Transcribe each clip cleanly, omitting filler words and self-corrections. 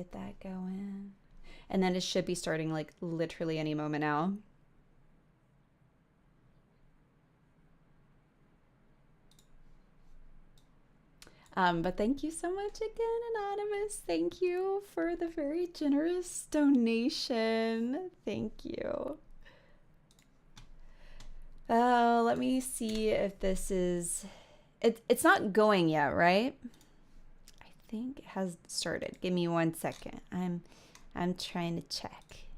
get that going. And then it should be starting like literally any moment now. But thank you so much again, Anonymous. Thank you for the very generous donation. Thank you. Oh, let me see if this is... It's not going yet, right? I think it has started. Give me 1 second. I'm trying to check.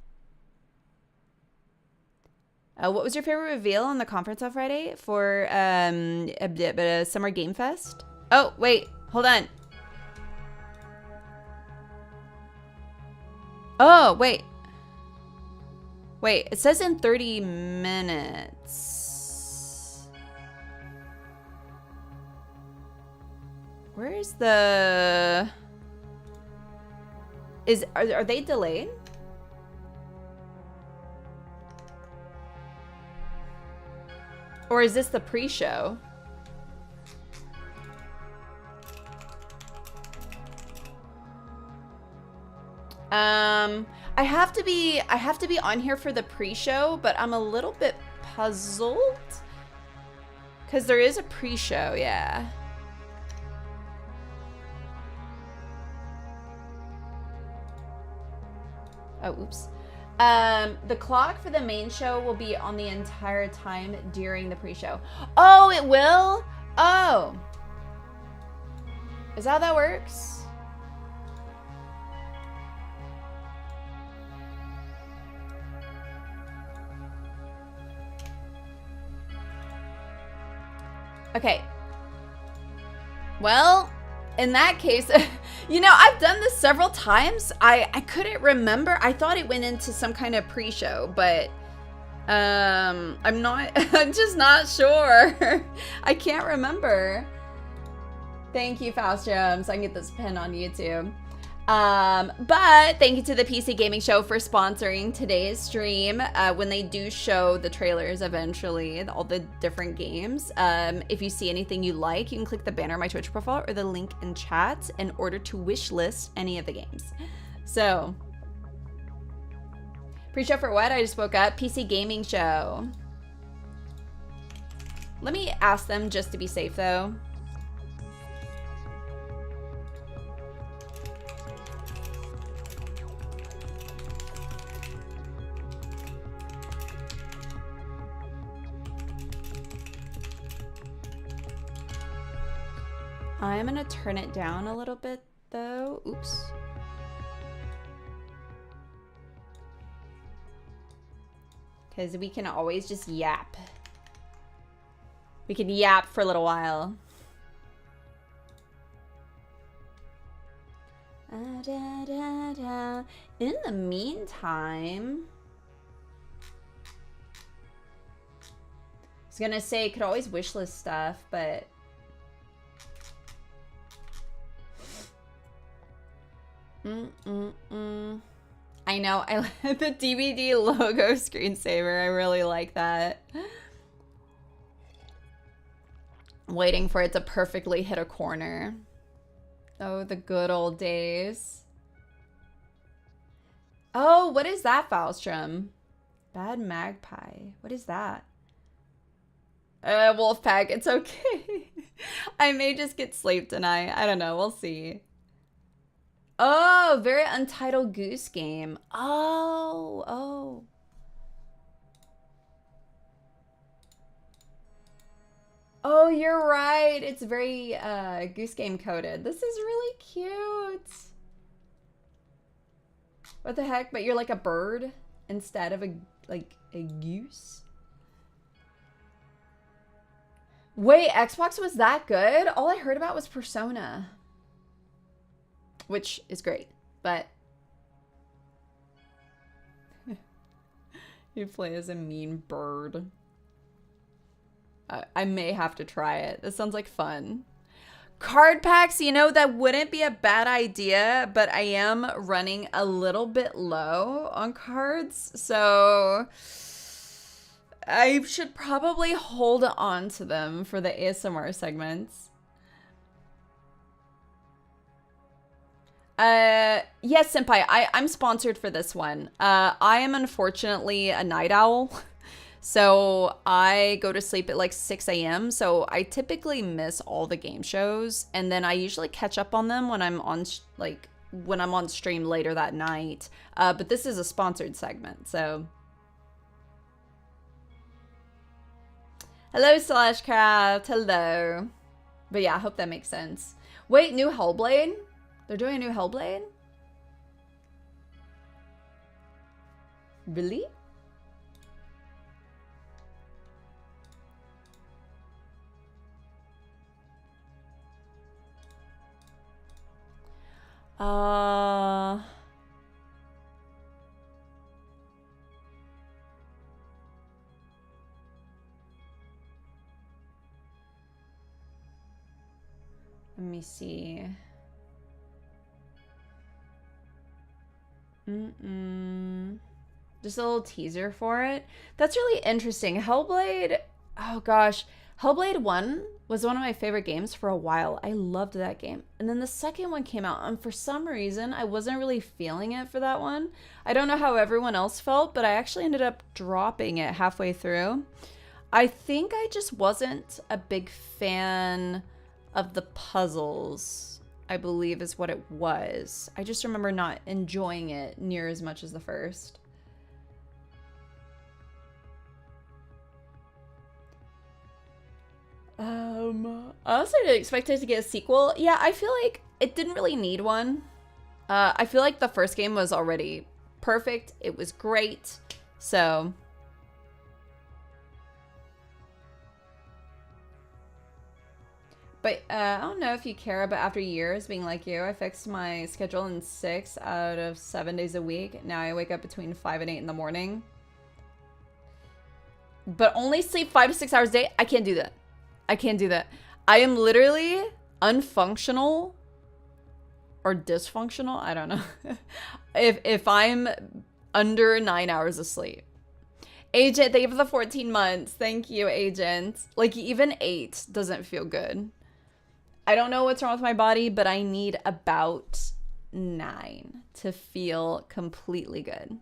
What was your favorite reveal on the conference on Friday for a Summer Game Fest? Oh, wait. Hold on. Oh, wait. Wait, it says in 30 minutes. Where's the... Are they delayed? Or is this the pre-show? I have to be on here for the pre-show, but I'm a little bit puzzled because there is a pre-show, yeah. Oh, oops. The clock for the main show will be on the entire time during the pre-show. Oh, it will? Oh. Is that how that works? Okay. Well, in that case, you know, I've done this several times. I couldn't remember. I thought it went into some kind of pre-show, but I'm just not sure. I can't remember. Thank you, Faustrum, so I can get this pin on YouTube. But thank you to the PC Gaming Show for sponsoring today's stream. When they do show the trailers eventually, all the different games, if you see anything you like, you can click the banner on my Twitch profile or the link in chat in order to wish list any of the games. So, pre-show for what? I just woke up. PC Gaming Show. Let me ask them just to be safe though. I'm gonna turn it down a little bit though. Oops. Because we can always just yap. We can yap for a little while. In the meantime, I was gonna say could always wishlist stuff, but I know. I like the DVD logo screensaver. I really like that. Waiting for it to perfectly hit a corner. Oh, the good old days. Oh, what is that, Faustrum? Bad Magpie. What is that? Wolfpack, it's okay. I may just get sleep tonight. I don't know. We'll see. Oh, very Untitled Goose Game. Oh. Oh, you're right. It's very Goose Game coded. This is really cute. What the heck? But you're like a bird instead of a goose? Wait, Xbox was that good? All I heard about was Persona. Which is great, but you play as a mean bird. I may have to try it. This sounds like fun. Card packs, you know, that wouldn't be a bad idea, but I am running a little bit low on cards, so I should probably hold on to them for the ASMR segments. Yes, Senpai, I'm sponsored for this one. I am unfortunately a night owl. So I go to sleep at like 6 a.m. So I typically miss all the game shows, and then I usually catch up on them when I'm on when I'm on stream later that night. But this is a sponsored segment, so. Hello, Slashcraft. Hello. But yeah, I hope that makes sense. Wait, new Hellblade? They're doing a new Hellblade? Really? Let me see. Just a little teaser for it. That's really interesting. Hellblade, oh gosh. Hellblade 1 was one of my favorite games for a while. I loved that game. And then the second one came out, and for some reason, I wasn't really feeling it for that one. I don't know how everyone else felt, but I actually ended up dropping it halfway through. I think I just wasn't a big fan of the puzzles, I believe is what it was. I just remember not enjoying it near as much as the first. I also didn't expect it to get a sequel. Yeah, I feel like it didn't really need one. I feel like the first game was already perfect. It was great. So but I don't know if you care, but after years being like you, I fixed my schedule in 6 out of 7 days a week. Now I wake up between 5 and 8 in the morning. But only sleep 5 to 6 hours a day. I can't do that. I can't do that. I am literally unfunctional or dysfunctional. I don't know. if I'm under 9 hours of sleep. Agent, thank you for the 14 months. Thank you, Agent. Like, even 8 doesn't feel good. I don't know what's wrong with my body, but I need about 9 to feel completely good.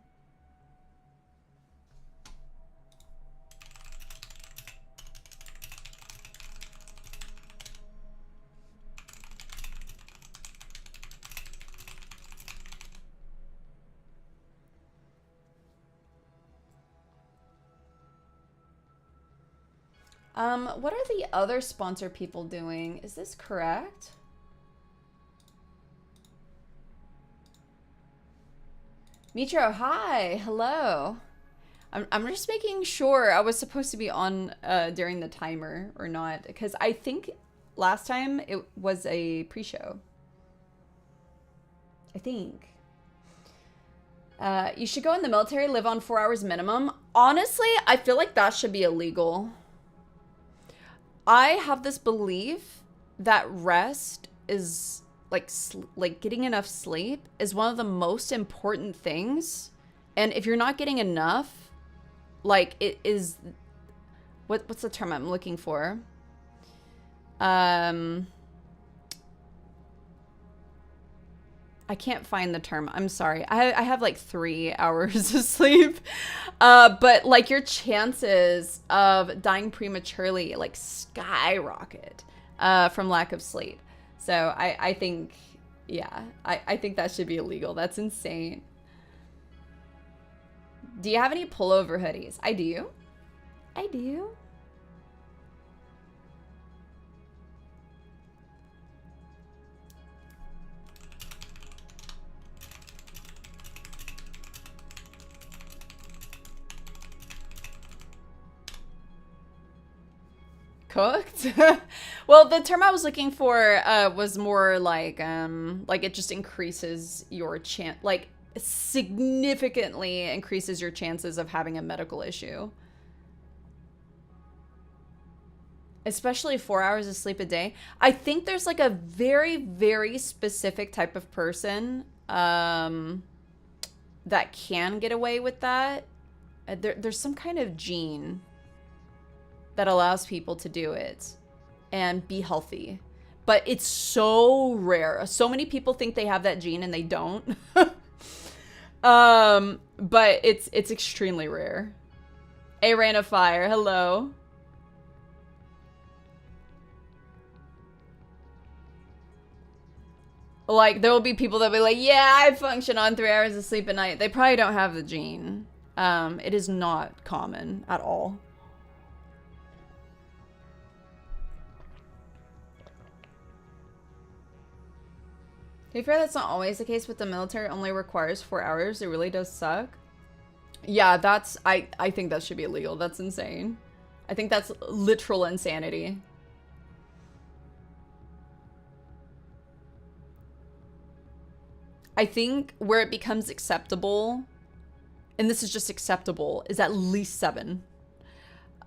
What are the other sponsor people doing? Is this correct? Mitro, hi, hello. I'm just making sure I was supposed to be on during the timer or not, because I think last time it was a pre-show. I think. You should go in the military, live on 4 hours minimum. Honestly, I feel like that should be illegal. I have this belief that rest is like getting enough sleep is one of the most important things. And if you're not getting enough, like it is, what's the term I'm looking for? I can't find the term. I'm sorry. I have like 3 hours of sleep. But like your chances of dying prematurely like skyrocket from lack of sleep. So I think, yeah, I think that should be illegal. That's insane. Do you have any pullover hoodies? I do. I do. Cooked? Well, the term I was looking for was more like it just increases your chance, like significantly increases your chances of having a medical issue. Especially 4 hours of sleep a day. I think there's like a very, very specific type of person that can get away with that. There's some kind of gene that allows people to do it and be healthy. but it's so rare. So many people think they have that gene and they don't. But it's extremely rare. A Rain of Fire, hello. Like, there will be people that will be like, yeah, I function on 3 hours of sleep a night. They probably don't have the gene. It is not common at all. To be fair, that's not always the case with the military. It only requires 4 hours. It really does suck. Yeah, that's... I think that should be illegal. That's insane. I think that's literal insanity. I think where it becomes acceptable, and this is just acceptable, is at least 7.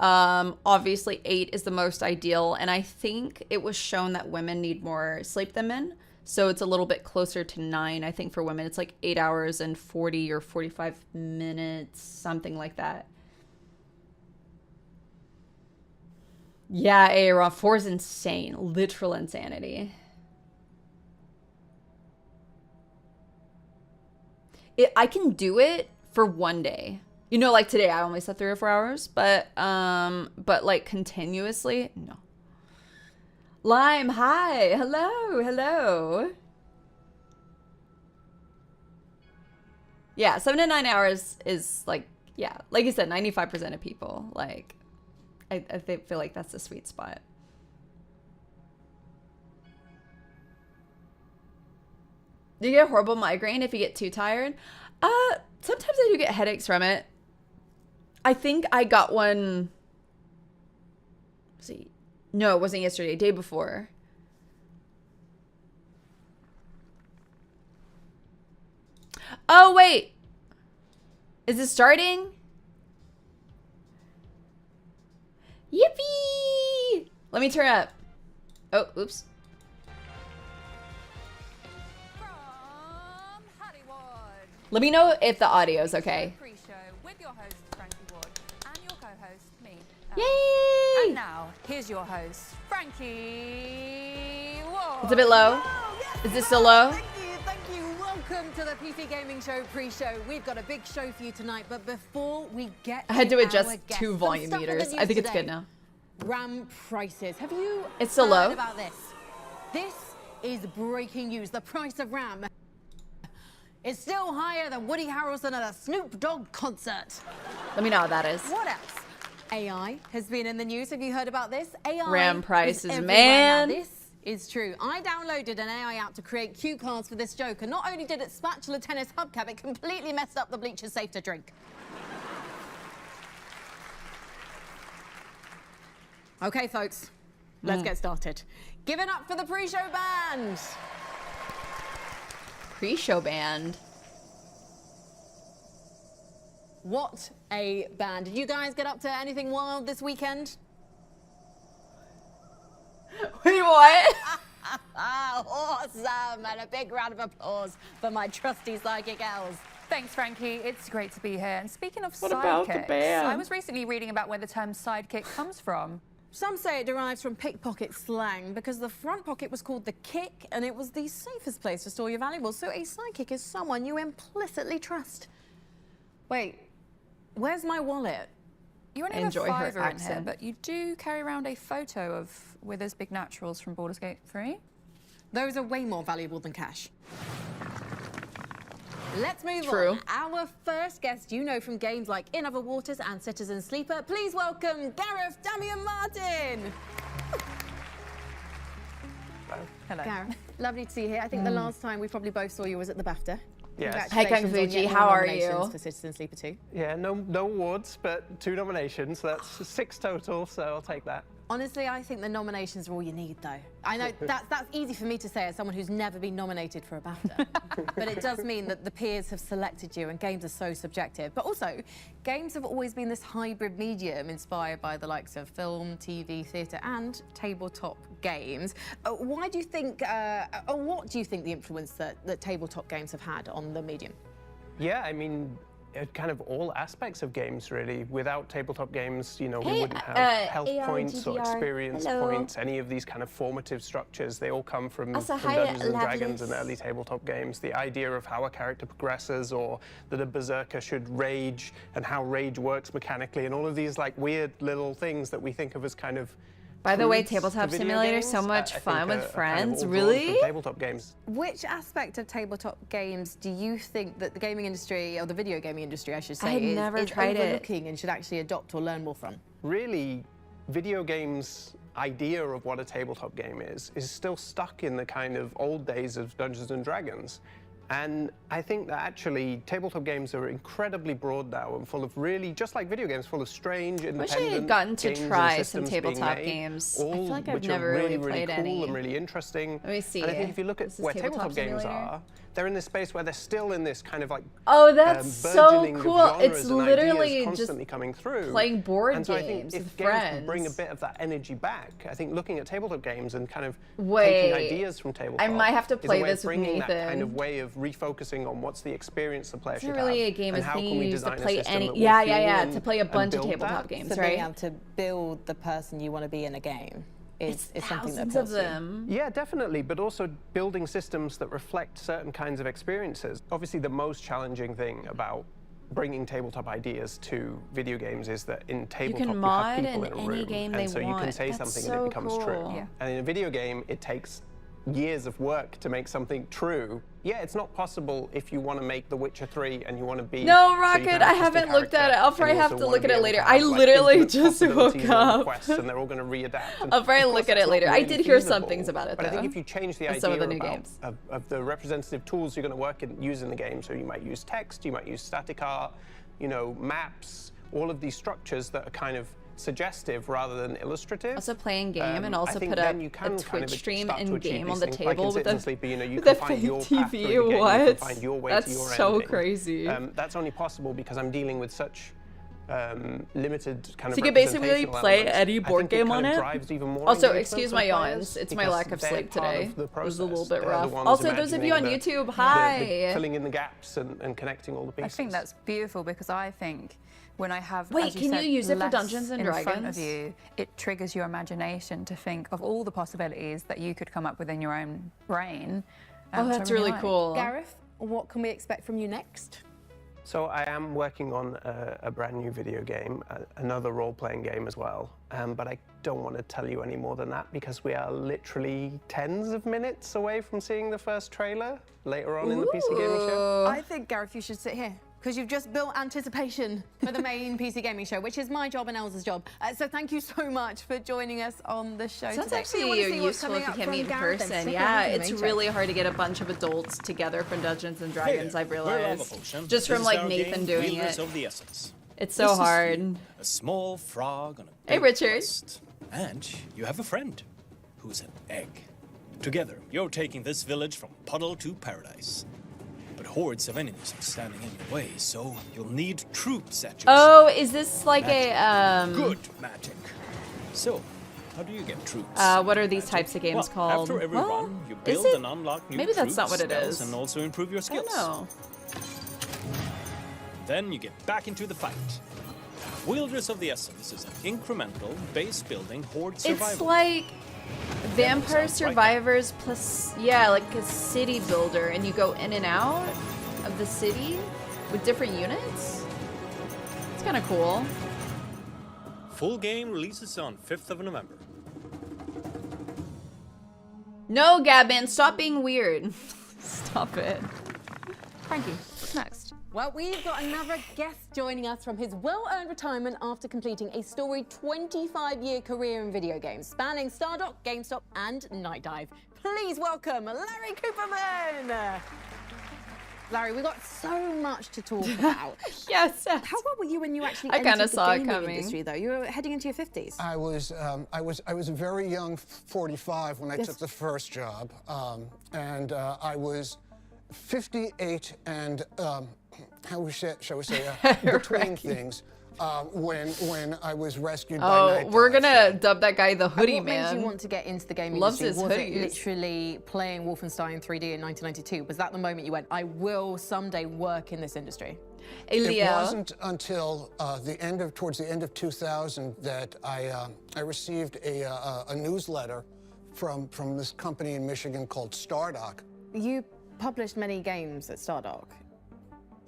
Obviously 8 is the most ideal, and I think it was shown that women need more sleep than men. So it's a little bit closer to 9. I think for women, it's like 8 hours and 40 or 45 minutes, something like that. Yeah, A-Raw 4 is insane. Literal insanity. I can do it for 1 day. You know, like today, I only slept 3 or 4 hours, but like continuously, no. Lime, hi, hello, hello. Yeah, 7 to 9 hours is like, yeah, like you said, 95% of people. Like, I feel like that's the sweet spot. Do you get a horrible migraine if you get too tired? Sometimes I do get headaches from it. I think I got one. Let's see. No, it wasn't yesterday. Day before. Oh, wait. Is it starting? Yippee! Let me turn up. Oh, oops. Let me know if the audio is okay. Pre-show with your host Frankie Ward and your co-host me. Yay! And now here's your host Frankie Ward. It's a bit low. Oh, yes. Is this still low? Thank you. Welcome to the PC Gaming Show pre-show. We've got a big show for you tonight, but before we get, I had to our adjust guests, 2 volume some stuff on the meters. news I think it's today. good now. RAM prices. Have you It's still heard low? about this? This is breaking news. The price of RAM is still higher than Woody Harrelson at a Snoop Dogg concert. Let me know what that is. What else? AI has been in the news. Have you heard about this? AI RAM prices, is everywhere man. now. This is true. I downloaded an AI app to create cue cards for this joke, and not only did it spatula tennis hubcap, it completely messed up the bleachers safe to drink. Okay, folks, let's get started. Give it up for the pre-show band. Pre-show band. What a band. Did you guys get up to anything wild this weekend? Wait, what? Awesome, and a big round of applause for my trusty psychic elves. Thanks, Frankie. It's great to be here. And speaking of What about the sidekicks, band? I was recently reading about where the term sidekick comes from. Some say it derives from pickpocket slang because the front pocket was called the kick and it was the safest place to store your valuables. So a sidekick is someone you implicitly trust. Wait, where's my wallet? You only Enjoy have her a 5 in here, accent. but you do carry around a photo of Withers Big Naturals from Baldur's Gate 3. Those are way more valuable than cash. Let's move True. on. Our first guest you know from games like In Other Waters and Citizen Sleeper. Please welcome Gareth Damian Martin. Hello. Gareth, lovely to see you here. I think the last time we probably both saw you was at the BAFTA. Yes. Hey, Kung Congratulations on Fuji, yet how more are nominations you? For Citizen Sleeper 2. Yeah, no awards, but 2 nominations. So that's 6 total, so I'll take that. Honestly, I think the nominations are all you need, though. I know that's easy for me to say as someone who's never been nominated for a BAFTA. But it does mean that the peers have selected you, and games are so subjective. But also, games have always been this hybrid medium inspired by the likes of film, TV, theatre, and tabletop games. Why do you think, what do you think the influence that tabletop games have had on the medium? Yeah, I mean, kind of all aspects of games, really. Without tabletop games, you know, we Hey, wouldn't have health AR, points or GDR. experience Hello. points, any of these kind of formative structures. They all come from Also, hi, Dungeons and Dragons and Lavlis. early tabletop games. The idea of how a character progresses, or that a berserker should rage, and how rage works mechanically, and all of these like weird little things that we think of as kind of By the way, truths to Tabletop video Simulator, games, so much I think fun with are kind of friends. all drawn Really? from tabletop games. Which aspect of tabletop games do you think that the gaming industry, or the video gaming industry, I should say, I've never is tried it. overlooking and should actually adopt or learn more from? Really, video games' idea of what a tabletop game is still stuck in the kind of old days of Dungeons and Dragons. And I think that actually tabletop games are incredibly broad now and full of really, just like video games, full of strange, independent Wish I had gotten to games and try some systems being tabletop made, games. I all feel like I've which never are really really played cool any. and really interesting. Let me see. And I think if you look at This is where Tabletop tabletop games Simulator. are, they're in this space where they're still in this kind of like Oh, that's so burgeoning of cool. genres It's and literally ideas just constantly coming through. playing board and so I games think with if games friends. can bring a bit of that energy back, I think looking at tabletop games and kind of Wait, taking ideas from tabletop might have to is play a way this of with bringing that kind of Nathan. way of refocusing on what's the experience the player It's should not really have, a game and as how being can we used to design a play system any. that will Yeah, fuel yeah, and- to play a and bunch of build tabletop that. games, So being right? able to build the person you want to be in a game is something that Thousands of appeals to you. them. Yeah, definitely, but also building systems that reflect certain kinds of experiences. Obviously, the most challenging thing about bringing tabletop ideas to video games is that in tabletop you mod have people in in a any room, game and they so you can want. say That's something and so it becomes true. cool. Yeah. And in a video game, it takes years of work to make something true. Yeah, it's not possible if you want to make The Witcher 3 and you want to be... No, so you Rocket, can I have a haven't looked at it. character, I'll and probably you have also to wanna look at be it able later. to I have, like, literally infinite just woke possibilities and up. quests, and they're all going to readapt. And I'll probably of look course, at it that's later. not I really did hear feasible, some things about it, but I think though, if you change the of idea some of the new about- games. of the representative tools you're going to use in the game, so you might use text, you might use static art, you know, maps, all of these structures that are kind of suggestive rather than illustrative. Also playing game and also I think put up then you a can kind Twitch of stream start to in achieve game these on the things, like table in with Sit and a Sleep, you know, you with can a find fake your path through the TV. game, you can What? find your way That's to your so ending. crazy. That's only possible because I'm dealing with such limited kind of So you can basically representational play elements. any I board think game kind on of it. drives even more Also, engagement excuse for my players yawns. It's my because lack of they're sleep part today. of the It was a little process. bit They're the rough. ones Also, those of you on imagining YouTube, the hi. filling in the gaps and connecting all the pieces. I think that's beautiful because I think when I have Wait, as you can you said, use it for less Dungeons and in front Dragons? of you, it triggers your imagination to think of all the possibilities that you could come up with in your own brain. Oh, which I that's really like. cool. Gareth, what can we expect from you next? So I am working on a brand new video game, another role-playing game as well, but I don't want to tell you any more than that because we are literally tens of minutes away from seeing the first trailer later on in the PC Gaming Show. I think, Gareth, you should sit here because you've just built anticipation for the main PC Gaming Show, which is my job and Elsa's job. So thank you so much for joining us on the show Sounds today. actually You wanna see what's useful coming if you up can from meet in Gareth, then person. stick Yeah, around for the it's main really show. hard to get a bunch of adults together for Dungeons and Dragons, I've We're on the realized. potion. Just This from is like our Nathan game, doing Wielders it. of the Essence. It's so This is hard. you, a small frog on a Hey, big Richard. quest. And you have a friend who's an egg. Together, you're taking this village from puddle to paradise. But hordes of enemies are standing in your way, so you'll need troops at your Oh, side. is this like Good magic. So, how do you get troops? what are these types of games Well, called? after every Well, run, you is build it? and unlock new Maybe that's not troops, what it spells, is. and also improve your I skills. don't know. Then you get back into the fight. Wielders of the Essence is an incremental, base-building horde survival. It's like Vampire sounds right. Survivors plus, yeah, like a city builder, and you go in and out of the city with different units. It's kind of cool. Full game releases on 5th of November. No, Gabin, stop being weird. Stop it. Frankie, what's next? Well, we've got another guest joining us from his well-earned retirement after completing a storied 25-year career in video games, spanning Stardock, GameStop, and Night Dive. Please welcome Larry Cooperman! Larry, we've got so much to talk about. Yes. How old were you when you actually I kinda entered the saw it gaming coming. industry, though? You were heading into your 50s. I was a very young 45 when I took the first job, and I was 58 and how shall we say between things when I was rescued by Night we're Dive. gonna dub that guy the hoodie What man. made you want to get into the gaming Loves industry? his Was it hoodies. literally playing Wolfenstein 3D in 1992? Was that the moment you went, I will someday work in this industry? Hey, It Leo. wasn't until towards the end of 2000 that I received a newsletter from this company in Michigan called Stardock. You published many games at Stardock.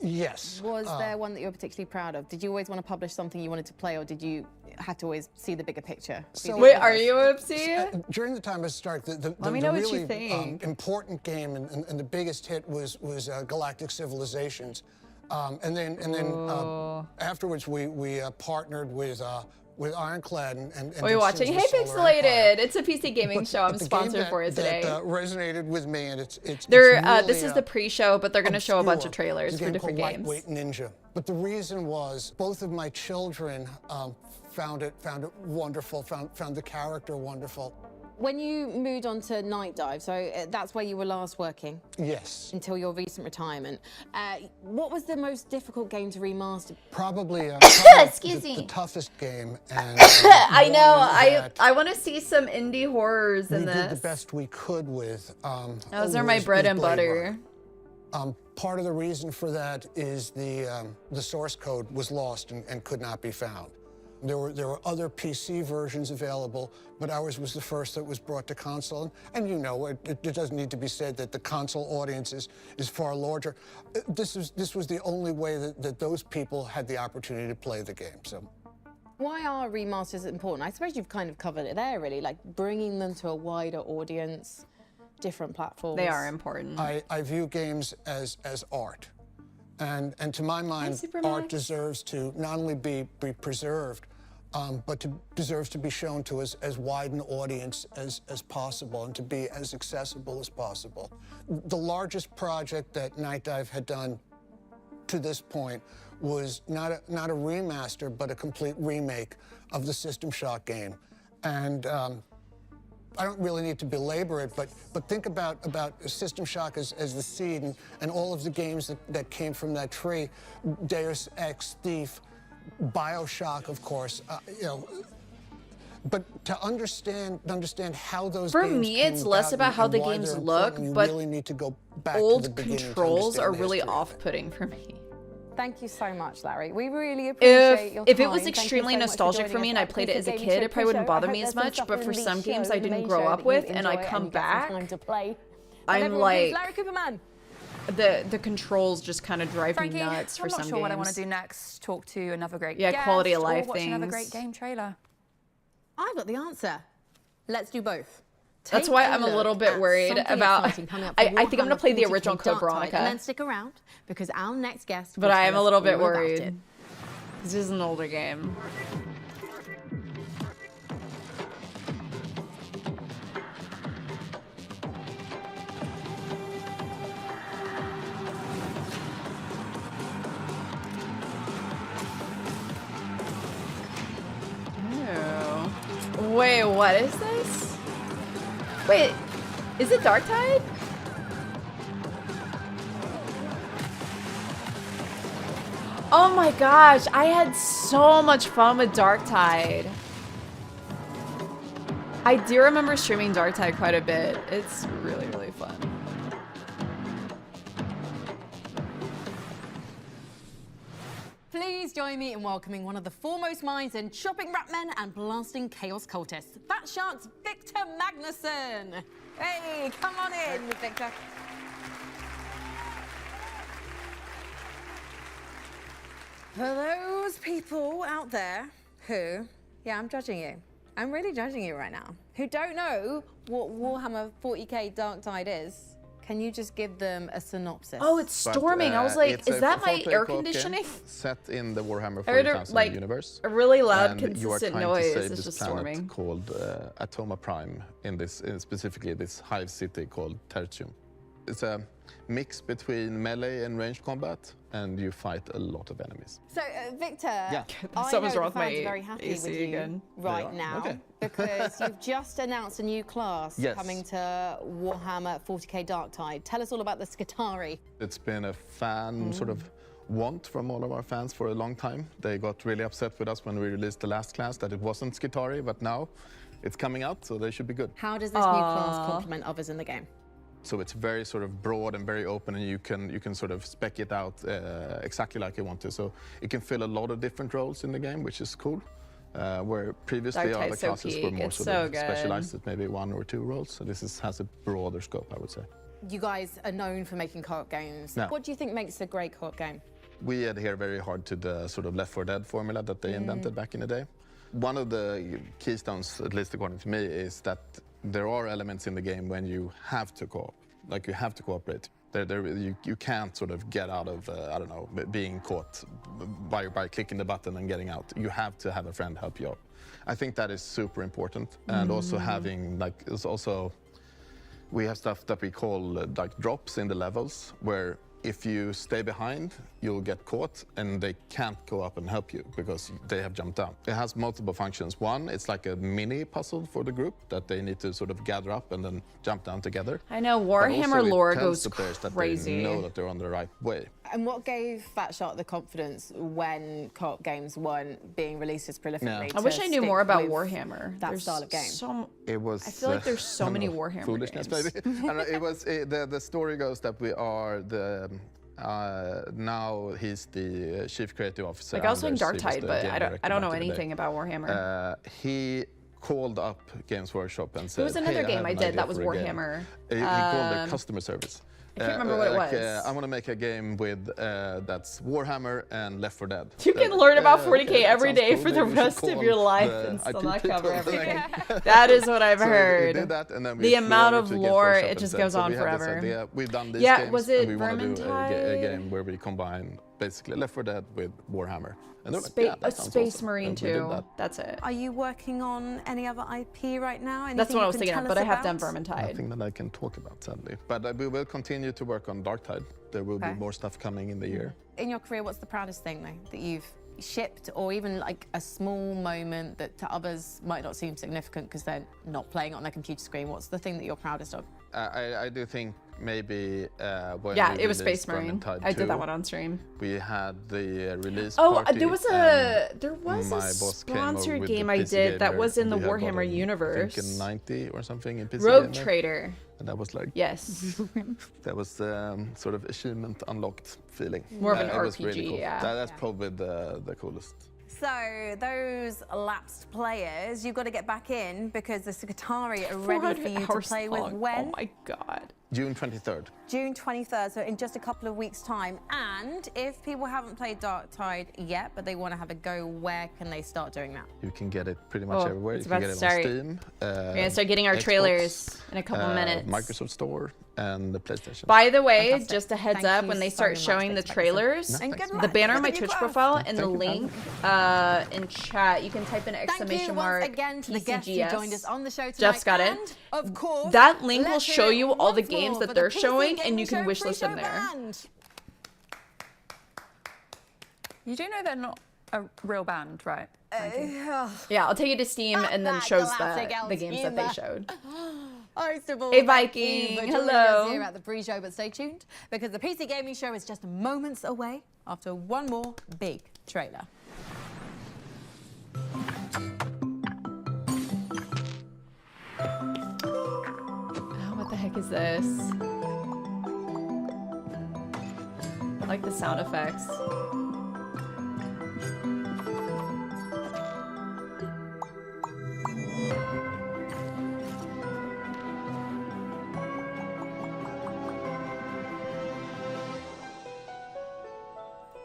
Yes. Was there one that you were particularly proud of? Did you always want to publish something you wanted to play, or did you have to always see the bigger picture? Wait, are you Oopsie? During the time of Stardock, the Let me know what you really think. important game and the biggest hit was Galactic Civilizations. And then afterwards we partnered with Ironclad and Are you watching? Hey, Pixelated! It's a PC gaming show. I'm sponsored for it today. That resonated with me, and it's They're really, this is the pre-show, but they're going to show a bunch of obscure. trailers It's a for game different called games. Lightweight Ninja. But the reason was both of my children found it wonderful, found the character wonderful. When you moved on to Night Dive, so that's where you were last working Yes. until your recent retirement. What was the most difficult game to remaster? Probably Excuse me. the toughest game. And I know. one that I want to see some indie horrors in we did the this. best we could with. Those are my bread and Blade butter. Runner. Part of the reason for that is the source code was lost and could not be found. There were other PC versions available, but ours was the first that was brought to console. And you know, it doesn't need to be said that the console audience is far larger. This was the only way that those people had the opportunity to play the game. So. Why are remasters important? I suppose you've kind of covered it there, really, like bringing them to a wider audience, different platforms. They are important. I view games as art. And to my mind, Supermax. art deserves to not only be preserved, but deserves to be shown to as wide an audience as possible and to be as accessible as possible. The largest project that Night Dive had done to this point was not a remaster, but a complete remake of the System Shock game. And I don't really need to belabor it, but think about System Shock as the seed and all of the games that came from that tree. Deus Ex, Thief, BioShock, of course. You know, but to understand how those For games me, came it's less about how and the why games they're look, important, you but really need to go back to the Old beginning to controls understand are the really history of it. off-putting for me. Thank you so much, Larry. We really appreciate your time. If it was Thank you extremely so much nostalgic for joining me us and I at played it as a PC kid, Gaming it probably wouldn't Show. bother I me hope as there's much, some but stuff for in the some games show, I the didn't main grow show, up that with you and I enjoy come you get some back, time to play. I'm Everyone, like, Larry Cooperman. the controls just kind of drive Frankie, me nuts for I'm some not games. sure what I want to do next. Talk to another great Yeah, guest quality of or life watch another things. great game trailer. I've got the answer. Let's do both. That's Take why a I'm a look little bit at worried something about. exciting coming up I for think I'm gonna Warhammer play the 40K original Code Dark Tide, Veronica. And then stick around because our next guest. But will I tell am a us little bit all about worried. it. This is an older game. Oh. Wait, what is this? Wait, is it Dark Tide? Oh my gosh, I had so much fun with Dark Tide. I do remember streaming Dark Tide quite a bit. It's really, really fun. Please join me in welcoming one of the foremost minds in chopping rat men and blasting chaos cultists, Fat Shark's Victor Magnuson. Hey, come on in, Victor. For those people out there who, yeah, I'm judging you. I'm really judging you right now. Who don't know what Warhammer 40K Dark Tide is, can you just give them a synopsis? Oh, it's storming. I was like, is that my air conditioning? Set in the Warhammer I heard 40,000 like universe. a really loud, And you are consistent trying noise. to save It's this just planet storming. called Atoma Prime, specifically this hive city called Tertium. It's a mix between melee and ranged combat, and you fight a lot of enemies. So, Victor, I Something's know wrong the with fans my are very happy AC with you again. right are? now Okay. because you've just announced a new class Yes. coming to Warhammer 40K Dark Tide. Tell us all about the Skitarii. It's been a fan sort of want from all of our fans for a long time. They got really upset with us when we released the last class that it wasn't Skitarii, but now it's coming out, so they should be good. How does this new class complement others in the game? So it's very sort of broad and very open, and you can sort of spec it out exactly like you want to. So it can fill a lot of different roles in the game, which is cool. Where previously other classes were more sort of specialized at maybe 1 or 2 roles. So this has a broader scope, I would say. You guys are known for making co-op games. No. What do you think makes a great co-op game? We adhere very hard to the sort of Left 4 Dead formula that they invented back in the day. One of the keystones, at least according to me, is that there are elements in the game when you have to co-op, like you have to cooperate. You can't sort of get out of, I don't know, being caught by clicking the button and getting out. You have to have a friend help you out. I think that is super important. And also having, like, it's also, we have stuff that we call like drops in the levels, where if you stay behind, you'll get caught and they can't go up and help you because they have jumped down. It has multiple functions. One, it's like a mini puzzle for the group that they need to sort of gather up and then jump down together. I know, Warhammer lore goes crazy. They know that they're on the right way. And what gave Fat Shark the confidence when co-op games weren't being released as prolifically? I wish I knew more about Warhammer. That style of game. It was. I feel like there's so many Warhammer foolishness, games. Maybe. And it was the story goes that we are the. Now he's the chief creative officer. Like I was playing Anders. Dark Tide, but I don't know back in the anything day. about Warhammer. He called up Games Workshop and said, There was another hey, game I have an did idea that was for a game." Warhammer. He called it customer service. I can't remember what it was. I want to make a game with that's Warhammer and Left 4 Dead. You can learn about 40K okay, every that day sounds for cool. the Maybe we should rest of call your life the and still IP not cover people. everything. That is what I've So heard. we did that, and then we The flew amount over of to Games lore, Workshop it and just said, goes so on we have this forever. idea. We've done these Yeah, games, was it and we want to do a Vermintide? game where we combine basically Left 4 Dead with Warhammer. And they're like, A yeah, that sounds Space awesome. Marine And we did 2. that. That's it. Are you working on any other IP right now? Anything That's what I was you can thinking of, tell but I us have done about? Vermintide. Nothing that I can talk about, sadly. But we will continue to work on Dark Tide. There will be more stuff coming in the year. In your career, what's the proudest thing, though, that you've shipped, or even like a small moment that to others might not seem significant because they're not playing on their computer screen? What's the thing that you're proudest of? I do think maybe when Yeah, we it was released Space Marine. Vermintide I did 2, that one on stream. We had the release Oh, party. there was and a my boss came over sponsored with game the I PC did that Gamer, was in and the we had Warhammer gotten, I universe. think, a 90 or something in PC Rogue Gamer. Trader. And that was like, Yes. that was sort of achievement unlocked feeling. More of an It was RPG, really cool. yeah. That's probably the coolest. So those lapsed players, you've got to get back in because the Skitarii are ready for you to play with when? Oh my god. June 23rd. June 23rd, so in just a couple of weeks' time. And if people haven't played Dark Tide yet, but they want to have a go, where can they start doing that? You can get it pretty much everywhere. it's You can about get to it on start. Steam. We're gonna start getting our Xbox, trailers in a couple minutes. Microsoft Store and the PlayStation. By the way, Fantastic. just a heads Thank up, you when they so start much. showing the Thanks, trailers, And good the luck banner on with my your Twitch craft. profile and the Thank you. link in chat, you can type in Thank you exclamation once mark again to the guests who PCGS. joined us on the show tonight. Jeff's got it. And, of course, That link will let's show hear it you all the once games more that for they're the PC showing, and Gaming you can Show wish list them pre-show there. band. You do know they're not a real band, right? Yeah, I'll take you to Steam and then that shows galactic the games that they humour. showed. First of all, Hey, thank you Viking, for joining hello. us here at the pre-show, but stay tuned because the PC Gaming Show is just moments away after one more big trailer. Oh, what the heck is this? I like the sound effects.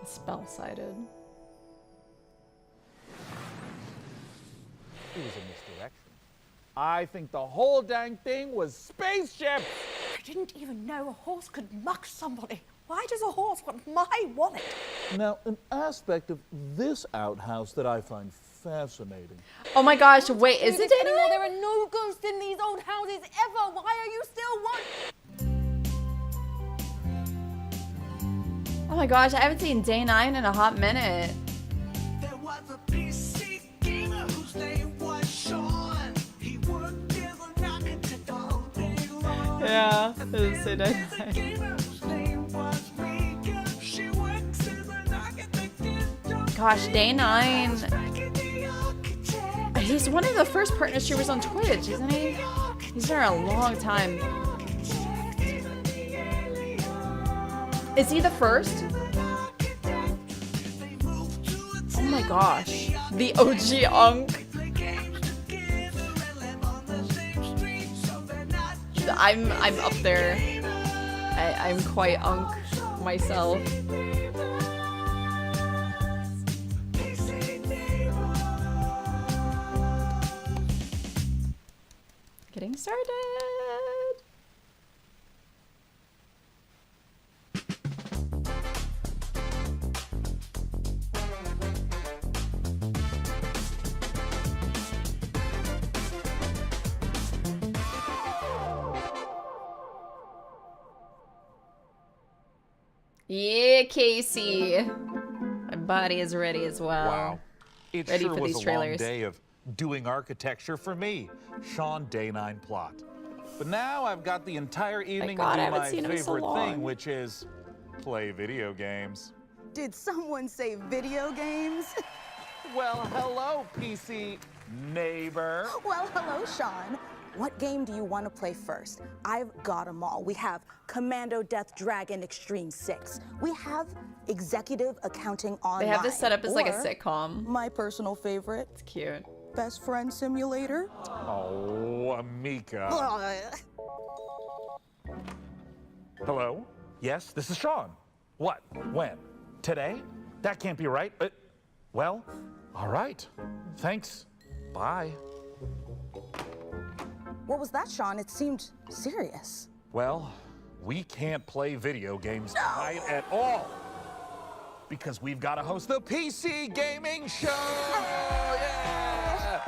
Spell-sided. It was a misdirection. I think the whole dang thing was spaceship. I didn't even know a horse could muck somebody. Why does a horse want my wallet? Now, an aspect of this outhouse that I find fascinating. Oh my gosh, wait, is it anymore? anymore? There are no ghosts in these old houses ever. Why are you still one? Oh my gosh, I haven't seen Day 9 in a hot minute. There was a PC gamer whose name was Sean. He worked as a knock until all day long. Yeah, it was so There's a gamer whose name was Megan. She works as a Gosh, Day 9. He's one of the first partner streamers on Twitch, isn't he? He's there a long time. Is he the first? Oh my gosh. The OG Unk. I'm up there. I'm quite Unk myself. Getting started. Yeah, Casey. My body is ready as well. Wow. It Ready sure for was these a trailers. long day of doing architecture for me, Sean Day 9 Plot. But now I've got the entire evening God, I to do haven't my seen him so favorite long. thing, which is play video games. Did someone say video games? Well, hello, PC neighbor. Well, hello, Sean. What game do you want to play first? I've got them all. We have Commando Death Dragon Extreme 6. We have Executive Accounting Online. They have this set up as like a Or sitcom. my personal favorite, It's cute. Best Friend Simulator. Oh, Amika. Hello? Yes, this is Sean. What? When? Today? That can't be right. Well, all right. Thanks. Bye. What was that, Sean? It seemed serious. Well, we can't play video games tonight at all. Because we've got to host the PC Gaming Show! Yeah!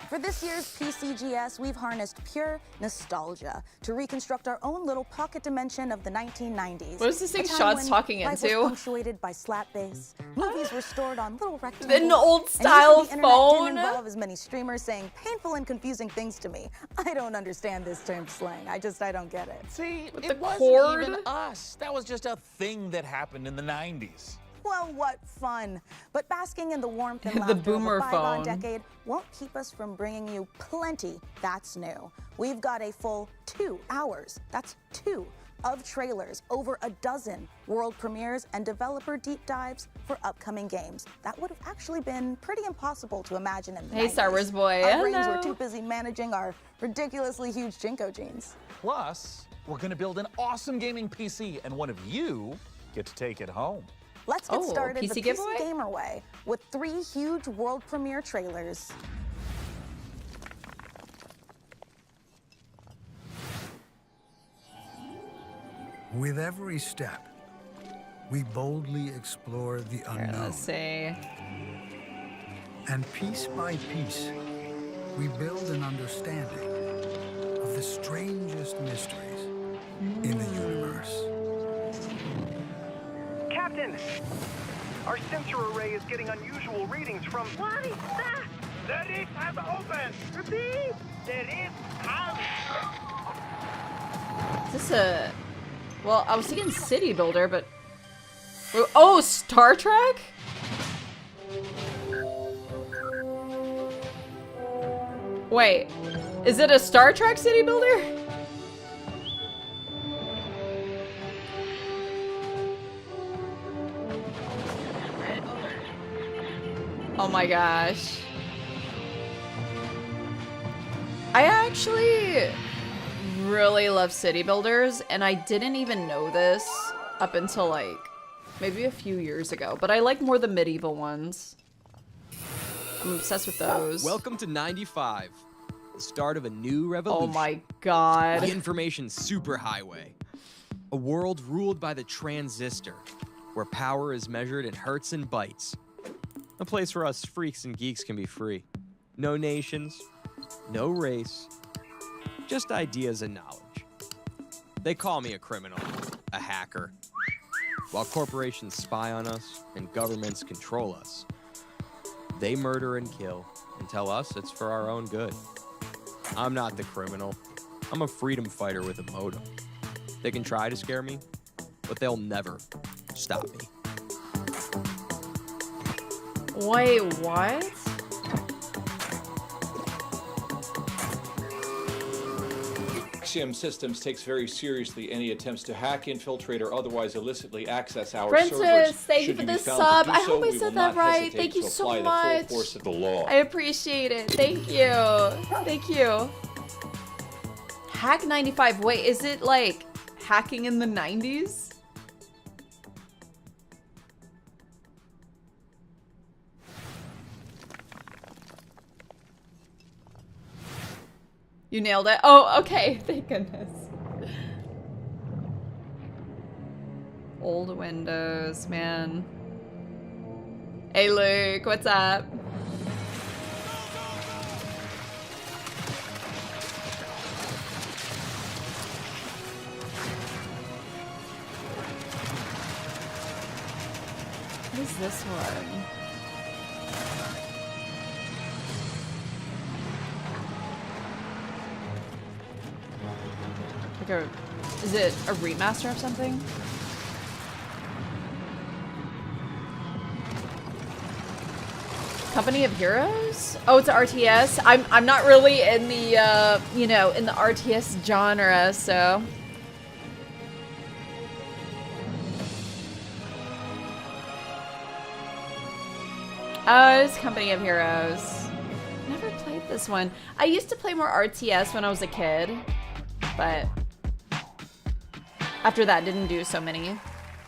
For this year's PCGS, we've harnessed pure nostalgia to reconstruct our own little pocket dimension of the 1990s. What is this thing A time Sean's when talking life into? was punctuated by slap bass. Movies were stored on little rectangles. An old and style using the internet phone. didn't involve as many streamers saying painful and confusing things to me. I don't understand this term slang. I don't get it. See, With it the wasn't cord? even us. That was just a thing that happened in the 90s. Well, what fun. But basking in the warmth and The laughter boomer of a bygone phone. decade won't keep us from bringing you plenty that's new. We've got a full 2 hours, that's 2, of trailers, over a dozen world premieres, and developer deep dives for upcoming games. That would have actually been pretty impossible to imagine in the Hey, 90s. Star Wars boy. Our brains Hello. were too busy managing our ridiculously huge Jinko jeans. Plus, we're going to build an awesome gaming PC, and one of you get to take it home. Let's get Oh, started PC the giveaway? PC Gamer way with 3 huge world premiere trailers. With every step, we boldly explore the Here, unknown. let's see. And piece by piece, we build an understanding of the strangest mysteries in the universe. Captain! Our sensor array is getting unusual readings from... What is that? The lid has opened! Repeat! The lid has... Is this a... Well, I was thinking City Builder, but... Oh, Star Trek? Wait, is it a Star Trek City Builder? Oh my gosh. I actually really love city builders, and I didn't even know this up until like maybe a few years ago, but I like more the medieval ones. I'm obsessed with those. Welcome to 95, the start of a new revolution. Oh my god. The information superhighway. A world ruled by the transistor, where power is measured in hertz and bytes. A place where us freaks and geeks can be free. No nations, no race, just ideas and knowledge. They call me a criminal, a hacker. While corporations spy on us and governments control us, they murder and kill and tell us it's for our own good. I'm not the criminal. I'm a freedom fighter with a modem. They can try to scare me, but they'll never stop me. Wait, what? Axiom Systems takes very seriously any attempts to hack, infiltrate, or otherwise illicitly access our Princess, servers. thank you Should for be the found sub. to do I hope so, I we said will that not right. hesitate Thank you to so apply the much. full force of the law. I appreciate it. Thank you. Thank you. Hack 95. Wait, is it like hacking in the 90s? You nailed it. Oh, okay. Thank goodness. Old Windows, man. Hey, Luke, what's up? What is this one? Like a, is it a remaster of something? Company of Heroes? Oh, it's an RTS. I'm not really in the you know, in the RTS genre, so. Oh, it's Company of Heroes. Never played this one. I used to play more RTS when I was a kid, but after that, didn't do so many.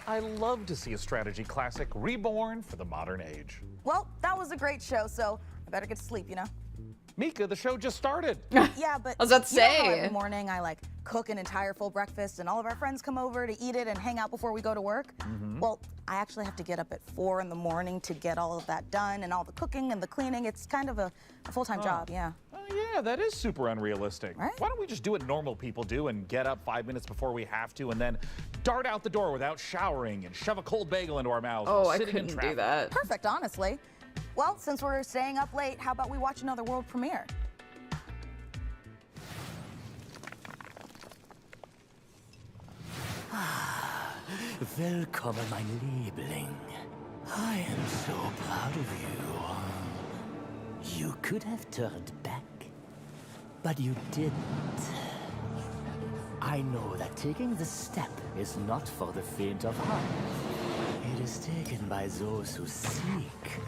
I love to see a strategy classic reborn for the modern age. Well, that was a great show, so I better get to sleep, you know? Mika, the show just started. Yeah, but I was about to you know how say. every morning I like cook an entire full breakfast and all of our friends come over to eat it and hang out before we go to work? Mhm. Well, I actually have to get up at 4 in the morning to get all of that done and all the cooking and the cleaning. It's kind of a full-time job, yeah. Oh, yeah, that is super unrealistic. Right? Why don't we just do what normal people do and get up 5 minutes before we have to and then dart out the door without showering and shove a cold bagel into our mouths? Oh, while I sitting in couldn't do traffic? that. Perfect, honestly. Well, since we're staying up late, how about we watch another world premiere? Willkommen, mein Liebling. I am so proud of you. You could have turned back, but you didn't. I know that taking the step is not for the faint of heart. It is taken by those who seek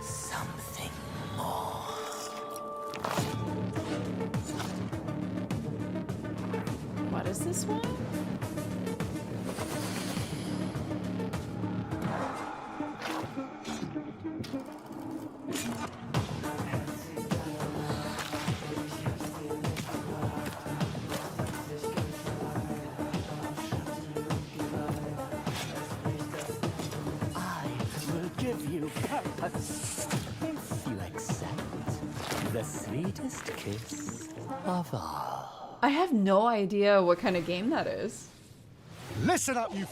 something more. What is this one? I will give you purpose if you accept the sweetest kiss of all. I have no idea what kind of game that is. Listen up, you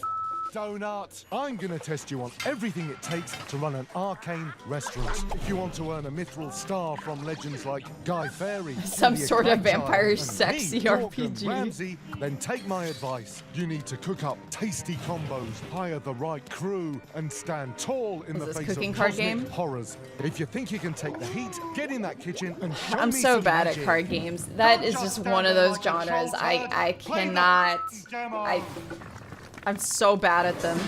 donut. I'm gonna test you on everything it takes to run an arcane restaurant. If you want to earn a mithril star from legends like Guy Fawkes, Some Lydia sort of Crabtree, vampire and sexy me, Gordon RPG. Ramsay, then take my advice. You need to cook up tasty combos, hire the right crew, and stand tall in Is the this face cooking of card cosmic game? horrors. If you think you can take the heat, get in that kitchen and show I'm me so some bad magic. at card games. That is just one of those genres. I cannot. I'm so bad at them.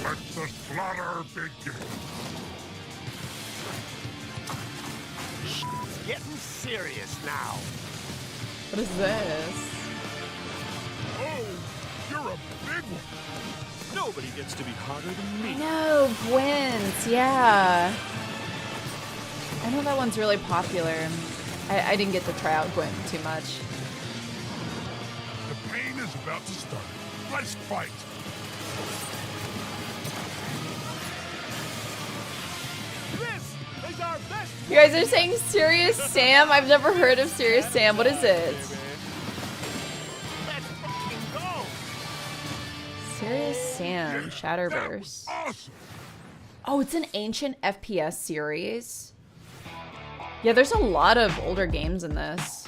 Let the slaughter begin. It's getting serious now. What is this? Oh, you're a big one. Nobody gets to be hotter than me. No, Gwent. Yeah. I know that one's really popular. I didn't get to try out Gwent too much. The pain is about to start. Let's fight. This is our best. You guys are saying Serious Sam? I've never heard of Serious Sam. What is it? Let's fucking go. Serious Sam, Shatterverse. Oh, it's an ancient FPS series. Yeah, there's a lot of older games in this.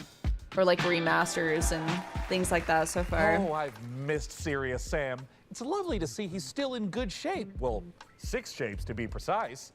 Or like remasters and things like that so far. Oh, I've missed Serious Sam. It's lovely to see he's still in good shape. Well, 6 shapes to be precise.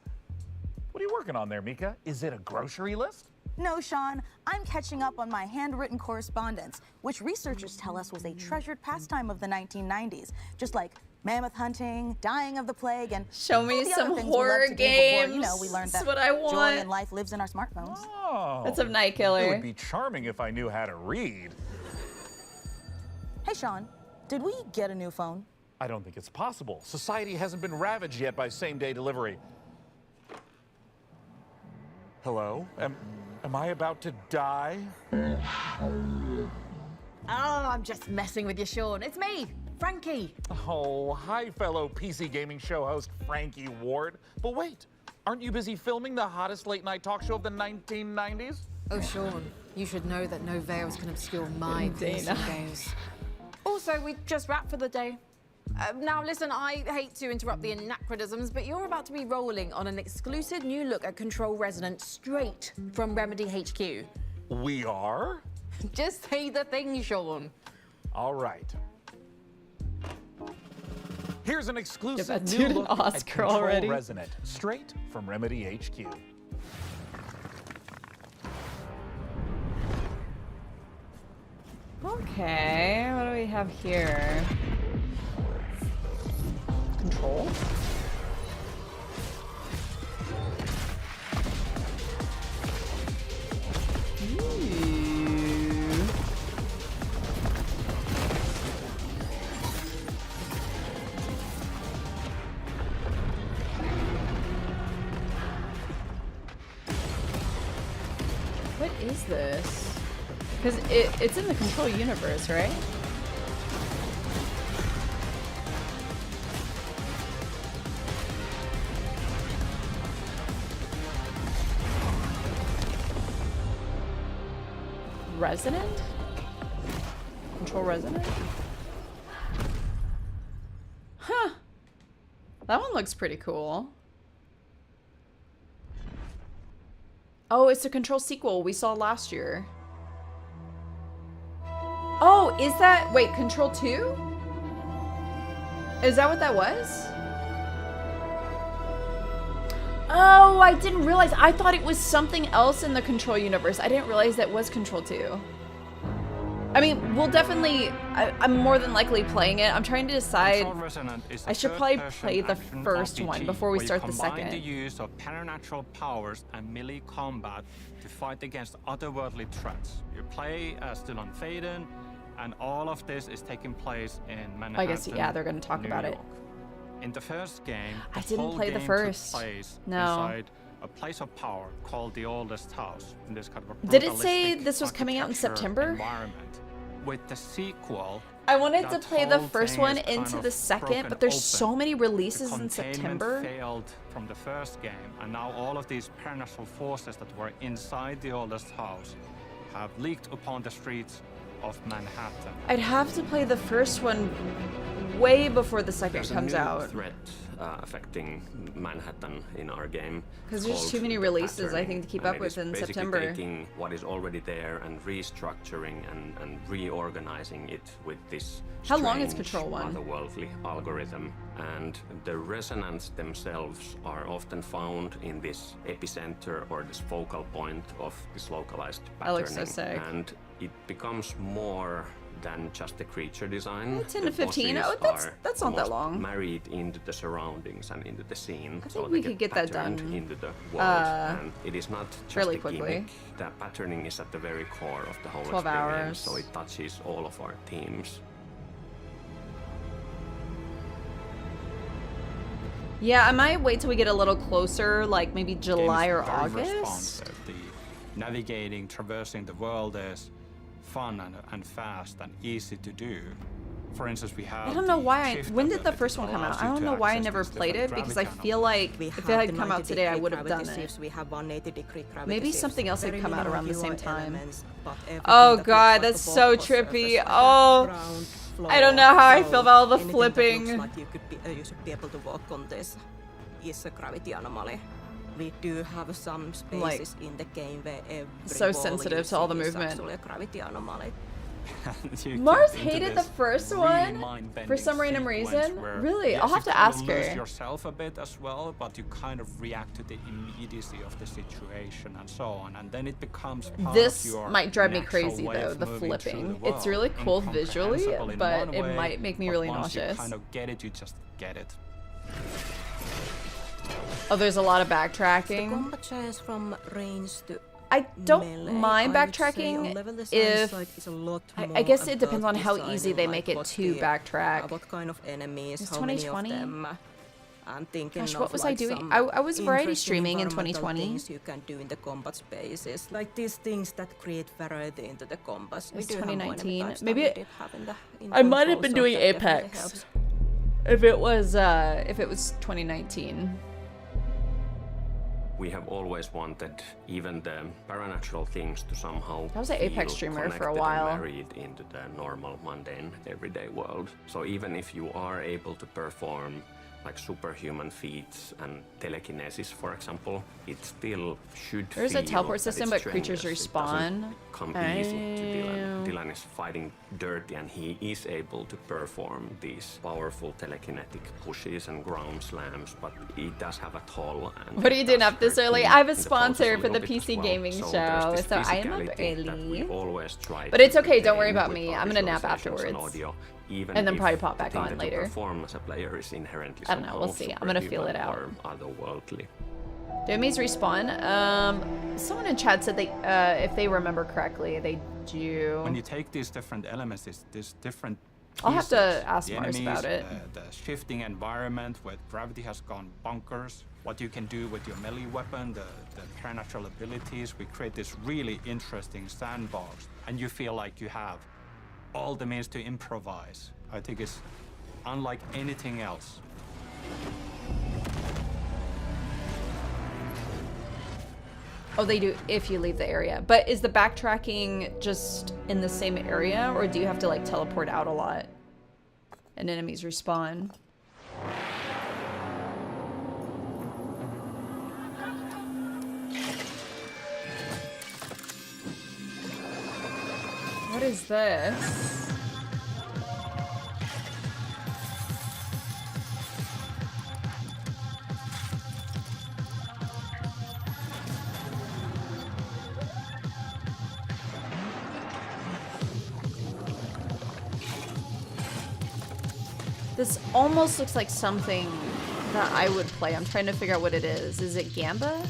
What are you working on there, Mika? Is it a grocery list? No, Sean, I'm catching up on my handwritten correspondence, which researchers tell us was a treasured pastime of the 1990s, just like mammoth hunting, dying of the plague, and show me all the some other things we horror loved to do games. before, you know, we learned That's that what I want. joy in life lives in our smartphones. Oh. That's a Night Killer. It would be charming if I knew how to read. Hey, Sean, did we get a new phone? I don't think it's possible. Society hasn't been ravaged yet by same-day delivery. Hello? Am I about to die? Oh, I'm just messing with you, Sean. It's me, Frankie. Oh, hi, fellow PC gaming show host Frankie Ward. But wait, aren't you busy filming the hottest late-night talk show of the 1990s? Oh, Sean, you should know that no veils can obscure my Dana. PC games. Also, we just wrapped for the day. Now, listen, I hate to interrupt the anachronisms, but you're about to be rolling on an exclusive new look at Control Resonant straight from Remedy HQ. We are? Just say the thing, Sean. All right. Here's an exclusive Give that new dude an look at Oscar Control already. Resonant, straight from Remedy HQ. Okay, what do we have here? Control? What is this? Because it's in the Control universe, right? Resonant? Control Resonant? Huh. That one looks pretty cool. Oh, it's the Control sequel we saw last year. Oh, is that... Wait, Control 2? Is that what that was? Oh, I didn't realize. I thought it was something else in the Control universe. I didn't realize that was Control 2. I mean, we'll definitely... I'm more than likely playing it. I'm trying to decide... I should probably play the first one before we start the second. The use of preternatural powers and melee combat to fight against otherworldly threats. You play as Dylan Faden, and all of this is taking place in Manhattan, I guess, yeah, they're going to talk New about York. it. In the first game, I the didn't whole play the game first. took place No. inside a place of power called the Oldest House in this kind of a Did it say brutalistic this was coming out in architecture September? environment. With the sequel, I wanted to that play the whole first thing one is kind into of the second, broken but there's open. so many releases The in containment September. failed from the first game, and now all of these supernatural forces that were inside the Oldest House have leaked upon the streets of Manhattan. I'd have to play the first one way before the second There's a comes new out. threat affecting Manhattan in our game. Because It's there's called too many the releases, I patterning, think, to keep and up it with is in basically September. taking what is already there and restructuring and reorganizing it with this How long is strange, Control 1? otherworldly algorithm. And the resonance themselves are often found in this epicenter or this focal point of this localized That looks so patterning. sick. And it becomes more than just the creature design. 10 to The 15? bosses Oh, are that's not that almost long. Married into the surroundings and into the scene. I so think they we could get that patterned done, into the world. uh, And it is not just fairly a quickly. gimmick. The patterning is at the very core of the whole 12 experience. hours. So it touches all of our themes. Yeah, I might wait till we get a little closer, like maybe July or Very August. responsive. The navigating, traversing the world is fun and fast and easy to do. For instance, we have. I don't know the why. shift When did the ability first that one come out? allows I you don't to know why I access never these played it different because I gravity feel like We if it have had the come out 90 today, I degree would have done gravity it. shifts, we have 180-degree gravity Maybe shifts. something else had Very come out minimal around the same UI time. elements, but everything Oh that god, looks like that's a so ball surface, trippy. like Oh, ground, I don't know how I floor, feel about all the anything that looks flipping. like you should be able to walk on this is a gravity anomaly. We do have some Like, spaces in the game where every so wall sensitive you to all the see is movement. actually a gravity anomaly. You Mars get into hated the this first really one mind-bending for some random sequence reason. where, Really? yes, I'll have you to kind of ask lose her. yourself a bit as well, but you kind of react to the immediacy of the situation and so on, and then it becomes part This of your might drive me natural crazy way though, of the moving through flipping. the It's really world. cool visually, Incomprehensible in but one it way, might make me but really once nauseous. you kind of get it, you just get it. Oh, there's a lot of The backtracking. combat change from range to I don't melee, mind I would say backtracking on level design if side is a lot I guess it more depends on about how designing, easy they make like it what to the- backtrack. what kind of enemies, It's how many of 2020? them. I'm thinking Gosh, of what was I like doing? some I was variety interesting streaming in environmental 2020. things you can do in the combat spaces, like these things that create variety into the combats. It's We do have more enemy 2019. types Maybe than we it- did have in the I might have control, been so doing that definitely Apex. helps. If it was 2019. We have always wanted even the paranatural things to somehow I was an Apex feel streamer for a connected while. and married into the normal, mundane, everyday world. So even if you are able to perform like superhuman feats and telekinesis, for example, it still should There's a feel teleport that system, it's but creatures strenuous. It respawn. doesn't come easy to Dylan. Dylan is fighting dirty and he is able to perform these powerful telekinetic pushes and ground slams, but it does have a toll. And What are you doing up this early? I have a in the process sponsor a for the little bit as PC well. gaming So show, there's this so I am up physicality that we early. always try But to it's okay, don't worry retain about with me. our I'm gonna nap visualizations and afterwards. audio, even And then if probably pop the back thing on that you later. perform as a player is inherently I don't know, we'll somehow see. I'm gonna feel it superhuman out. or otherworldly. Do enemies respawn? Someone in chat said they, if they remember correctly, they do. When you take these different elements, these different I'll have to pieces, ask the Mars enemies, about it. The shifting environment where gravity has gone bonkers, what you can do with your melee weapon, the paranatural abilities, we create this really interesting sandbox, and you feel like you have all the means to improvise. I think it's unlike anything else. Oh, they do if you leave the area. But is the backtracking just in the same area, or do you have to like teleport out a lot and enemies respawn? What is this? This almost looks like something that I would play. I'm trying to figure out what it is. Is it Gamba?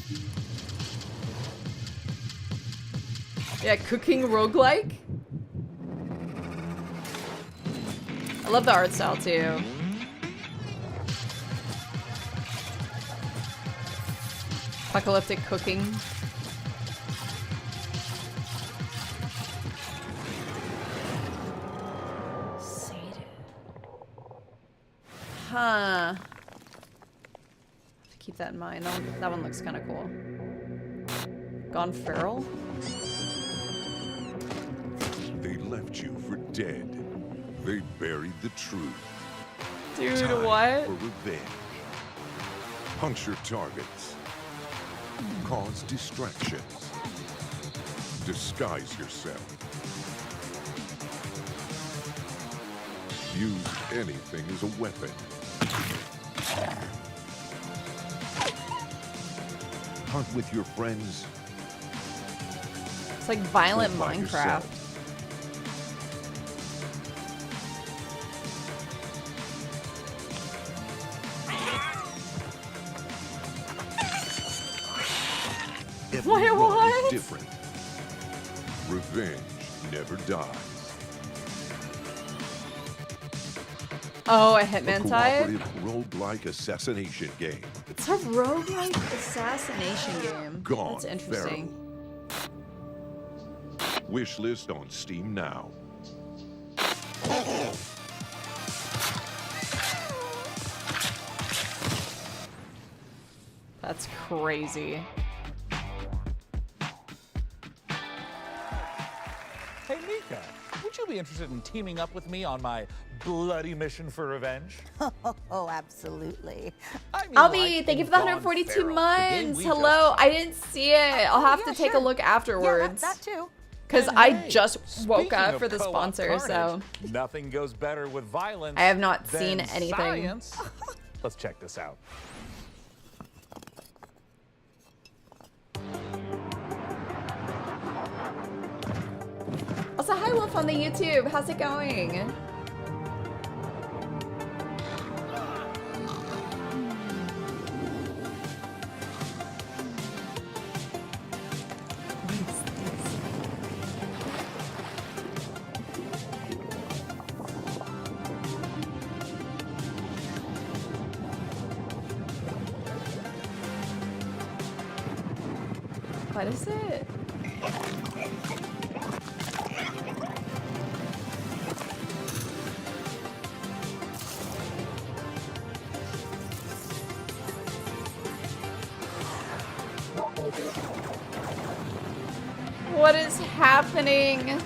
Yeah, cooking roguelike. I love the art style too. Apocalyptic cooking. Huh. Keep that in mind. That one looks kind of cool. Gone feral? They left you for dead. They buried the truth. Dude, Time what? for revenge. Puncture targets. Cause distractions. Disguise yourself. Use anything as a weapon. Hunt with your friends. It's like violent Or by Minecraft. yourself. Every Wait, run what? is different. Revenge never dies. Oh, a Hitman type? Cooperative roguelike assassination game. It's a roguelike assassination game. Gone That's interesting. Wish list on Steam now. That's crazy. Hey, Mika, would you be interested in teaming up with me on my bloody mission for revenge? Oh, absolutely. Albie, thank you for the 142 months. Hello, I didn't see it. I'll have to take a look afterwards. Yeah, that too. because I just woke up for the sponsor, so nothing goes better with violence. I have not than seen anything. Science. Let's check this out. Also, hi Wolf on the YouTube. How's it going? What is it? What is happening?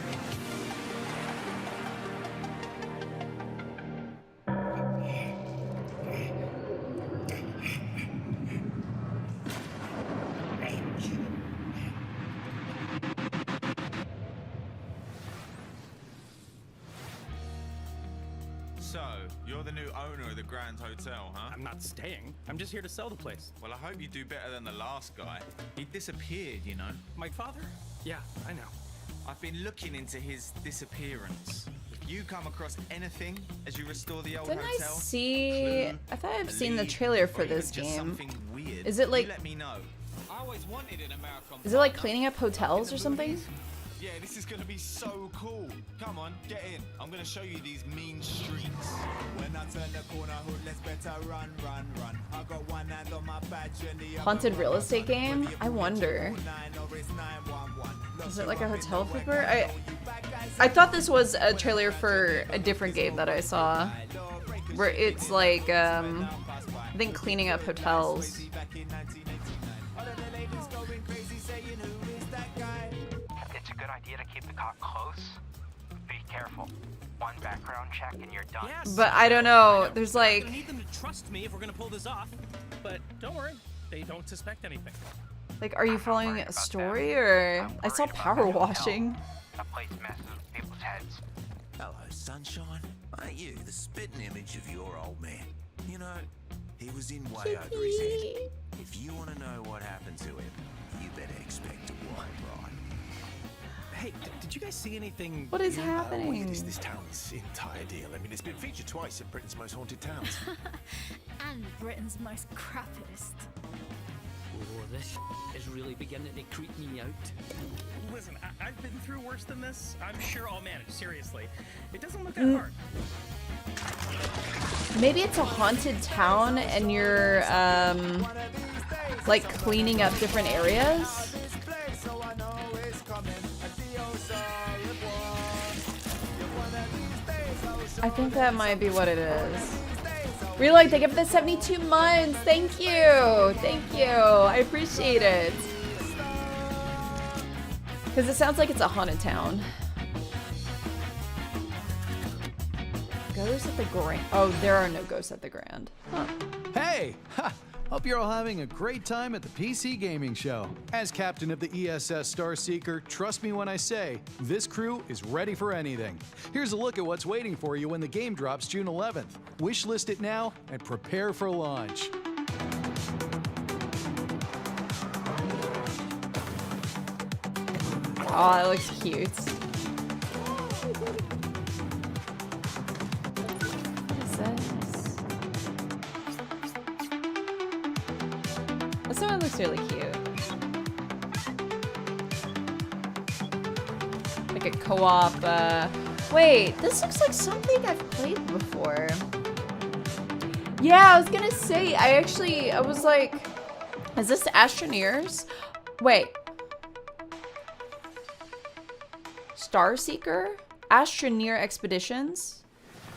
So, you're the new owner of the Grand Hotel, huh? I'm not staying. I'm just here to sell the place. Well, I hope you do better than the last guy. He disappeared, you know. My father? Yeah, I know. I've been looking into his disappearance. If you come across anything as you restore the old Didn't hotel, I see? I thought I've seen the trailer for this game. weird, Is it like? you let me know. I always wanted an American. Is it like cleaning up hotels or something? Yeah, this is gonna be so cool. Come on, get in. I'm gonna show you these mean streets. When I turn the corner, hood, let's better run, run, run. I got one hand on my badge and the Haunted real estate game? I wonder. Is it like a hotel flipper? I thought this was a trailer for a different game that I saw, where it's like I think cleaning up hotels. It's a good idea to keep the car close. Be careful. One background check and you're done. But I don't know. There's like. I need them to trust me if we're gonna pull this off. But don't worry, they don't suspect anything. Like, are you following a story or? I saw power washing. That place messes with people's heads. Hello, sunshine. Ain't you the spitting image of your old man? You know, he was in way over his head. If you want to know what happened to him, you better expect a wild ride. Hey, did you guys see anything? What is happening? Weird is this town's entire deal. I mean, it's been featured twice in Britain's most haunted towns. And Britain's most crappiest. Oh, this is really beginning to creep me out. Listen, I've been through worse than this. I'm sure I'll manage, seriously. It doesn't look that hard. Maybe it's a haunted town and you're like cleaning up different areas. I think that might be what it is. Reload, thank you for the 72 months. Thank you. Thank you. I appreciate it. Because it sounds like it's a haunted town. Ghosts at the Grand. Oh, there are no ghosts at the Grand. Huh. Hey! Ha! Hope you're all having a great time at the PC Gaming Show. As captain of the ESS Starseeker, trust me when I say, this crew is ready for anything. Here's a look at what's waiting for you when the game drops June 11th. Wishlist it now and prepare for launch. Oh, that looks cute. What is this? This one looks really cute. Like a co-op, wait, this looks like something I've played before. Yeah, I was gonna say, I was like, is this Astroneers? Wait. Starseeker? Astroneer Expeditions?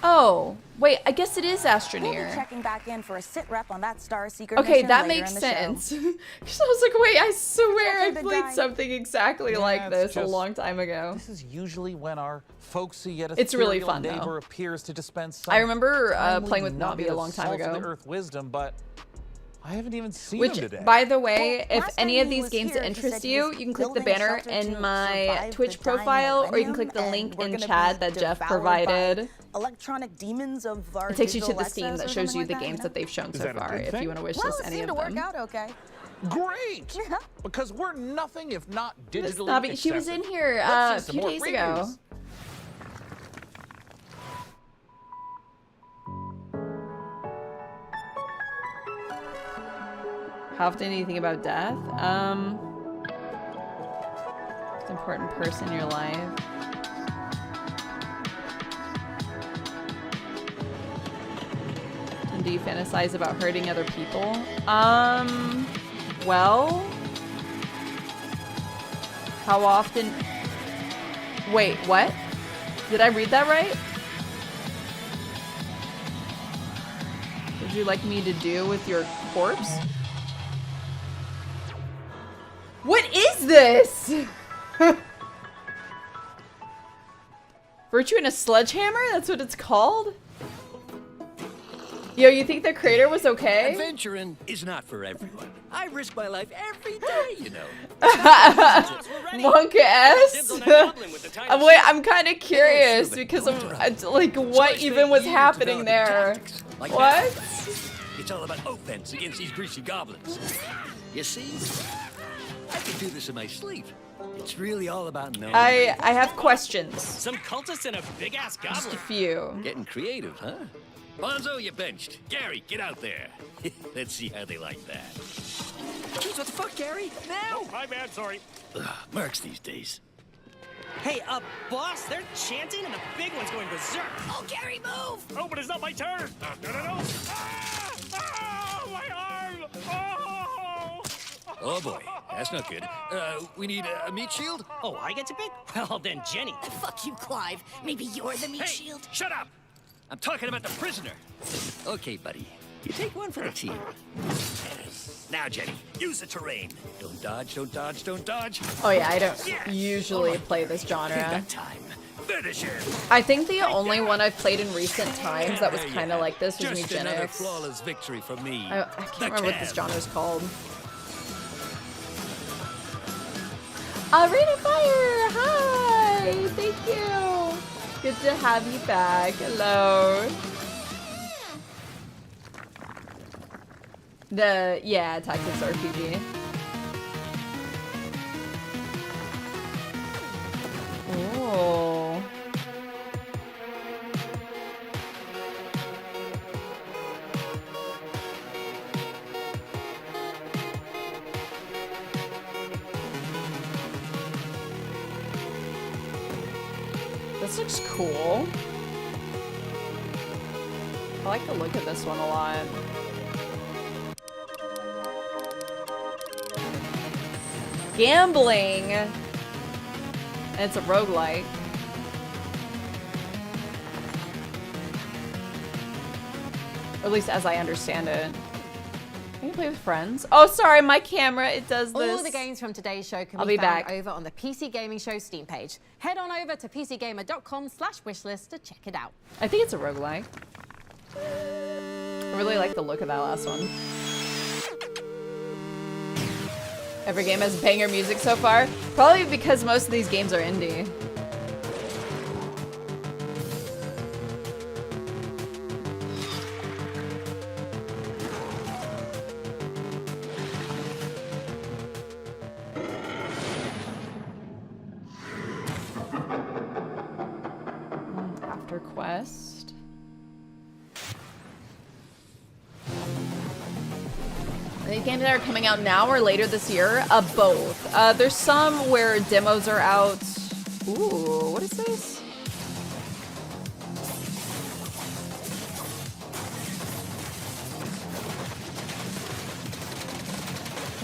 Oh, wait, I guess it is We'll Astroneer. be checking back in for a sit rep on that Starseeker Okay, mission that later makes in the sense. show. Because I was like, wait, I swear I Good played guy. something exactly like this a long time ago. This is usually when our folksy yet It's really ethereal fun, though. neighbor appears to dispense some I remember timely playing with Navi nugget a of long time salt of ago. the earth wisdom, but I haven't even seen Which, him today. by the way, Well, if last any time of he these was games here, he interest said he you, was you can click the building a banner shelter in to my survive Twitch the profile, or you can Millennium, click the and link we're in gonna chat be that Jeff devoured provided. by electronic demons of our It takes you to digital the Steam access that or shows something you the like games that, that they've shown Is so that a far, good if thing? you want to wish Well, list it any seemed of to work them. out okay. Great! Because we're nothing if not Miss digitally Nobby, she was accepted. in here Let's a see some few more days ago. reviews. How often do you think about death? Most important person in your life. And do you fantasize about hurting other people? Well, how often? Wait, what? Did I read that right? Would you like me to do with your corpse? What is this? Virtue in a sledgehammer? That's what it's called? Yo, you think the creator was okay? Adventuring is not for everyone. I risk my life every day, you know. Monka S? Wait, I'm kind of curious because I'm like, what even was happening there? Like What? It's all about offense against these greasy goblins. You see, I can do this in my sleep. It's really all about knowing. I have questions. Some cultists and a big ass Just a few. Getting creative, huh? Bonzo, you benched. Gary, get out there. Let's see how they like that. Jeez, what the fuck, Gary? Now! My bad, sorry. Ugh, Mercs these days. Hey, boss, they're chanting and the big one's going berserk. Oh, Gary, move! Oh, but it's not my turn. No. Ah! Ah! My arm! Oh! Oh boy, that's not good. We need a meat shield? Oh, I get to pick? Well, then Jenny. Fuck you, Clive. Maybe you're the meat shield. Shut up! I'm talking about the prisoner. Okay, buddy. You take one for the team. Now, Jenny, use the terrain. Don't dodge, don't dodge, don't dodge. Oh yeah, I don't usually play this genre. Time. Finish him. I think the only one I've played in recent times that was kind of like this was Just another Eugenics. flawless victory for me. I can't remember what this genre is called. Arena Fire! Hi! Thank you! Good to have you back. Hello. Yeah, Tactics RPG. Oh. This looks cool. I like the look of this one a lot. Gambling! And it's a roguelike. Or at least as I understand it. Can you play with friends? Oh, sorry, my camera, it does this. All the games from today's show can I'll be be found back. over on the PC Gaming Show Steam page. Head on over to pcgamer.com/wishlist to check it out. I think it's a roguelike. I really like the look of that last one. Every game has banger music so far. Probably because most of these games are indie. After Quest. Are these games that are coming out now or later this year? Both. There's some where demos are out. Ooh, what is this?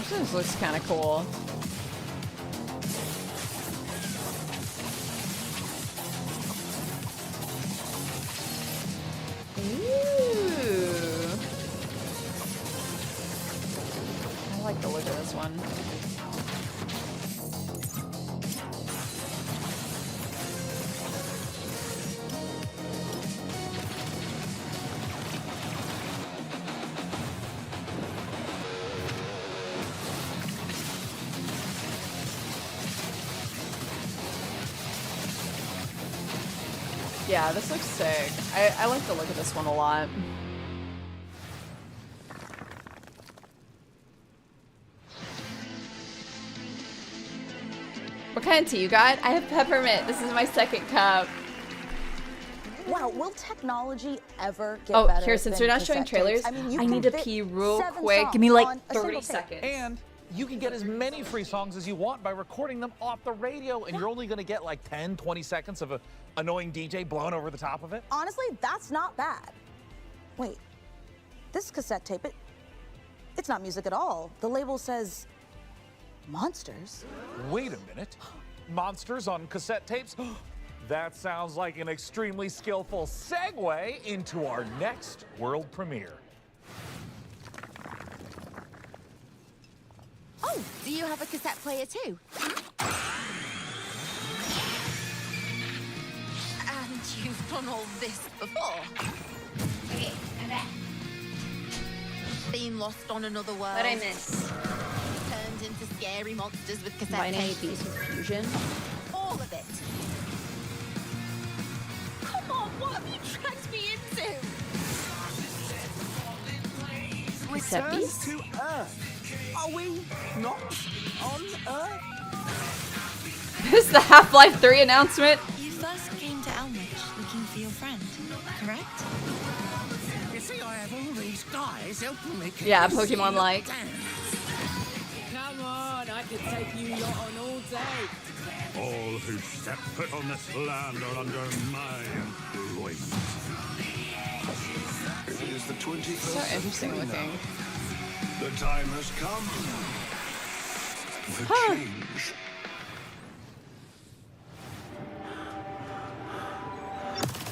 This looks kind of cool. Ooh. I like the look of this one. Yeah, this looks sick. I like the look of this one a lot. What kind of tea you got? I have peppermint. This is my second cup. Wow, will technology ever get Oh, better? here, since they're not showing cassette tapes? trailers, I mean, you I can need to fit pee real 7 quick. Give me songs like on a 30 single tape. seconds. And you can get as many free songs as you want by recording them off the radio, and you're only going to get like 10, 20 seconds of an annoying DJ blowing over the top of it. Honestly, that's not bad. Wait, this cassette tape, it's not music at all. The label says monsters. Wait a minute. Monsters on cassette tapes? That sounds like an extremely skillful segue into our next world premiere. Oh, do you have a cassette player too? And you've done all this before? Okay, I'm back. Been lost on another world. What I miss? Turned into scary monsters with cassette Combining tapes. these with fusion. All of it. Come on, what have you dragged me into? Cassette Return piece? to Earth. Are we not on Earth? This is the Half-Life 3 announcement. You first came to Elmwich looking for your friend, correct? You see, I have all these guys helping me. Yeah, Pokemon like. Come on, I could take you lot on all day. All who step foot on this land are under my influence. It is the 21st So interesting century looking. now. The time has come for change.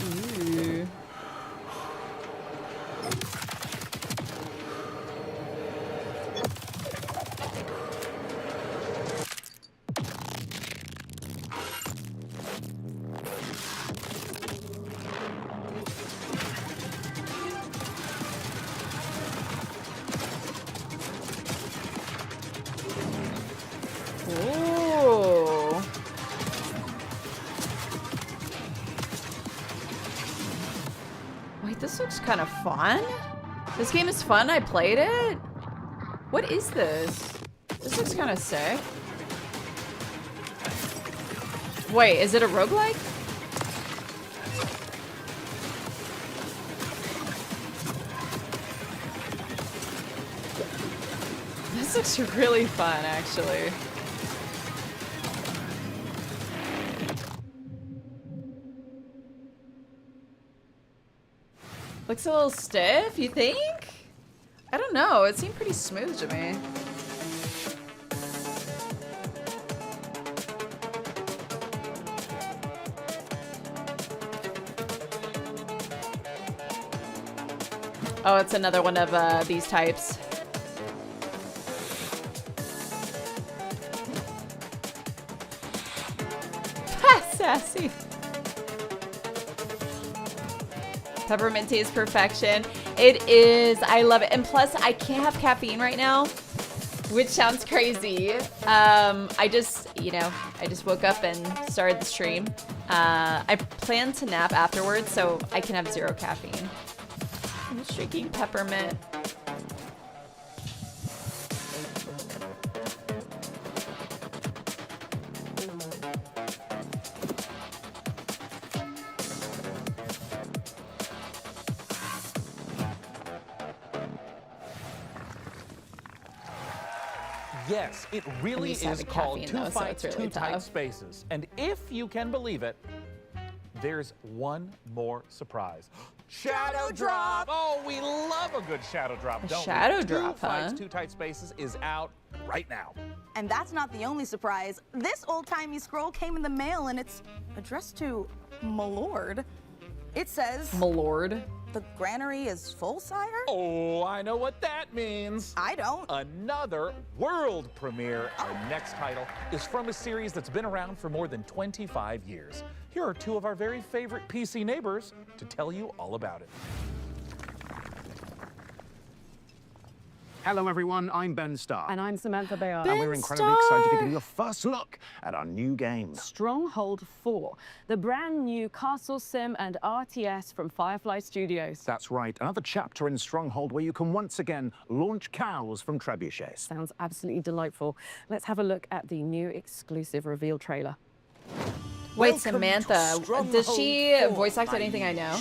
Ooh. Ooh. Wait, this looks kind of fun. This game is fun. I played it. What is this? This looks kind of sick. Wait, is it a roguelike? This looks really fun, actually. Looks a little stiff, you think? I don't know, it seemed pretty smooth to me. Oh, it's another one of these types. Ha! Sassy. Peppermint tea is perfection. It is. I love it. And plus, I can't have caffeine right now, which sounds crazy. I just woke up and started the stream. I plan to nap afterwards, so I can have 0 caffeine. I'm just drinking peppermint. Yes, it really used to is having called caffeine, Two though, so Fights, it's really Two Tight tough. Spaces. And if you can believe it, there's one more surprise. Shadow Drop! Oh, we love a good Shadow Drop, don't we? Shadow Drop, Two Fights, huh? Two Tight Spaces is out right now. And that's not the only surprise. This old-timey scroll came in the mail and it's addressed to Malord. It says... Malord? The granary is full, sire? Oh, I know what that means. I don't. Another world premiere. Our next title is from a series that's been around for more than 25 years. Here are 2 of our very favorite PC neighbors to tell you all about it. Hello, everyone. I'm Ben Starr. And I'm Samantha Bayard. And we're incredibly excited to give you a first look at our new game. Stronghold 4, the brand new castle sim and RTS from Firefly Studios. That's right. Another chapter in Stronghold where you can once again launch cows from trebuchets. Sounds absolutely delightful. Let's have a look at the new exclusive reveal trailer. Wait, Samantha, does she voice act anything I know?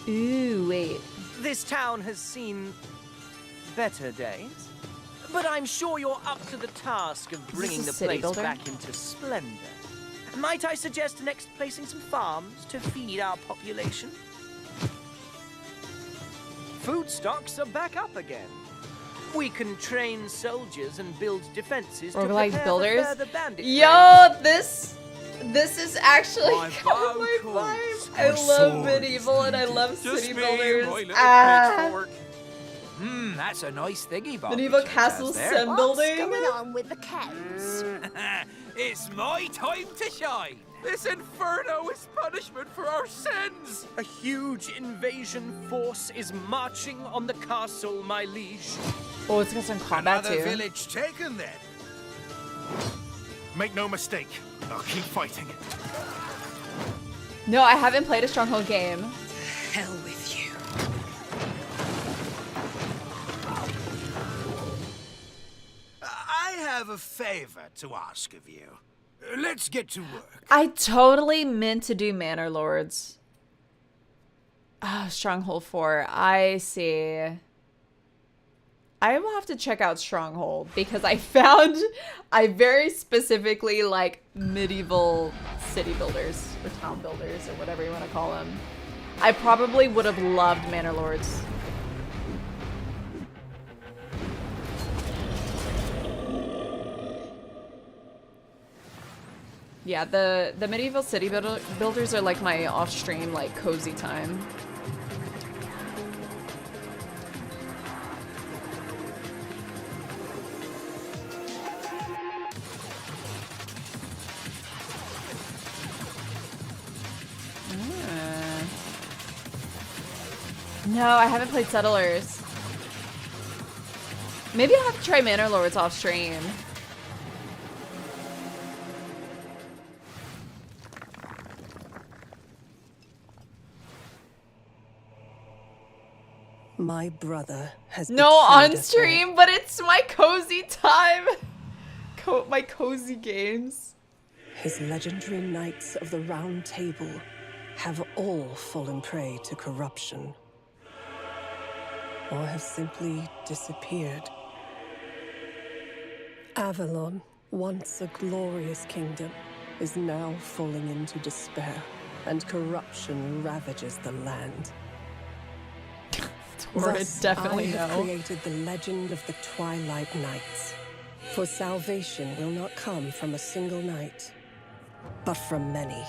Ooh, wait. This town has seen better days, but I'm sure you're up to the task of bringing the place back into splendor. Might I suggest next placing some farms to feed our population? Food stocks are back up again. We can train soldiers and build defenses to Roguelike prepare builders. for further bandit Yo, this is actually my vibe. I love medieval and I love city builders. That's a nice thingy, Bob. Medieval castle sim building. What's going on with the cows? It's my time to shine. This inferno is punishment for our sins. A huge invasion force is marching on the castle, my liege. Oh, it's got some combat Another too. village taken then. Make no mistake, I'll keep fighting. No, I haven't played a Stronghold game. Hell with you. I have a favor to ask of you. Let's get to work. I totally meant to do Manor Lords. Oh, Stronghold 4. I see. I will have to check out Stronghold because I very specifically like medieval city builders or town builders or whatever you want to call them. I probably would have loved Manor Lords. Yeah, the medieval city builders are like my off-stream, like, cozy time. No, I haven't played Settlers. Maybe I'll have to try Manor Lords off-stream. My brother has no on stream, but it's my cozy time. My cozy games. His legendary knights of the Round Table have all fallen prey to corruption, or have simply disappeared. Avalon, once a glorious kingdom, is now falling into despair, and corruption ravages the land. Thus, definitely I have know. created the legend of the Twilight Knights. For salvation will not come from a single knight, but from many.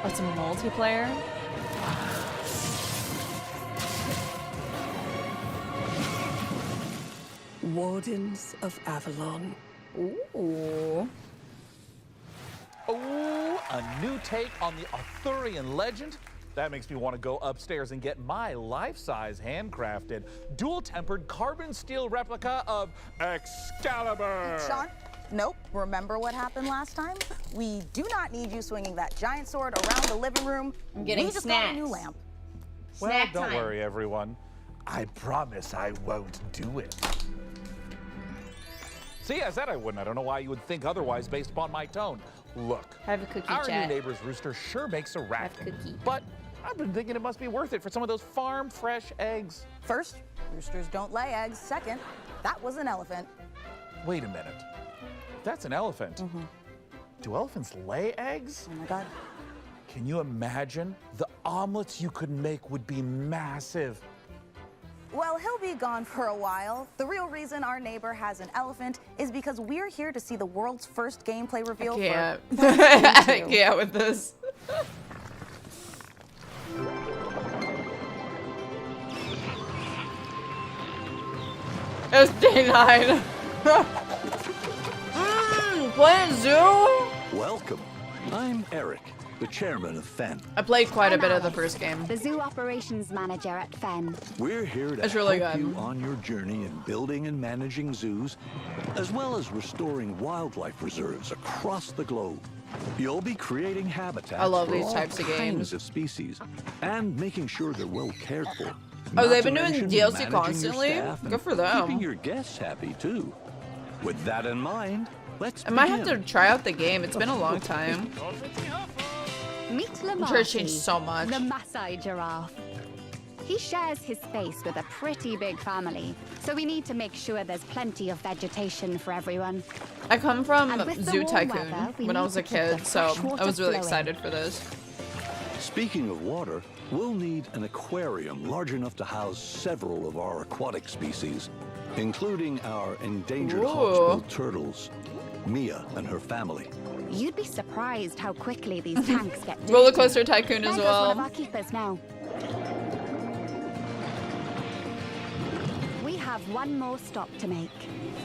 Oh, it's a multiplayer? Wardens of Avalon. Ooh. Oh, a new take on the Arthurian legend? That makes me want to go upstairs and get my life-size handcrafted, dual-tempered carbon steel replica of Excalibur. Sean? Nope. Remember what happened last time? We do not need you swinging that giant sword around the living room. I'm getting we just snacks. got a new lamp. Well, Snack don't time. worry, everyone. I promise I won't do it. See, I said I wouldn't. I don't know why you would think otherwise based upon my tone. Look, Have a cookie, our chat. new neighbor's rooster sure makes a racket. cookie. But I've been thinking it must be worth it for some of those farm fresh eggs. First, roosters don't lay eggs. Second, that was an elephant. Wait a minute. That's an elephant. Do elephants lay eggs? Oh my God. Can you imagine? The omelets you could make would be massive. Well, he'll be gone for a while. The real reason our neighbor has an elephant is because we're here to see the world's first gameplay reveal for I can't with this. It was day 9. Playing Zoo? Welcome. I'm Eric, the chairman of Fen. I played quite a I'm bit of the Alex, first game. the zoo operations manager at Fen. We're here to It's really help good. you on your journey in building and managing zoos, as well as restoring wildlife reserves across the globe. You'll be creating habitats I love for these all types of games. kinds of species and making sure they're well cared for. Oh, Not they've to been doing mention DLC managing your constantly? staff and Good for them. Keeping your guests happy too. With that in mind, let's I might have begin. to try out the game. It's been a long time. Meet I'm sure it's Lamarty, changed so much. the Maasai giraffe. He shares his space with a pretty big family, so we need to make sure there's plenty of vegetation for everyone. I come from And with the Zoo warm Tycoon weather, we when I need was a to keep the kid, so fresh I water was really flowing. excited for this. Speaking of water, we'll need an aquarium large enough to house several of our aquatic species, including our endangered Ooh. hawksbill turtles, Mia and her family. You'd be surprised how quickly these tanks get dirty. Roller Coaster Tycoon There as goes one of well. our keepers now. We have one more stop to make.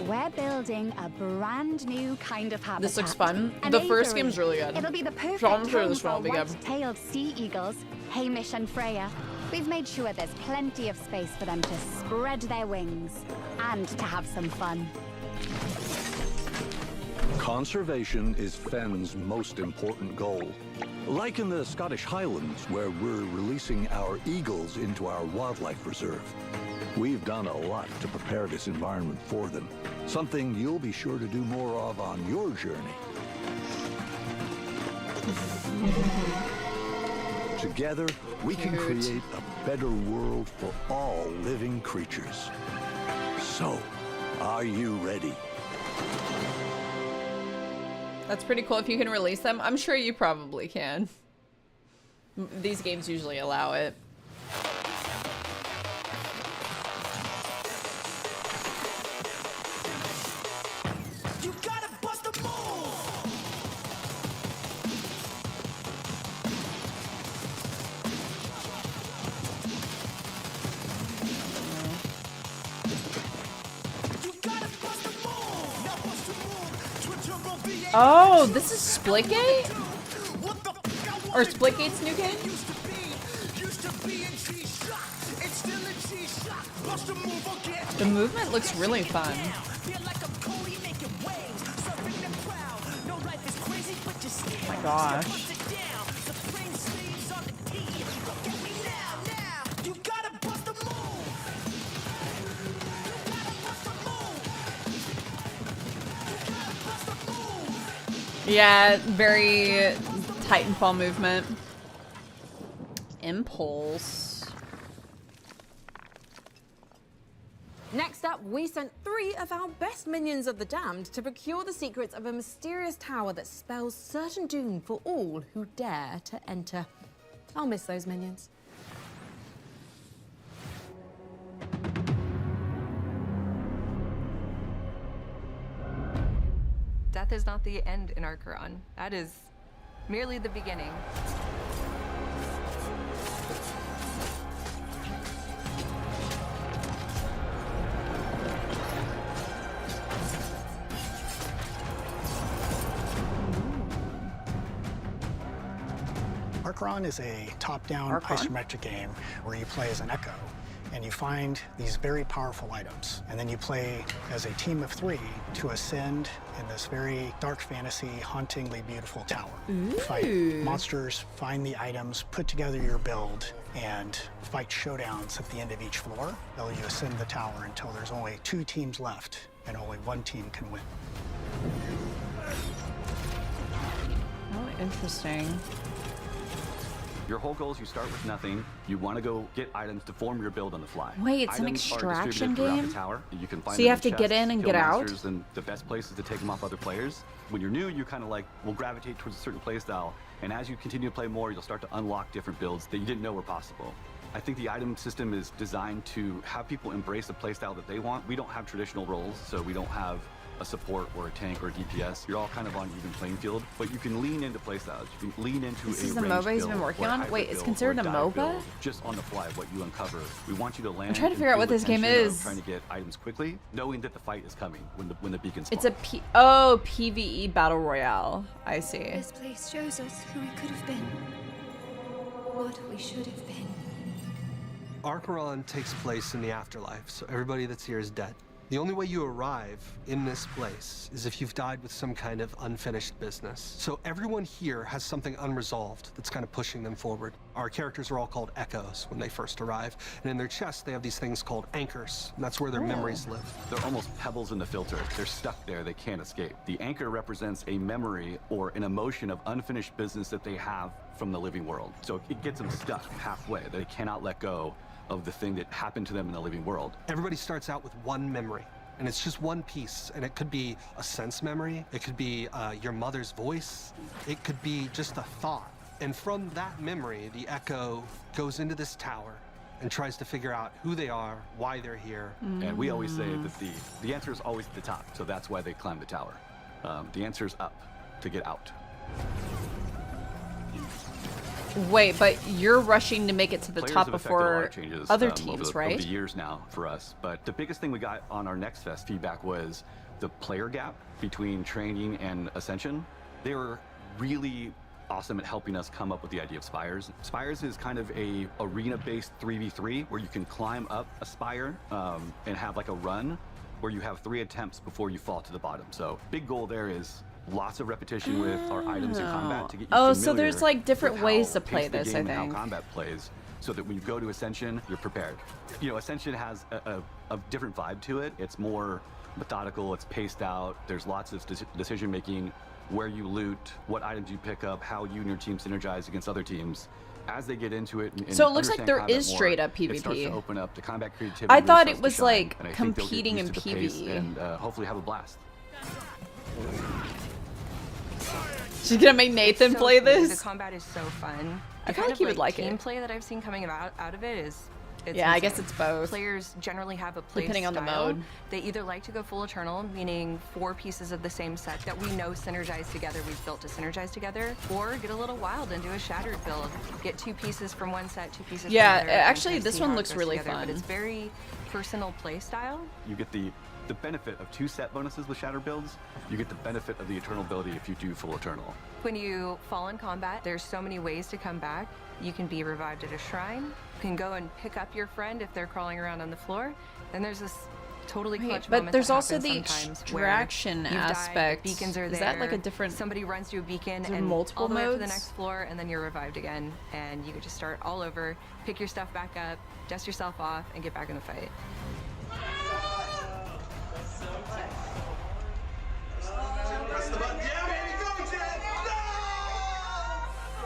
We're building a brand new kind of habitat. This looks fun. An The first aviary. game's really good. It'll be the perfect So I'm sure home this for one will be good. white-tailed sea eagles, Hamish and Freya. We've made sure there's plenty of space for them to spread their wings and to have some fun. Conservation is Fen's most important goal. Like in the Scottish Highlands, where we're releasing our eagles into our wildlife reserve. We've done a lot to prepare this environment for them, something you'll be sure to do more of on your journey. Together, we can create a better world for all living creatures. So, are you ready? That's pretty cool if you can release them. I'm sure you probably can. These games usually allow it. You gotta bust a move! Oh, this is Splitgate? Or Splitgate's new game? The movement looks really fun. Oh my gosh. Yeah, very Titanfall movement. Impulse. Next up, we sent 3 of our best minions of the damned to procure the secrets of a mysterious tower that spells certain doom for all who dare to enter. I'll miss those minions. Death is not the end in our Quran. That is merely the beginning. Archon is a top-down isometric game where you play as an Echo, and you find these very powerful items. And then you play as a team of 3 to ascend in this very dark fantasy, hauntingly beautiful tower. Fight monsters, find the items, put together your build, and fight showdowns at the end of each floor. While you ascend the tower until there's only 2 teams left, and only 1 team can win. Oh, interesting. Your whole goal is you start with nothing. You want to go get items to form your build on the fly. Wait, it's an Items are extraction distributed throughout game? the tower. You can find So you them have in to get chests, in and kill get out? monsters, and the best places to take them off other players. When you're new, you kind of like will gravitate towards a certain play style, and as you continue to play more, you'll start to unlock different builds that you didn't know were possible. I think the item system is designed to have people embrace the play style that they want. We don't have traditional roles, so we don't have a support or a tank or a DPS. You're all kind of on even playing field, but you can lean into playstyles. You can lean into This a is the ranged MOBA he's build been working or a on? hybrid Wait, it's build considered or a dive MOBA? build just on the fly what you uncover. We want you to land. trying to and figure out feel what the this game tension of is. Trying to get items quickly, knowing that the fight is coming when the beacon spawns. It's a PvE battle royale. I see. This place shows us who we could have been. What we should have been. Archeron takes place in the afterlife, so everybody that's here is dead. The only way you arrive in this place is if you've died with some kind of unfinished business. So everyone here has something unresolved that's kind of pushing them forward. Our characters are all called echoes when they first arrive, and in their chests they have these things called anchors, and that's where their memories live. They're almost pebbles in the filter. They're stuck there, they can't escape. The anchor represents a memory or an emotion of unfinished business that they have from the living world. So it gets them stuck halfway. They cannot let go of the thing that happened to them in the living world. Everybody starts out with one memory, and it's just one piece, and it could be a sense memory, it could be your mother's voice, it could be just a thought. And from that memory, the echo goes into this tower and tries to figure out who they are, why they're here. And we always say that the answer is always at the top, so that's why they climb the tower. The answer is up, to get out. Wait, but you're rushing to make it to the Players top have affected a lot before of changes, other over teams, right? Over the years now for us. But the biggest thing we got on our Next Fest feedback was the player gap between training and Ascension. They were really awesome at helping us come up with the idea of spires. Spires is kind of a arena-based 3v3 where you can climb up a spire and have like a run where you have 3 attempts before you fall to the bottom. So big goal there is lots of repetition with our items in combat to get you familiar so there's like different ways to play this, I and how think. combat plays, so that when you go to Ascension, you're prepared. You know, Ascension has a different vibe to it. It's more methodical, it's paced out, there's lots of decision making, where you loot, what items you pick up, how you and your team synergize against other teams. As they get into it, and So it looks like understand there combat is more, straight up it starts to PvP. open up the combat creativity. I really thought starts it to was shine, like and I think they'll get competing in used to the pace PvE. and hopefully have a blast. She's gonna make Nathan So play smooth. this? The combat is so fun. I The feel kind like he of, would like it. Gameplay that I've seen coming out of it is. It's Yeah, I guess insane. it's both. Players generally have a play Depending on the style. mode. They either like to go full Eternal, meaning 4 pieces of the same set that we know synergize together, we've built to synergize together, or get a little wild and do a Shattered build. Get 2 pieces from one set, 2 pieces Yeah, from another. and actually, kind of this see one how it looks goes really together, fun. But it's very personal play style. You get the benefit of 2 set bonuses with Shatter builds. You get the benefit of the Eternal ability if you do full Eternal. When you fall in combat, there's so many ways to come back. You can be revived at a shrine. You can go and pick up your friend if they're crawling around on the floor. Then there's this totally Wait, clutch but moment there's that also happens the sometimes where extraction you've died, the aspect. beacons are Is there. that like a different? Somebody runs to a beacon Is there and multiple all the way up to the modes? next floor, and then you're revived again, and you get to start all over, pick your stuff back up, dust yourself off, and get back in the fight. Press the button. Yeah, baby, go, Jet! No!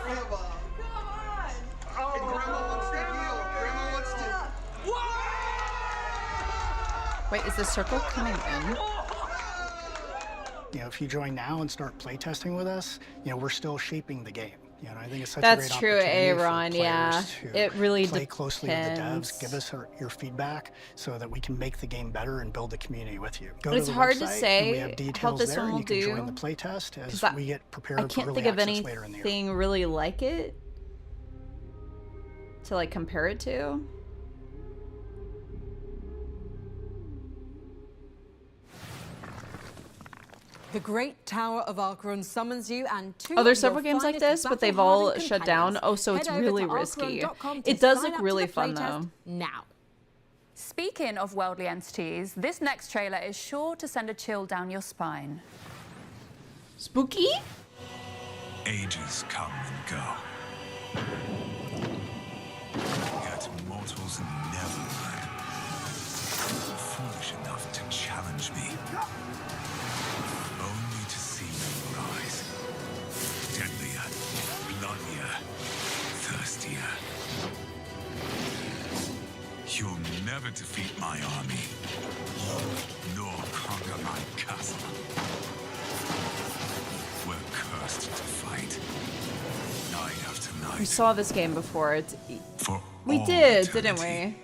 Grandma. Come on! Oh, Grandma wants to heal. Grandma wants to... Wait, is the circle coming in? You know, if you join now and start playtesting with us, you know, we're still shaping the game. You know, I think it's such That's a great true, opportunity Aaron. for Yeah, players to it really play closely with the depends. devs, give us your feedback so that we can make the game better and build the community with you. Go But to it's the hard to website, say and we have how details this there, one and will you can join do. the playtest as 'Cause we get prepared I for can't early think of access later in the year. anything really like it to like compare it to. The Great Tower of Archeron summons you and 2 Oh, there's of your several games like finest this, but they've all battle-hardened shut down. companions. Oh, so it's Head over really to risky. archeron.com to It does sign look up to really the fun, playtest though. Now. Speaking of worldly entities, this next trailer is sure to send a chill down your spine. Spooky? Ages come and go. Yet mortals never learn. Foolish enough to challenge me. Only to see me rise. Deadlier, bloodier, thirstier. You'll never defeat my army, nor conquer my castle. We're cursed to fight, night after night. We saw this game before. It's For we all did, eternity. didn't we?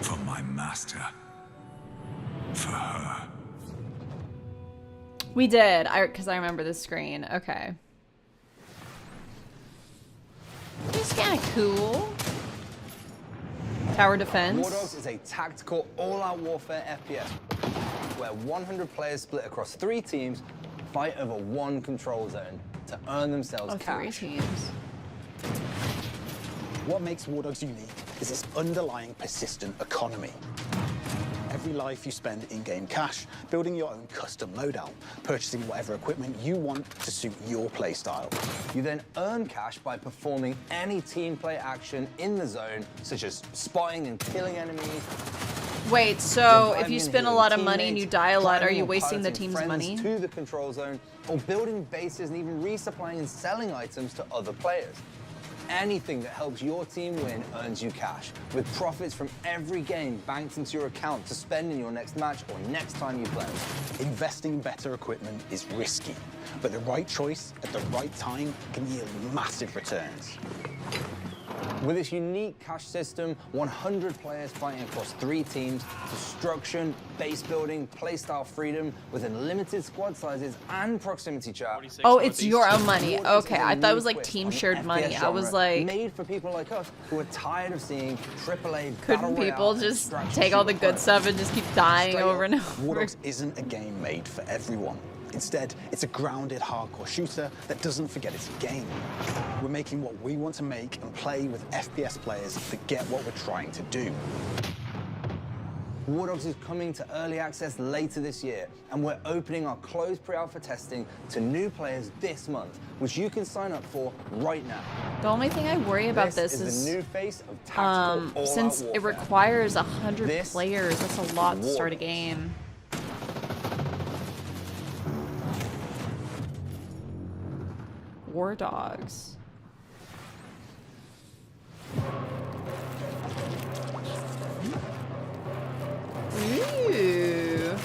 For my master. for her. We did, because I remember the screen. Okay. It's kind of cool. Tower defense. War Dogs is a tactical, all-out warfare FPS where 100 players split across 3 teams fight over 1 control zone to earn themselves cash. 3 teams. What makes War Dogs unique is its underlying persistent economy. Every life you spend in-game cash, building your own custom loadout, purchasing whatever equipment you want to suit your playstyle. You then earn cash by performing any team play action in the zone, such as spotting and killing enemies. Wait, so if you spend a lot of money and you die a lot, are you wasting the team's money? To the control zone, or building bases and even resupplying and selling items to other players. Anything that helps your team win earns you cash, with profits from every game banked into your account to spend in your next match or next time you play. Investing in better equipment is risky, but the right choice at the right time can yield massive returns. With this unique cash system, 100 players fighting across 3 teams, destruction, base building, playstyle freedom, with unlimited squad sizes and proximity chat. Oh, it's your own money. Okay, I thought it was like team shared money. I was like, made for people like us who are tired of seeing AAA couldn't people just take all the good stuff and just keep dying over and over? War Dogs isn't a game made for everyone. Instead, it's a grounded, hardcore shooter that doesn't forget it's a game. We're making what we want to make and play with FPS players that get what we're trying to do. War Dogs is coming to early access later this year, and we're opening our closed pre-alpha testing to new players this month, which you can sign up for right now. The only thing I worry about this is the new face of tactical since it requires 100 players, that's a lot to start a game. War Dogs. Ooh.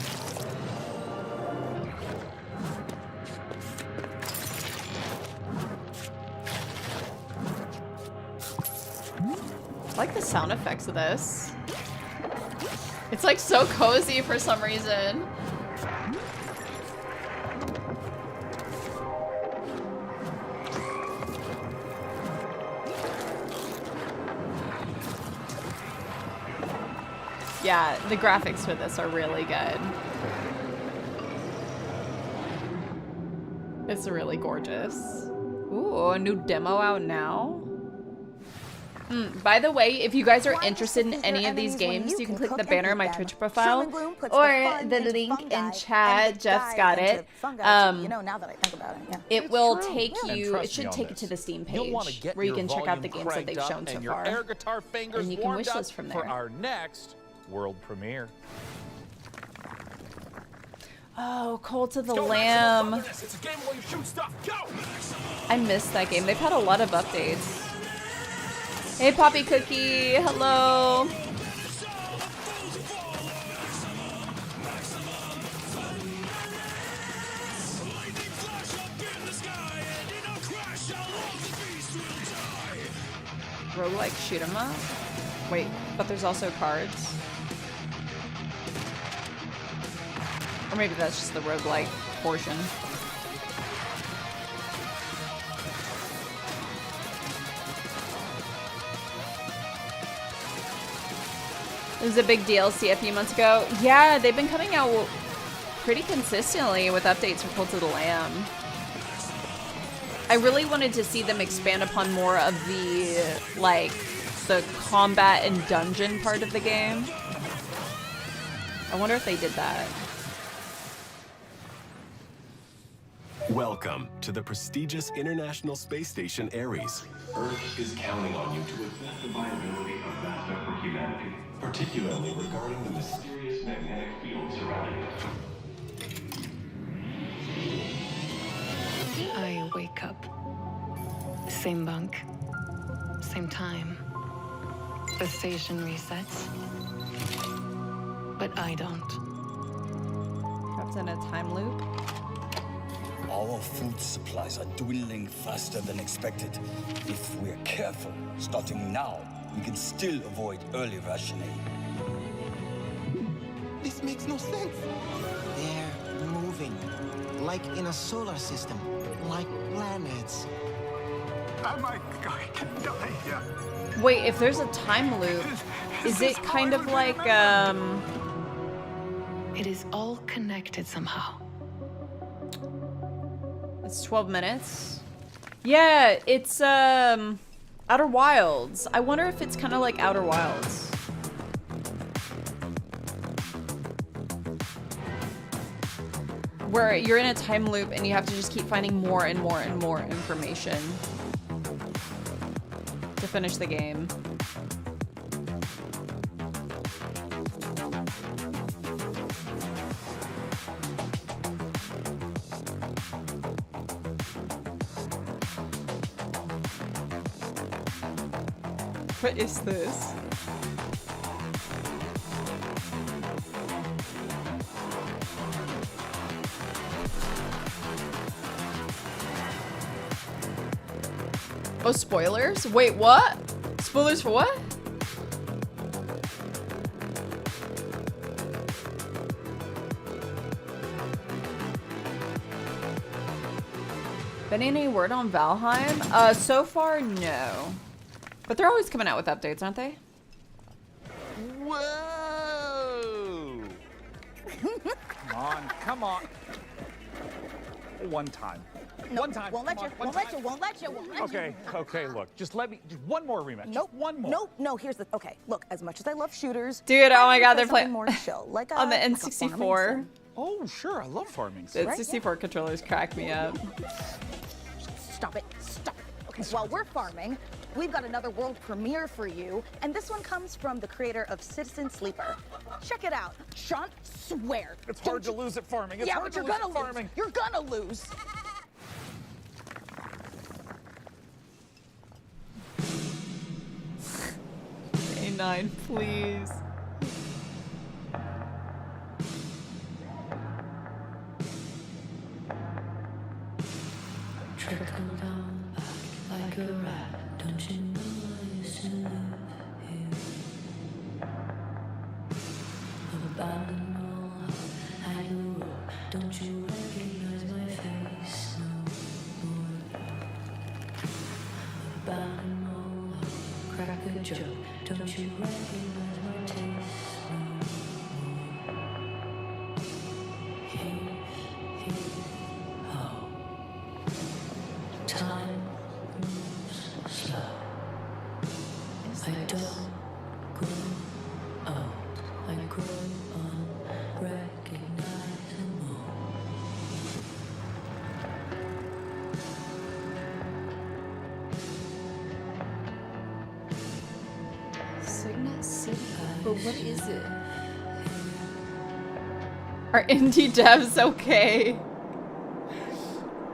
I like the sound effects of this. It's like so cozy for some reason. Yeah, the graphics for this are really good. It's really gorgeous. Ooh, a new demo out now. By the way, if you guys are interested in any of these games, you can click the banner in my Twitch profile or the link in chat. Jeff's got it. You know, now that I think about it, yeah. It will take you, it should take you to the Steam page where you can check out the games that they've shown so far. And you can wishlist from there. For our next world premiere. Oh, Cult of the Lamb. I missed that game. They've had a lot of updates. Hey, Poppy Cookie. Hello. Roguelike shoot 'em up? Wait, but there's also cards. Or maybe that's just the roguelike portion. It was a big DLC a few months ago. Yeah, they've been coming out pretty consistently with updates for Cult of the Lamb. I really wanted to see them expand upon more of the, like, the combat and dungeon part of the game. I wonder if they did that. Welcome to the prestigious International Space Station Ares. Earth is counting on you to assess the viability of VASTA for humanity, particularly regarding the mysterious magnetic field surrounding it. I wake up. Same bunk, same time. The station resets, but I don't. Trapped in a time loop. Our food supplies are dwindling faster than expected. If we're careful, starting now, we can still avoid early rationing. This makes makes no sense. They're moving, like in a solar system, like planets. Oh my God, I can die here. Wait, if there's a time loop, is it kind of like, It is all connected somehow. It's 12 minutes? Yeah, it's, Outer Wilds. I wonder if it's kind of like Outer Wilds. Where you're in a time loop and you have to just keep finding more and more and more information to finish the game. What is this? Oh, spoilers? Wait, what? Spoilers for what? Been any word on Valheim? So far, no. But they're always coming out with updates, aren't they? Whoa! Come on, come on. One time. No, One time. Won't let you. Won't let you. Won't let you. Okay, okay, look. Just let me. Just one more rematch. Nope. One more. Nope. No. Here's the. Okay. Look. As much as I love shooters, Dude, oh my God, play they're playing more chill, like on the like a N64. farming sim. Oh, sure. I love farming. The 64 controllers crack me up. Stop it. Stop it. Okay. While we're farming, we've got another world premiere for you, and this one comes from the creator of Citizen Sleeper. Check it out. Sean, swear. It's hard to lose at farming. It's yeah, hard but to you're lose gonna at farming. lose. You're gonna lose. A9, please. Trickle down back like a rat. Don't you know I used to live here? Abandoned all I grew up. Don't you recognize my face no more? Abandoned all crack a joke. Don't you recognize my taste no more? Heave, ho. Time moves slow. I don't grow old. I grow unrecognizable. Signet City. But what is it? Are indie devs okay?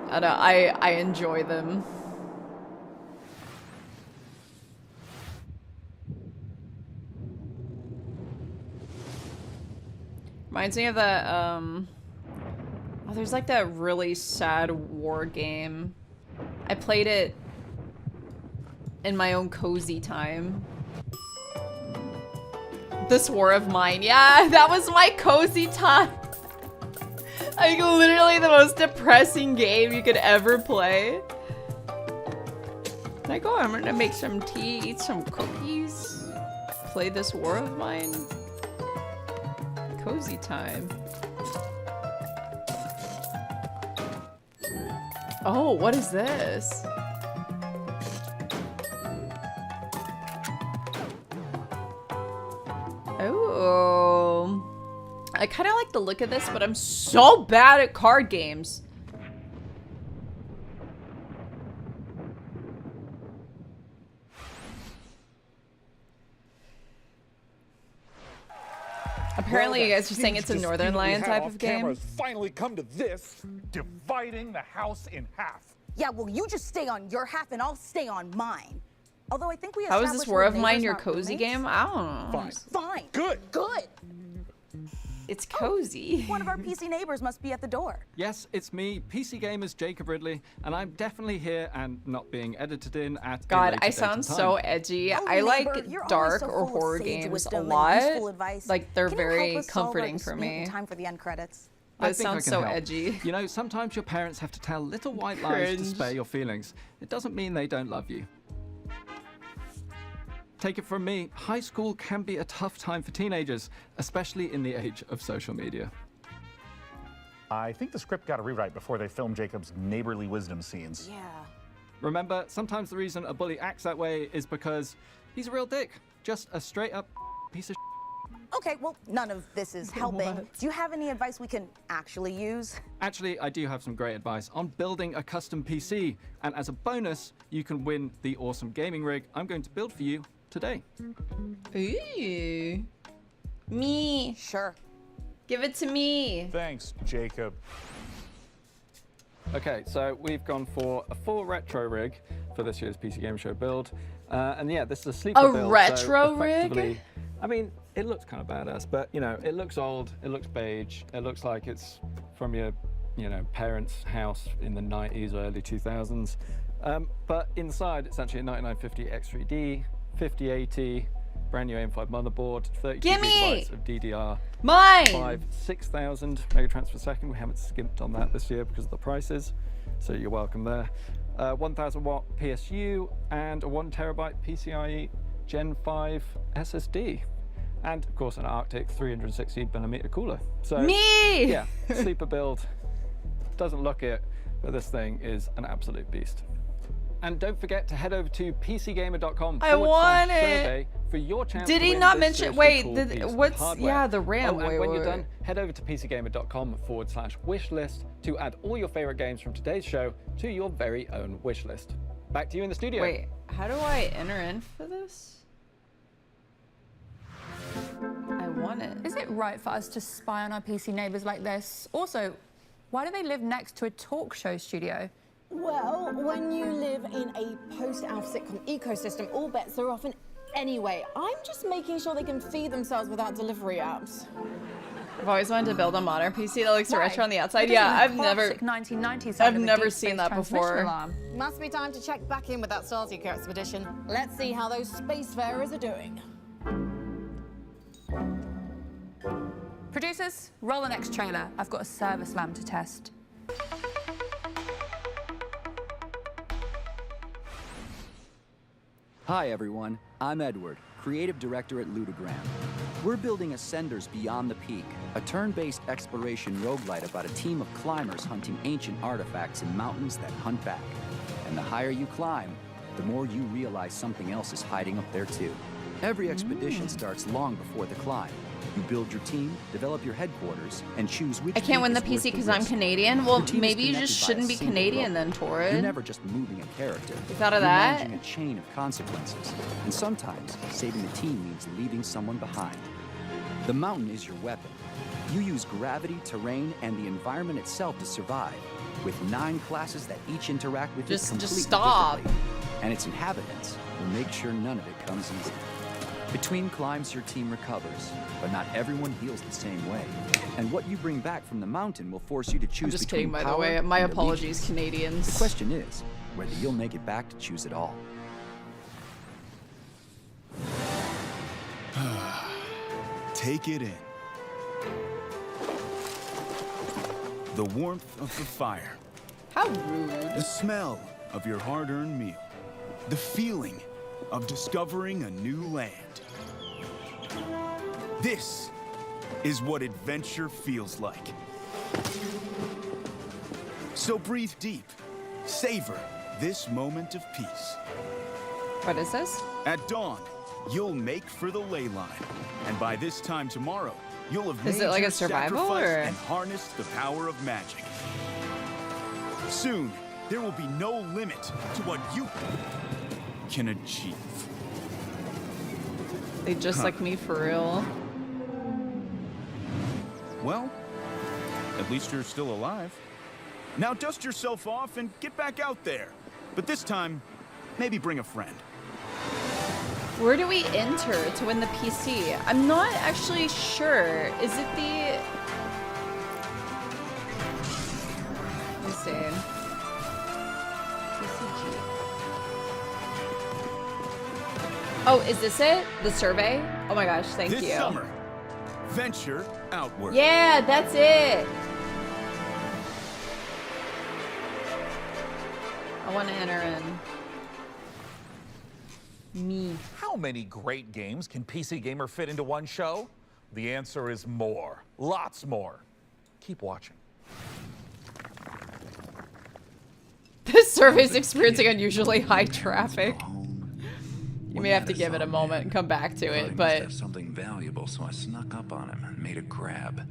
I don't know, I enjoy them. Reminds me of that, oh, there's like that really sad war game. I played it in my own cozy time. This War of Mine. Yeah, that was my cozy time. Like, literally the most depressing game you could ever play. Like, oh, I'm gonna make some tea, eat some cookies, play this War of Mine. Cozy time. Oh, what is this? Oh. I kind of like the look of this, but I'm so bad at card games. Apparently, you guys are saying it's a Northern Lion type of game. Has finally come to this, dividing the house in half. Yeah, well, you just stay on your half, and I'll stay on mine. Although I think we How is established this War of we're Mine neighbors, your not cozy roommates. game? I don't know. Fine. Fine. Good. Good. It's cozy. One of our PC neighbors must be at the door. Yes, it's me, PC Gamer's Jacob Ridley, and I'm definitely here and not being edited in at God, a later I date sound and time. so edgy. Oh, I like neighbor, you're always dark so or full of horror sage games a wisdom and lot. useful advice. Like they're Can you help very us solve our comforting for dispute in me. time for the end credits? But I it think I sounds can so help. edgy. You know, sometimes your parents have to tell little white lies to Cringe. spare your feelings. It doesn't mean they don't love you. Take it from me, high school can be a tough time for teenagers, especially in the age of social media. I think the script got a rewrite before they filmed Jacob's neighborly wisdom scenes. Yeah. Remember, sometimes the reason a bully acts that way is because he's a real dick. Just a straight up piece of Okay, well, none of this is helping. Do you have any advice we can actually use? Actually, I do have some great advice on building a custom PC. And as a bonus, you can win the awesome gaming rig I'm going to build for you today. Ooh. Me. Sure. Give it to me. Thanks, Jacob. Okay, so we've gone for a full retro rig for this year's PC Game Show build. And yeah, this is a sleeper build. retro so rig? I mean, it looks kind of badass, but you know, it looks old, it looks beige, it looks like it's from your, you know, parents' house in the 90s or early 2000s. But inside, it's actually a 9950 X3D, 5080, brand new AM5 motherboard, 32 gigabytes of DDR. Mine! 6,000 megatransfers per second. We haven't skimped on that this year because of the prices, so you're welcome there. 1000 watt PSU and a 1 terabyte PCIe Gen 5 SSD. And of course an Arctic 360mm cooler. So me! Yeah, sleeper build. Doesn't look it, but this thing is an absolute beast. And don't forget to head over to PCGamer.com I want it. survey for your chance Did to he win not this mention? seriously Wait, cool the, piece of what's? hardware. Yeah, the RAM. Oh, and wait, when wait, you're wait. done, head over to PCGamer.com/wishlist to add all your favorite games from today's show to your very own wish list. Back to you in the studio. Wait, how do I enter in for this? I want it. Is it right for us to spy on our PC neighbours like this? Also, why do they live next to a talk show studio? Well, when you live in a post-Alf sitcom ecosystem, all bets are off. And anyway, I'm just making sure they can feed themselves without delivery apps. I've always wanted to build a modern PC that looks Why? retro on the outside. It Yeah, isn't I've the never. classic 1990s I've of the never deep seen space that transmission before. alarm. Must be time to check back in with that Starseeker expedition. Let's see how those spacefarers are doing. Producers, roll the next trailer. I've got a service lamp to test. Hi everyone, I'm Edward, creative director at Ludogram. We're building Ascenders Beyond the Peak, a turn-based exploration roguelite about a team of climbers hunting ancient artifacts in mountains that hunt back. And the higher you climb, the more you realize something else is hiding up there too. Every expedition starts long before the climb. You build your team, develop your headquarters, and choose which I can't win the peak is PC worth because I'm risk. Canadian. Well, Your team is maybe you connected just by a shouldn't be single Canadian rope. then, Torrid. You're never just moving a character. You thought of You're that? managing a chain of consequences. And sometimes, saving the team means leaving someone behind. The mountain is your weapon. You use gravity, terrain, and the environment itself to survive, with 9 classes that each interact with it completely stop. differently. And its inhabitants will make sure none of it comes easy. Between climbs, your team recovers, but not everyone heals the same way. And what you bring back from the mountain will force you to choose I'm just between kidding, by the power way. My and apologies, allegiance. Canadians. The question is whether you'll make it back to choose it all. Take it in. The warmth of the fire. How rude. The smell of your hard-earned meal. The feeling of discovering a new land. This is what adventure feels like. So breathe deep. Savor this moment of peace. What is this? At dawn, you'll make for the ley line. And by this time tomorrow, you'll have Is made it like your a survival, sacrifice or? and harnessed the power of magic. Soon, there will be no limit to what you can achieve. They just like me for real. Well, at least you're still alive. Now dust yourself off and get back out there. But this time, maybe bring a friend. Where do we enter to win the PC? I'm not actually sure. Is it the... Let me see. PCG. Oh, is this it? The survey? Oh my gosh, thank you. This summer, venture outward. Yeah, that's it. I want to enter in. Me. How many great games can PC Gamer fit into one show? The answer is more. Lots more. Keep watching. This survey's experiencing unusually high traffic. You may have to give it a moment and come back to it, but... something valuable, so I snuck up on him and made a grab.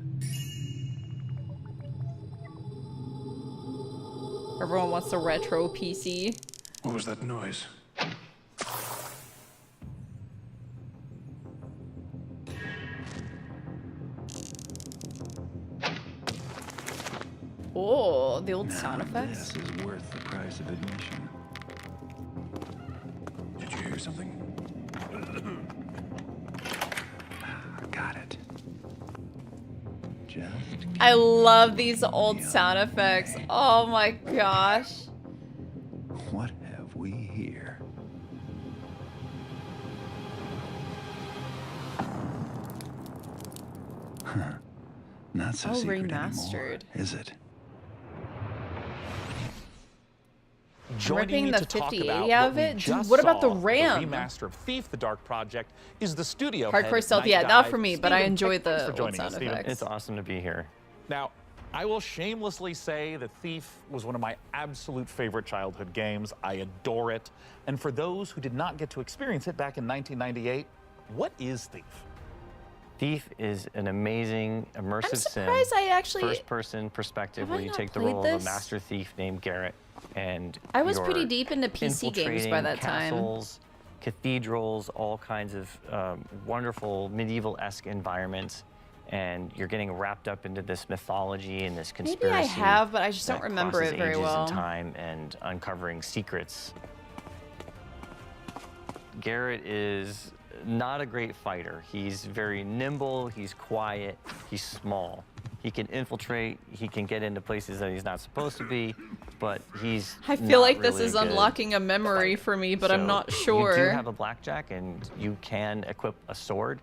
Everyone wants a retro PC. What was that noise? Oh, the old Now sound effects. This is worth the price of admission. Did you hear something? Got it. Just I love these old sound effects. Oh my gosh. what have we here? Huh. Not so Oh, secret remastered. anymore, is it? Joining me the to talk 5080 about out what of we it? Dude, just what about the saw, RAM? remaster of Thief: The Dark Project is the studio Hardcore head at stealth, Night yeah, not Dive. for me, but I Steven, enjoy thanks the for old joining sound us, Steven. effects. It's awesome to be here. Now, I will shamelessly say that Thief was one of my absolute favorite childhood games. I adore it. And for those who did not get to experience it back in 1998, what is Thief? Thief is an amazing immersive sim, surprised I actually- first-person perspective, Have where I you not take the played role this? of a master thief named Garrett, and I was you're pretty deep into PC games by infiltrating that time. castles, cathedrals, all kinds of wonderful medieval-esque environments, and you're getting wrapped up into this mythology and this conspiracy. Maybe I have, but I just don't that remember crosses it very ages well. and time and uncovering secrets. Garrett is not a great fighter. He's very nimble, he's quiet, he's small. He can infiltrate, he can get into places that he's not supposed to be, but he's I feel not like this really is a good unlocking a memory for me, but I'm So not sure. You do have a blackjack and you can equip a sword,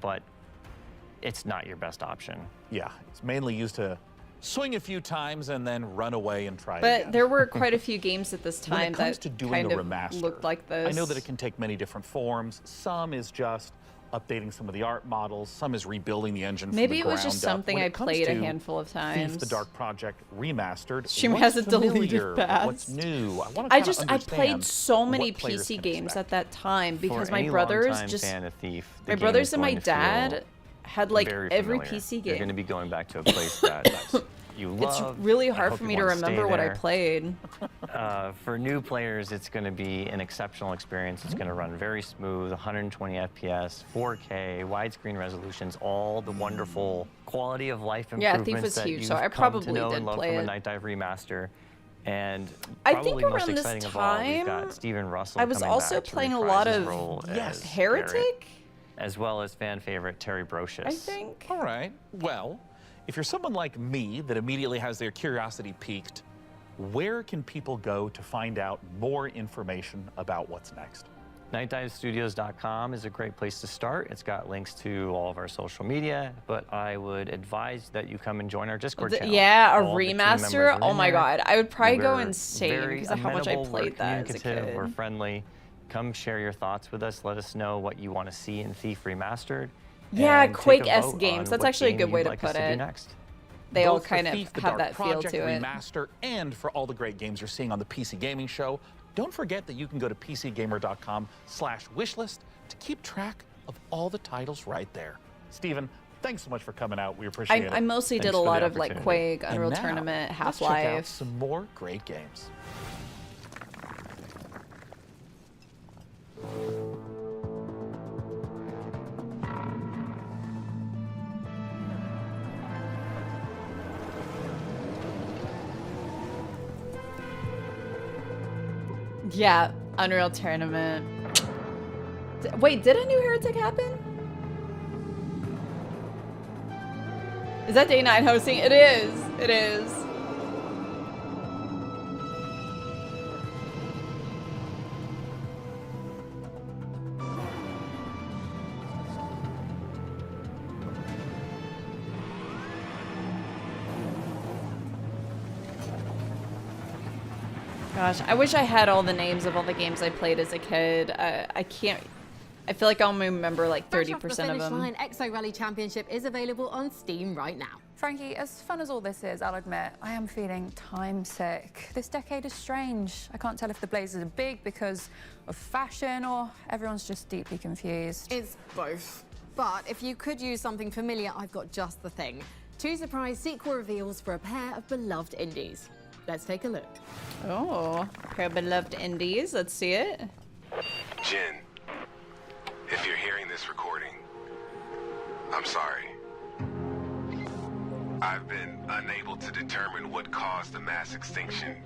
but it's not your best option. Yeah, it's mainly used to swing a few times and then run away and try But again. there were quite a few games at this When time it comes that to doing kind a of remaster, looked like this. I know that it can take many different forms. Some is just updating some of the art models. Some is rebuilding the engine Maybe from the it was just ground up. something When I it comes played a to handful of Thief: times. The Dark Project Remastered. Stream what's has it deleted familiar? fast. What's new? I want to I played so many what players PC can games expect. at that time because For my any brothers longtime just fan of Thief, the my game brothers is and my going to feel dad had like very every familiar. PC You're game. going to be going back to a place that you It's love. really I hard hope for you me to wanna stay remember what I there. played. For new players, it's going to be an exceptional experience. It's going to run very smooth, 120 FPS, 4K, widescreen resolutions, all the wonderful quality of life Yeah, improvements Thief was that huge, you've so I come to probably know did and love play from a it. Night Dive remaster. And I probably think most around this exciting of all, we've time, got Stephen Russell I was coming also back to playing a reprise lot his of role as Heretic, Garrett, as well as fan favorite Terry Brocious. I think. All right. Well, if you're someone like me that immediately has their curiosity piqued, where can people go to find out more information about what's next? NightDiveStudios.com is a great place to start. It's got links to all of our social media, but I would advise that you come and join our Discord channel. Yeah, a All the team remaster. members are Oh in my there. god, I would probably go We're insane very because of how much I amenable, played we're that as a communicative, We're kid. friendly. Come share your thoughts with us. Let us know what you want to see in Thief Remastered. Yeah, and take a Quake-esque vote games. on That's what actually a game good way you'd to like us put do it. next. They all Both for kind of Thief: The have Dark that feel Project to it. Remaster and for all the great games you're seeing on the PC Gaming Show, don't forget that you can go to pcgamer.com/wishlist to keep track of all the titles right there. Steven, thanks so much for coming out. We appreciate it. I mostly Thanks did a for the lot of like opportunity. Quake, And Unreal now, Tournament, let's check out Half-Life. some more great games. Yeah, Unreal Tournament. Wait, did a new heretic happen? Is that day 9 hosting? It is. It is. Gosh, I wish I had all the names of all the games I played as a kid. I can't. I feel like I'll remember like 30% of them. Line, Exo Rally Championship is available on Steam right now. Frankie, as fun as all this is, I'll admit, I am feeling time sick. This decade is strange. I can't tell if the blazers are big because of fashion or everyone's just deeply confused. It's both. But if you could use something familiar, I've got just the thing. 2 surprise sequel reveals for a pair of beloved indies. Let's take a look. Oh, pair of beloved indies. Let's see it. Jen, if you're hearing this recording, I'm sorry. I've been unable to determine what caused the mass extinction.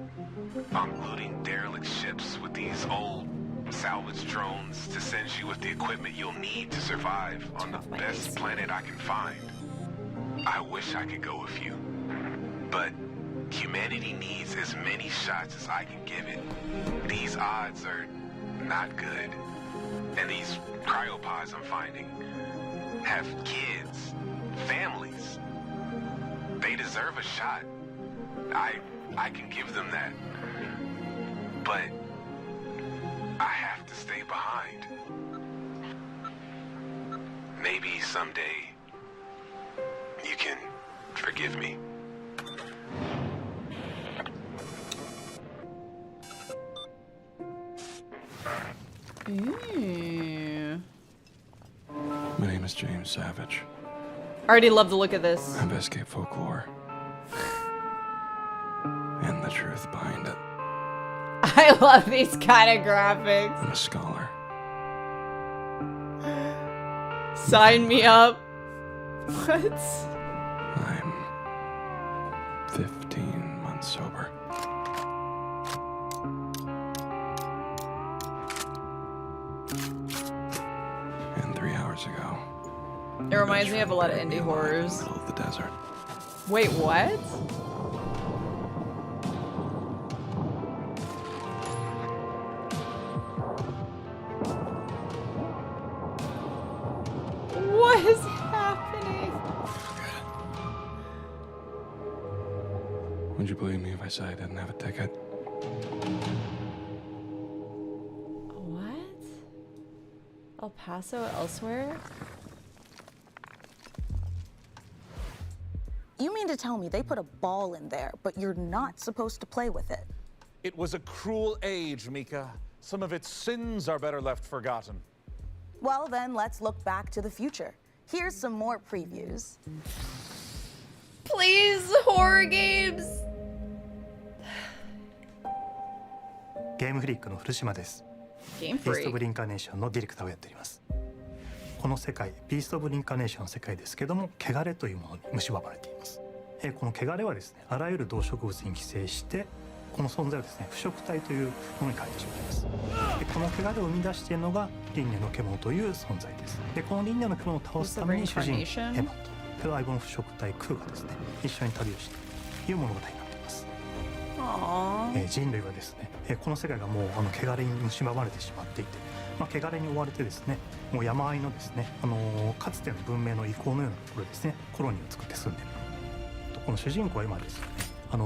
I'm looting derelict ships with these old salvage drones to send you with the equipment you'll need to survive on the best planet I can find. I wish I could go with you, but humanity needs as many shots as I can give it. These odds are not good. And these cryopods I'm finding have kids, families. They deserve a shot. I can give them that. But I have to stay behind. Maybe someday you can forgive me. Ooh. My name is James Savage. I already love the look of this. I've escaped folklore. And the truth behind it. I love these kind of graphics. I'm a scholar. Sign me up. What? I'm 15 months sober. And 3 hours ago, It reminds me of a lot of indie horrors. middle of the desert. Wait, what? What is happening? Would you believe me if I said I didn't have a ticket? What? El Paso elsewhere? You mean to tell me they put a ball in there, but you're not supposed to play with it? It was a cruel age, Mika. Some of its sins are better left forgotten. Well, then let's look back to the future. Here's some more previews. Please, horror games. ゲームフリックの古島です。ゲームフリーク。ビースト・オブ・リンカネーションのディレクターをやっております。この世界、ビースト・オブ・リンカネーションの世界ですけども、汚れというものに蝕まれています。この汚れはですね、あらゆる動植物に寄生して、この存在をですね、腐食体というものに変えてしまいます。でこの汚れを生み出しているのが輪廻の獣という存在です。でこの輪廻の獣を倒すために主人公エマと相棒の腐食体クーがですね、一緒に旅をしているという物語になっています。人類はですね、この世界がもう汚れに蝕まれてしまっていて、汚れに追われてですね、もう山あいのですね、かつての文明の遺構のようなところですね、コロニーを作って住んでいる。この主人公は今ですね、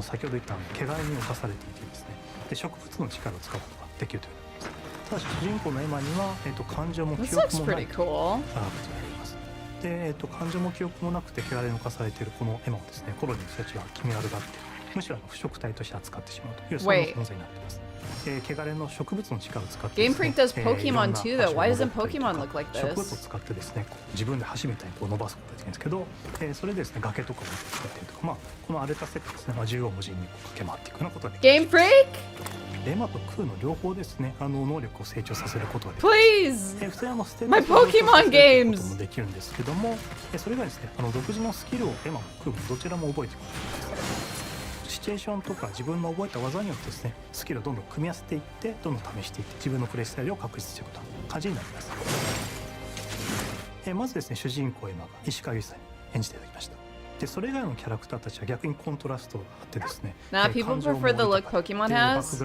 先ほど言った汚れに侵されていてですね、で植物の力を使うことができるということです。ただし主人公のエマには、感情も記憶もないというがあります。で、感情も記憶もなくて汚れに侵されているこのエマをですね、コロニーの人たちは気味悪がって、むしろ腐食体として扱ってしまうというそんな存在になっています。汚れの植物の力を使ってですね、 Game Freak does Pokemon too though. Why doesn't Pokemon look like 植物を this? 使ってですね、自分で箸みたいに伸ばすことができるんですけど、それでですね、崖とかを使ったりとか、この荒れた世界ですね、縦横無尽に駆け回っていくようなことができる。 Game Freak? エマとクーの両方ですね、能力を成長させることができる。 Please! 普通にステータス My を上昇させる Pokemon こと games! もできるんですけども、それがですね、独自のスキルをエマもクーもどちらも覚えていくことができます。シチュエーションとか自分の覚えた技によってですね、スキルをどんどん組み合わせていって、どんどん試していって、自分のプレイスタイルを確立していくことが感じになります。まずですね、主人公今が石川由依さんに演じていただきました。で、それ以外のキャラクターたちは逆にコントラストがあってですね。Nah, people prefer the look Pokemon has.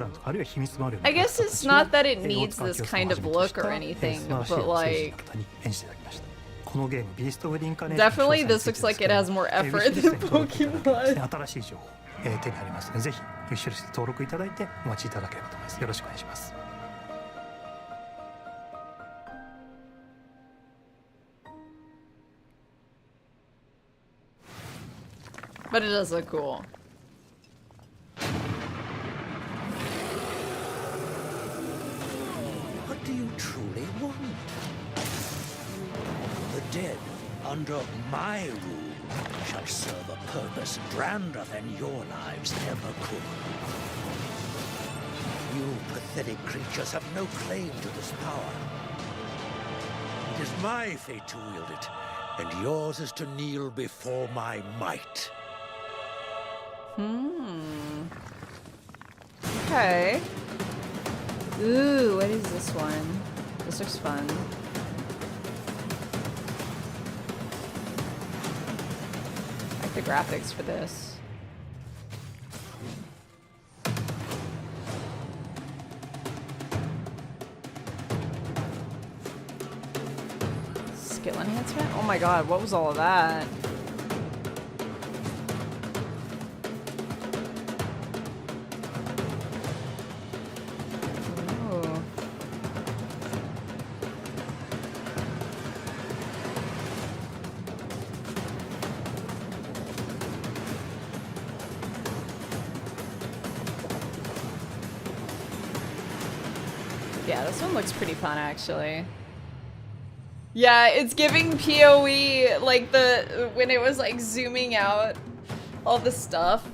I guess it's not that it needs this kind of look or anything, but like definitely this looks like it has more effort than Pokemon. 新しい情報手に入りますので、ぜひウィッシュリスト登録いただいてお待ちいただければと思います。よろしくお願いします。But it does look cool. What do you truly want? The dead, under my rule, shall serve a purpose grander than your lives ever could. You pathetic creatures have no claim to this power. It is my fate to wield it, and yours is to kneel before my might. Okay. Ooh, what is this one? This looks fun. I like the graphics for this. Skill enhancement? Oh my god, what was all of that? Yeah, this one looks pretty fun, actually. Yeah, it's giving PoE, like when it was like zooming out all the stuff.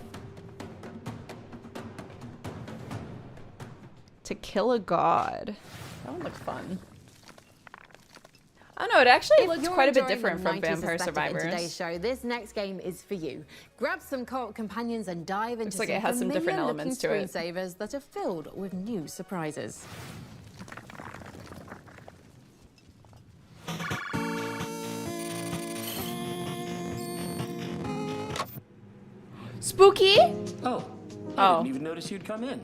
To kill a god. That one looked fun. I don't know, it actually looks quite a bit different from Vampire Survivors. In today's show, this next game is for you. Grab some co-op companions and dive into like it has some different elements to it. Screensavers that are filled with new surprises. Spooky? Oh, I didn't even notice you'd come in.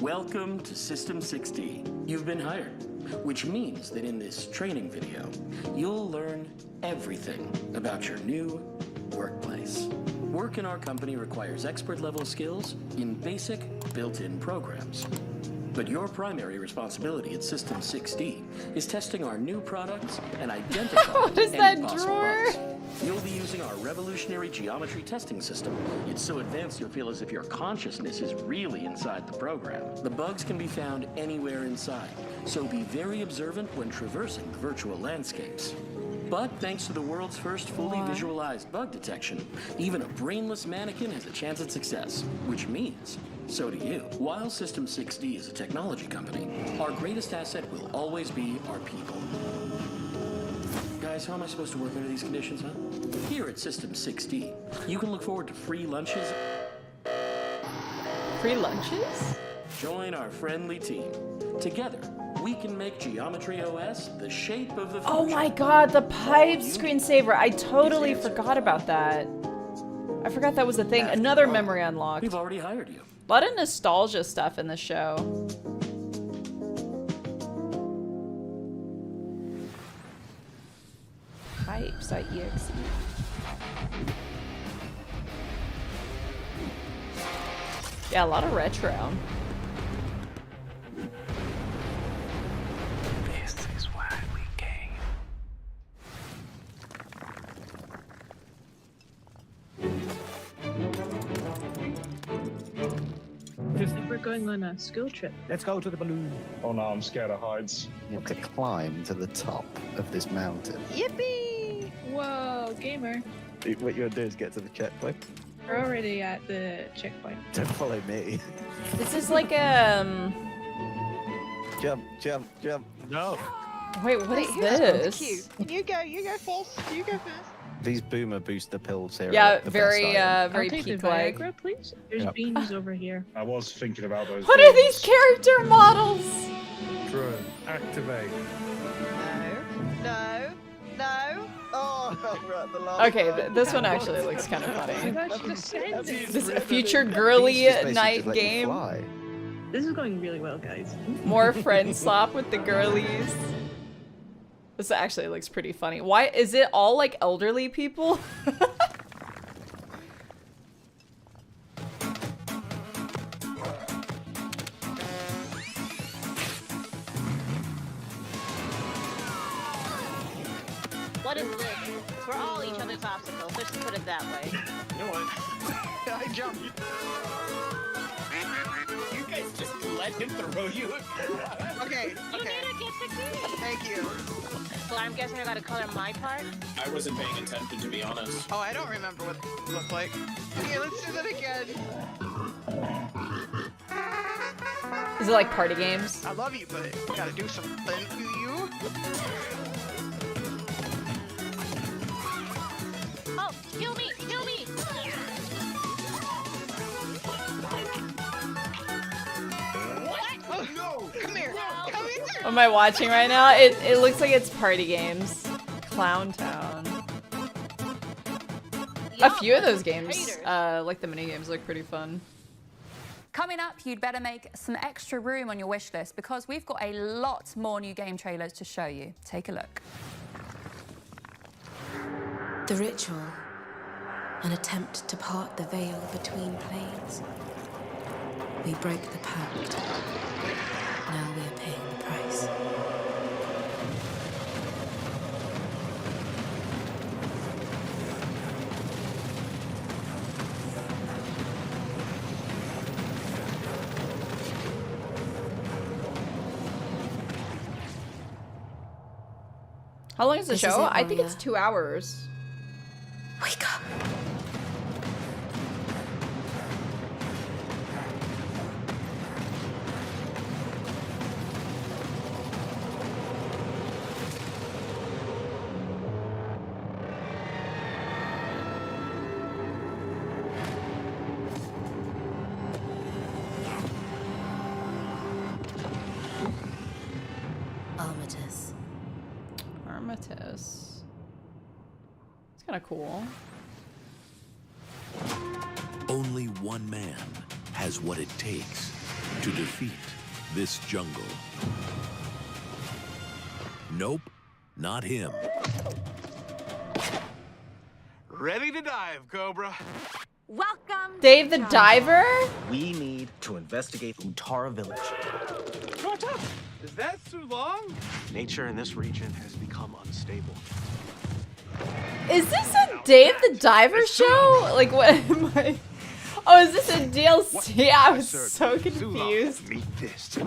Welcome to System 60. You've been hired, which means that in this training video, you'll learn everything about your new workplace. Work in our company requires expert-level skills in basic, built-in programs. But your primary responsibility at System 6D is testing our new products and identifying what is any that possible drawer? bugs. You'll be using our revolutionary geometry testing system. It's so advanced you'll feel as if your consciousness is really inside the program. The bugs can be found anywhere inside, so be very observant when traversing virtual landscapes. But thanks to the world's first fully visualized bug detection, even a brainless mannequin has a chance at success, which means so do you. While System 6D is a technology company, our greatest asset will always be our people. Guys, how am I supposed to work under these conditions, huh? Here at System 6D, you can look forward to free lunches. Free lunches? Join our friendly team. Together, we can make Geometry OS the shape of the future. Oh my god, the pipe screensaver. I totally forgot about that. I forgot that was a thing. Another memory unlocked. We've already hired you. A lot of nostalgia stuff in the show. Pipes.exe. Yeah, a lot of retro. This is why we came. We're going on a school trip. Let's go to the balloon. Oh no, I'm scared of heights. You have to climb to the top of this mountain. Yippee! Whoa, gamer. What you're gonna do is get to the checkpoint. We're already at the checkpoint. Don't follow me. This is like Jump, jump, jump. No. Wait, what is this? You go first. You go first. These boomer booster pills here. Yeah, are the very best item. very I'll take the peak-like. Viagra, please. There's Yep. beans over here. I was thinking about those. What are beans. these character models? Drone, activate. No. Oh, we're at the last Okay, one. this one actually looks kind of funny. That's just ended. This a future girly These just basically night just let you game. fly. This is going really well, guys. More friend slop with the girlies. This actually looks pretty funny. Why is it all like elderly people? What is this? We're all each other's obstacles. Let's just put it that way. You know what? I jumped. You guys just let him throw you. Okay. You didn't get the key. Thank you. Well, I'm guessing I gotta color my part. I wasn't paying attention, to be honest. Oh, I don't remember what it looked like. Okay, let's do that again. Is it like party games? I love you, but I gotta do something to you. Oh, kill me! Kill me! What? Oh, no! Come here! Come here! What am I watching right now? It looks like it's party games. Clown Town. A few of those games, like the mini games, look pretty fun. Coming up, you'd better make some extra room on your wish list because we've got a lot more new game trailers to show you. Take a look. The ritual, an attempt to part the veil between planes. We broke the pact. Now we are paying the price. How long is the This is show? it, I think Maria. it's 2 hours. Wake up. Armistice. Armistice. It's kind of cool. Only one man has what it takes to defeat this jungle. Nope, not him. Ready to dive, Cobra. Welcome, Dave the Diver? We need to investigate Utara Village. Shut up! Is that too long? Nature in this region has become unstable. Is this a Dave the Diver show? Like what am I? Oh, is this a DLC? I was so confused. Meet this.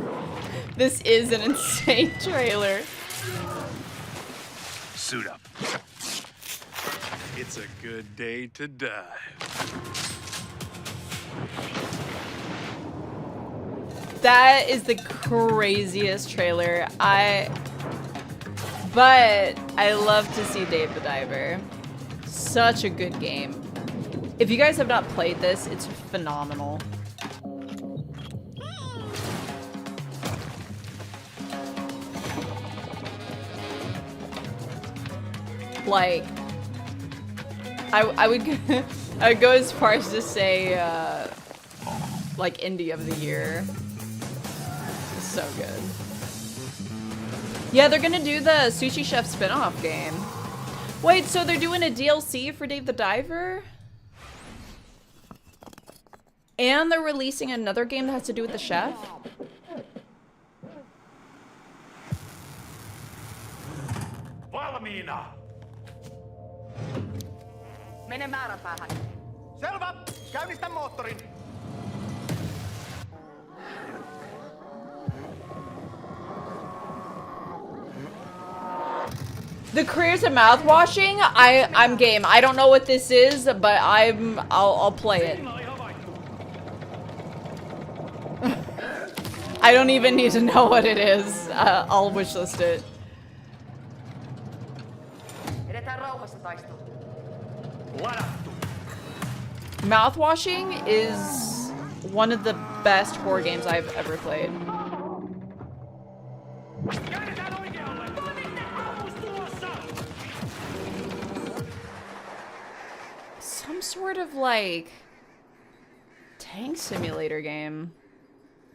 This is an insane trailer. Suit up. It's a good day to dive. That is the craziest trailer. But I love to see Dave the Diver. Such a good game. If you guys have not played this, it's phenomenal. Like, I would I would go as far as to say like indie of the year. It's so good. Yeah, they're gonna do the Sushi Chef spin-off game. Wait, so they're doing a DLC for Dave the Diver? And they're releasing another game that has to do with the chef? Valmiina! Mene määränpäähän. Selvä! Käynnistä moottorin! The careers of mouthwashing? I'm game. I don't know what this is, but I'll play it. I don't even need to know what it is. I'll wishlist it. Edetään rauhassa taistelu. Mouthwashing is one of the best horror games I've ever played. Some sort of like tank simulator game,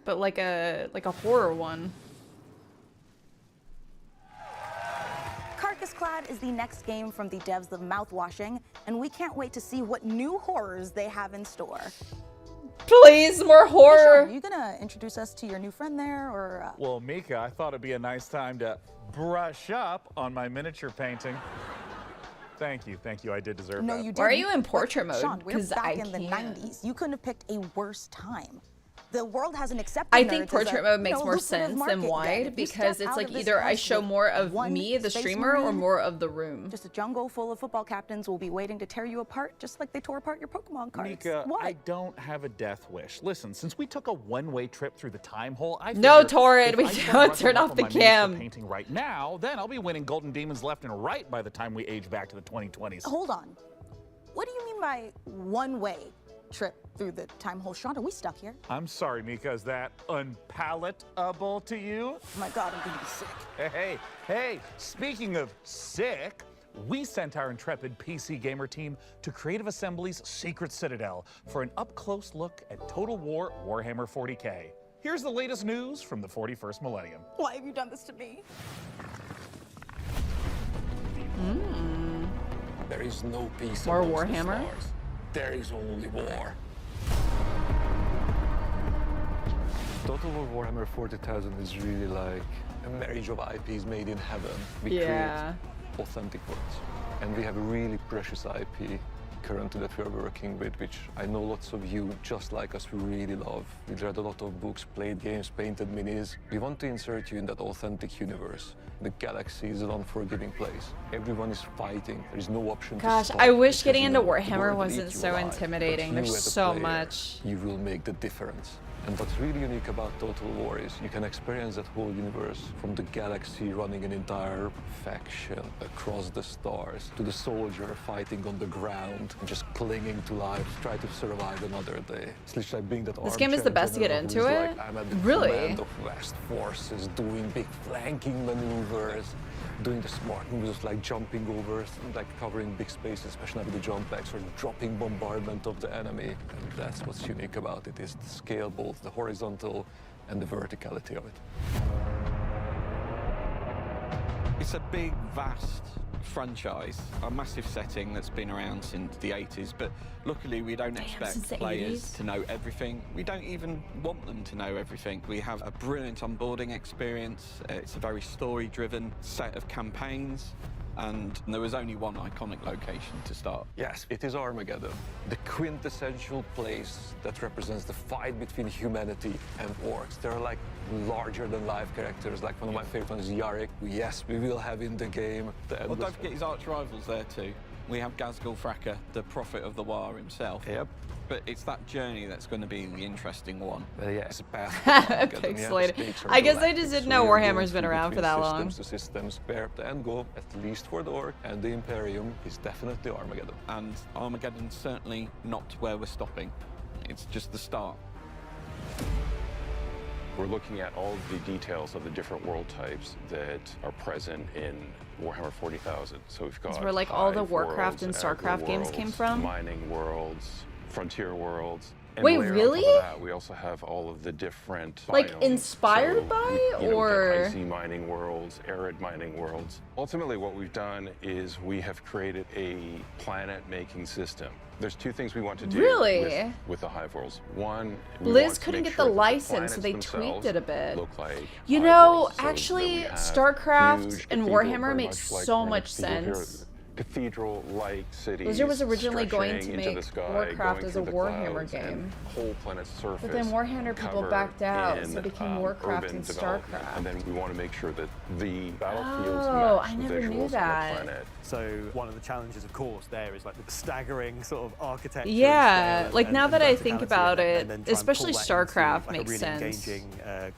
but like a horror one. Carcass Clad is the next game from the devs of Mouthwashing, and we can't wait to see what new horrors they have in store. Please, more horror. Hey, Sean, are you gonna introduce us to your new friend there, or? Well, Mika, I thought it'd be a nice time to brush up on my miniature painting. Thank you, I did deserve No, that. you didn't. Why are you in portrait But, mode? Sean, we're 'Cause back I in the can't. 90s. You couldn't have picked a worse time. The world hasn't accepted I nerds think as portrait a, mode makes you know, more lucrative sense market than yet. wide If you because step it's out like of this either I house show with more of one me, the space streamer, or marine, more of the room. just a jungle full of football captains will be waiting to tear you apart, just like they tore apart your Pokemon cards. Mika, What? I don't have a death wish. Listen, since we took a one-way trip through the time hole, I No, figured Torrid, if we I start don't brushing turn up off on the my miniature cam. painting right now, then I'll be winning golden demons left and right by the time we age back to the 2020s. Hold on. What do you mean by one-way trip through the time hole? Sean, are we stuck here? I'm sorry, Mika, is that unpalatable to you? Oh my God, I'm gonna be sick. Hey, speaking of sick, we sent our intrepid PC gamer team to Creative Assembly's Secret Citadel for an up-close look at Total War Warhammer 40K. Here's the latest news from the 41st millennium. Why have you done this to me? There is no peace More amongst the Warhammer? stars. There is only war. Total War Warhammer 40,000 is really like a marriage of IPs made in heaven. We Yeah. create authentic worlds. And we have a really precious IP currently that we are working with, which I know lots of you, just like us, who really love. We've read a lot of books, played games, painted minis. We want to insert you in that authentic universe. The galaxy is an unforgiving place. Everyone is fighting. There is no option Gosh, to stop. I wish because getting you into know the Warhammer world will wasn't eat you so alive. intimidating. But you There's as a so player, much. You will make the difference. And what's really unique about Total War is you can experience that whole universe, from the galaxy running an entire faction across the stars, to the soldier fighting on the ground and just clinging to life, try to survive another day. It's literally like being that This game is the best to get armchair into general who it? is like, I'm at the Really? command of vast forces, doing big flanking maneuvers, doing the smart moves like jumping over, like covering big spaces, especially with the jump backs, or dropping bombardment of the enemy. And that's what's unique about it, is the scale, both the horizontal and the verticality of it. It's a big, vast franchise, a massive setting that's been around since the 80s, but luckily we don't since expect the players 80s? to know everything. We don't even want them to know everything. We have a brilliant onboarding experience. It's a very story-driven set of campaigns, and there was only one iconic location to start. Yes, it is Armageddon, the quintessential place that represents the fight between humanity and orcs. They're like larger-than-life characters. Like one of my favorite ones is Yarrick, who, yes, we will have in the game. Well, don't forget his arch rivals there too. We have Ghazghkull Fracker, the prophet of the War himself. Yep. But it's that journey that's going to be the interesting one. But yeah, it's a path. Pixelated. I guess I just didn't know Warhammer's been around for that long. Systems to systems, where the end goal, at least for the Orc and the Imperium, is definitely Armageddon. And Armageddon's certainly not where we're stopping. It's just the start. We're looking at all of the details of the different world types that are present in Warhammer 40,000. So we've got That's where like all the hive Warcraft worlds, and agri StarCraft games came worlds, from? mining worlds, frontier worlds. And Wait, layer on top really? of that, we also have all of the different Like biomes. inspired So by, we, you know, or? we've got icy mining worlds, arid mining worlds. Ultimately, what we've done is we have created a planet-making system. There's two things we want to do Really? with the hive worlds. One, we Liz want to couldn't make get sure the that license, so planets they tweaked themselves it a bit. Look like You hive know, worlds, so that we actually, have StarCraft huge and cathedral, Warhammer very makes much like so we're in a much cathedral here. sense. Cathedral-like cities. Blizzard was originally going to stretching into make the sky, Warcraft going as a through the Warhammer clouds, and game. whole planet's surface. But then Warhammer people covered backed out, so in, it became Warcraft urban and development. StarCraft. And then we want to make sure that the battlefields Oh, match I the never visuals knew on the that. planet. So one of the challenges, of course, there is like the staggering sort of architecture. Yeah, and like scale now and that I think verticality about of it, and then try and especially pull that into, StarCraft like, makes a really sense. engaging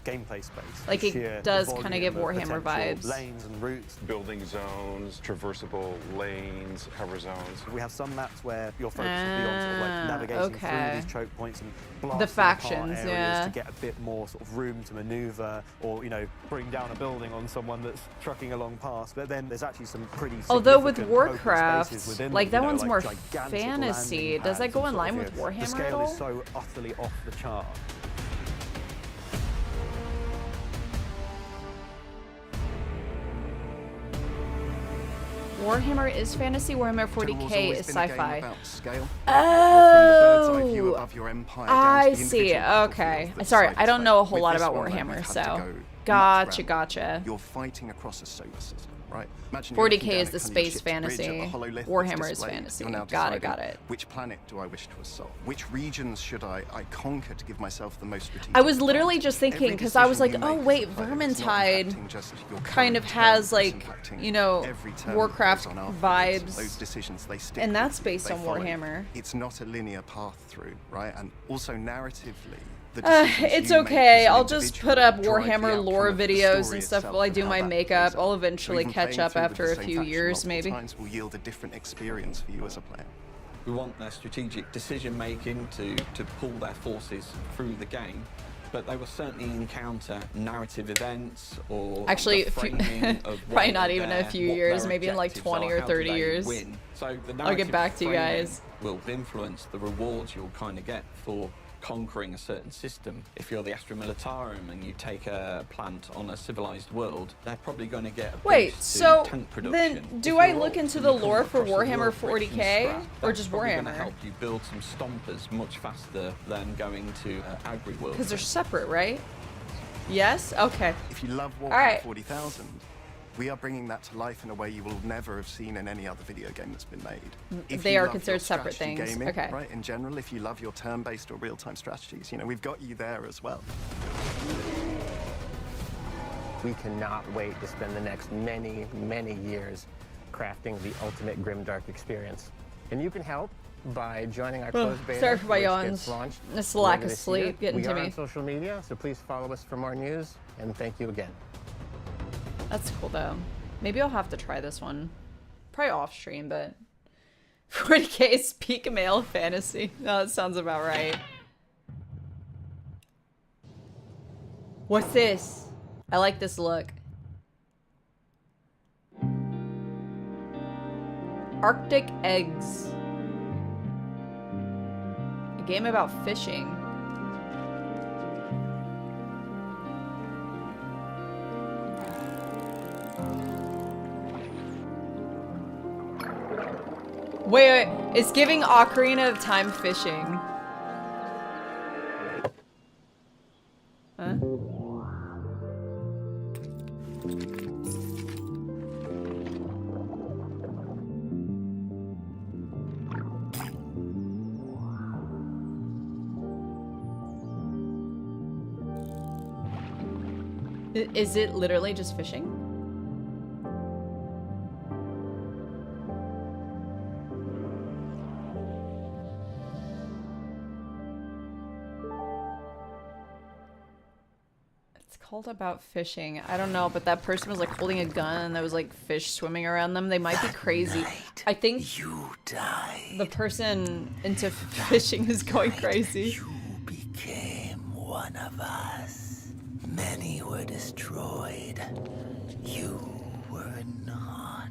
gameplay space. Like, The it sheer does kinda volume give of Warhammer potential vibes. Lanes and routes. Building zones, traversable lanes, cover zones. We have some maps where your focus will be on sort of like navigating through these choke points and blasting the factions, apart areas yeah, to get a bit more sort of room to maneuver, or you know, bring down a building on someone that's trucking along past. But then there's actually some pretty although with significant Warcraft, open spaces within like them, that you know, one's more gigantic fantasy. landing Does that pads go and in sort line of, with you know, Warhammer the at scale all? is so utterly off the chart. Warhammer is fantasy, Warhammer 40k is sci-fi. Oh, I see. Okay. Sorry, I don't know a whole lot about Warhammer, so gotcha. You're fighting across a solar system, right? 40k is the space fantasy. Warhammer is fantasy. Got it. Which planet do I wish to assault? Which regions should I conquer to give myself the most strategic? I was literally just thinking, because I was like, oh wait, Vermintide kind of has like, you know, Warcraft vibes, and that's based on Warhammer. It's not a linear path through, right? And also narratively, it's okay. I'll just put up Warhammer lore videos and stuff while I do my makeup. I'll eventually catch up after a few years, maybe. Will yield a different experience for you as a player. We want their strategic decision making to pull their forces through the game, but they will certainly encounter narrative events or actually the framing of probably not even a few years, maybe in like 20 or 30 years. So the I'll get back to you guys. Will influence the rewards you'll kind of get for conquering a certain system. If you're the Astra Militarum and you take a plant on a civilized world, they're probably going to get a wait, boost so to tank production. then do I look into the lore for Warhammer 40k or just Going to Warhammer? help you build some stompers much faster than going to Agri World. Because they're separate, right? Yes? Okay. If you love Warcraft Alright. 40,000, we are bringing that to life in a way you will never have seen in any other video game that's been made. If They you are love considered your separate strategy things. gaming, Okay. right, in general, if you love your turn-based or real-time strategies, you know, we've got you there as well. We cannot wait to spend the next many, many years crafting the ultimate grimdark experience. And you can help by joining our closed beta, sorry for my which yawns. gets launched It's the lack later of this sleep year. getting to We are me. on social media, so please follow us for more news, and thank you again. That's cool though. Maybe I'll have to try this one. Probably off stream, but 40k is peak male fantasy. No, that sounds about right. What's this? I like this look. Arctic Eggs. A game about fishing. Wait, it's giving Ocarina of Time fishing. Huh? Is it literally just fishing? Called about fishing. I don't know, but that person was like holding a gun and there was like fish swimming around them. They might be crazy. I think you died. The person into fishing is going crazy. You became one of us. Many were destroyed. You were not.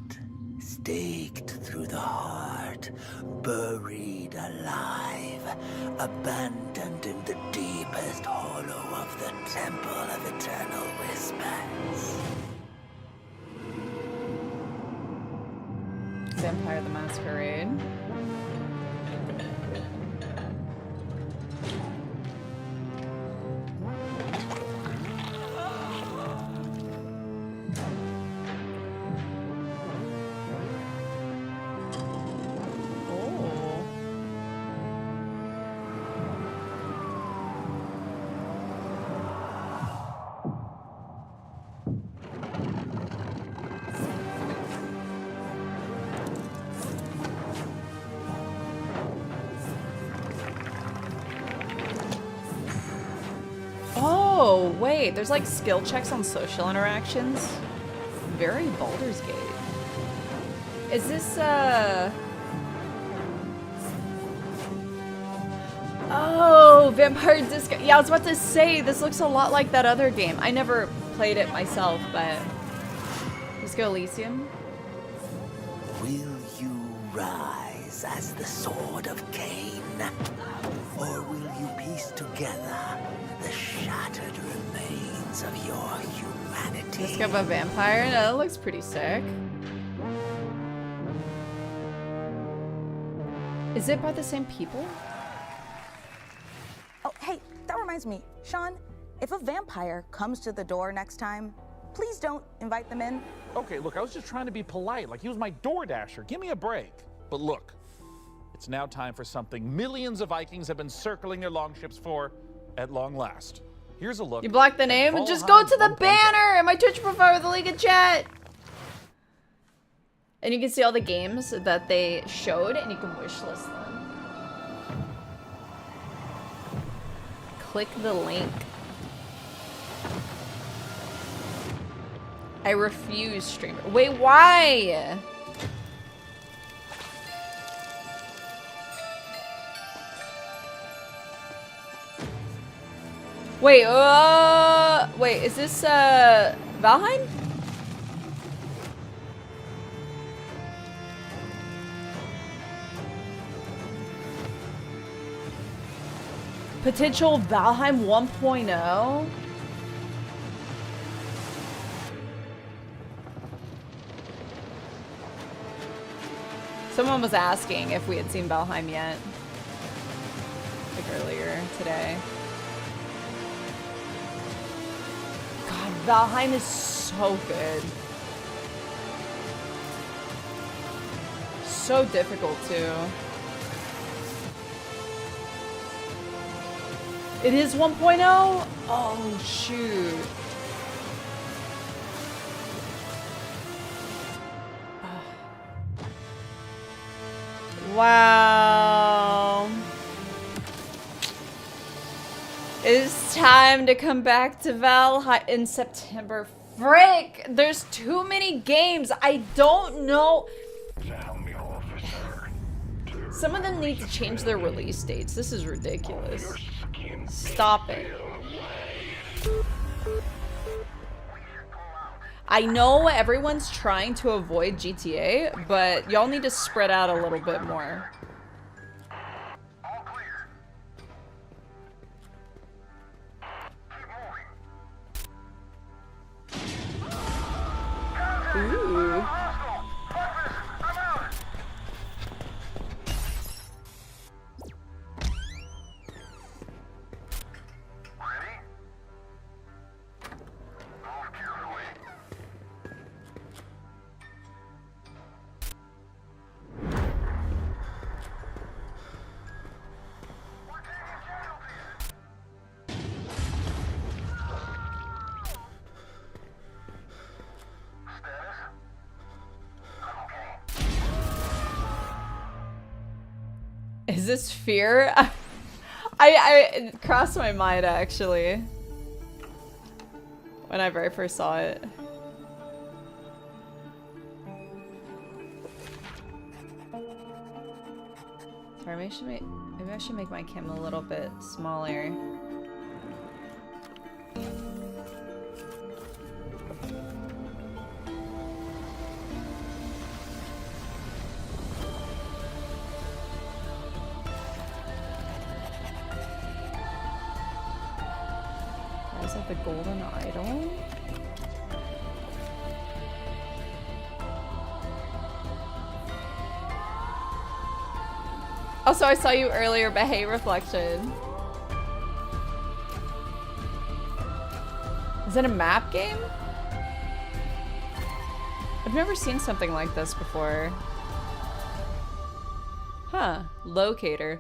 Staked through the heart, buried alive, abandoned in the deepest hollow of the Temple of Eternal Whispers. Vampire the Masquerade. Oh, wait, there's like skill checks on social interactions. Very Baldur's Gate. Is this, Oh, Vampire Disco. Yeah, I was about to say, this looks a lot like that other game. I never played it myself, but... Disco Elysium? Will you rise as the Sword of Cain? Or will you piece together the shattered remains of your humanity? Disco of a Vampire? No, that looks pretty sick. Is it by the same people? Oh, hey, that reminds me. Sean, if a vampire comes to the door next time, please don't invite them in. Okay, look, I was just trying to be polite. Like, he was my door dasher. Give me a break. But look, it's now time for something millions of Vikings have been circling their longships for at long last. Here's a look. You blocked the name? Just go to the banner in my Twitch profile with the link in chat. And you can see all the games that they showed, and you can wishlist them. Click the link. I refuse streamer. Wait, why? Wait, is this, Valheim? Potential Valheim 1.0? Someone was asking if we had seen Valheim yet. Like earlier today. God, Valheim is so good. So difficult too. It is 1.0? Oh, shoot. Wow. It's time to come back to Valheim in September. Frick! There's too many games. I don't know. Some of them need to change their release dates. This is ridiculous. Stop it. I know everyone's trying to avoid GTA, but y'all need to spread out a little bit more. Ooh. Is this fear? It crossed my mind actually when I very first saw it. Sorry, maybe I should make my cam a little bit smaller. Is that the golden idol? Also, I saw you earlier, but hey, Reflection. Is it a map game? I've never seen something like this before. Huh, locator.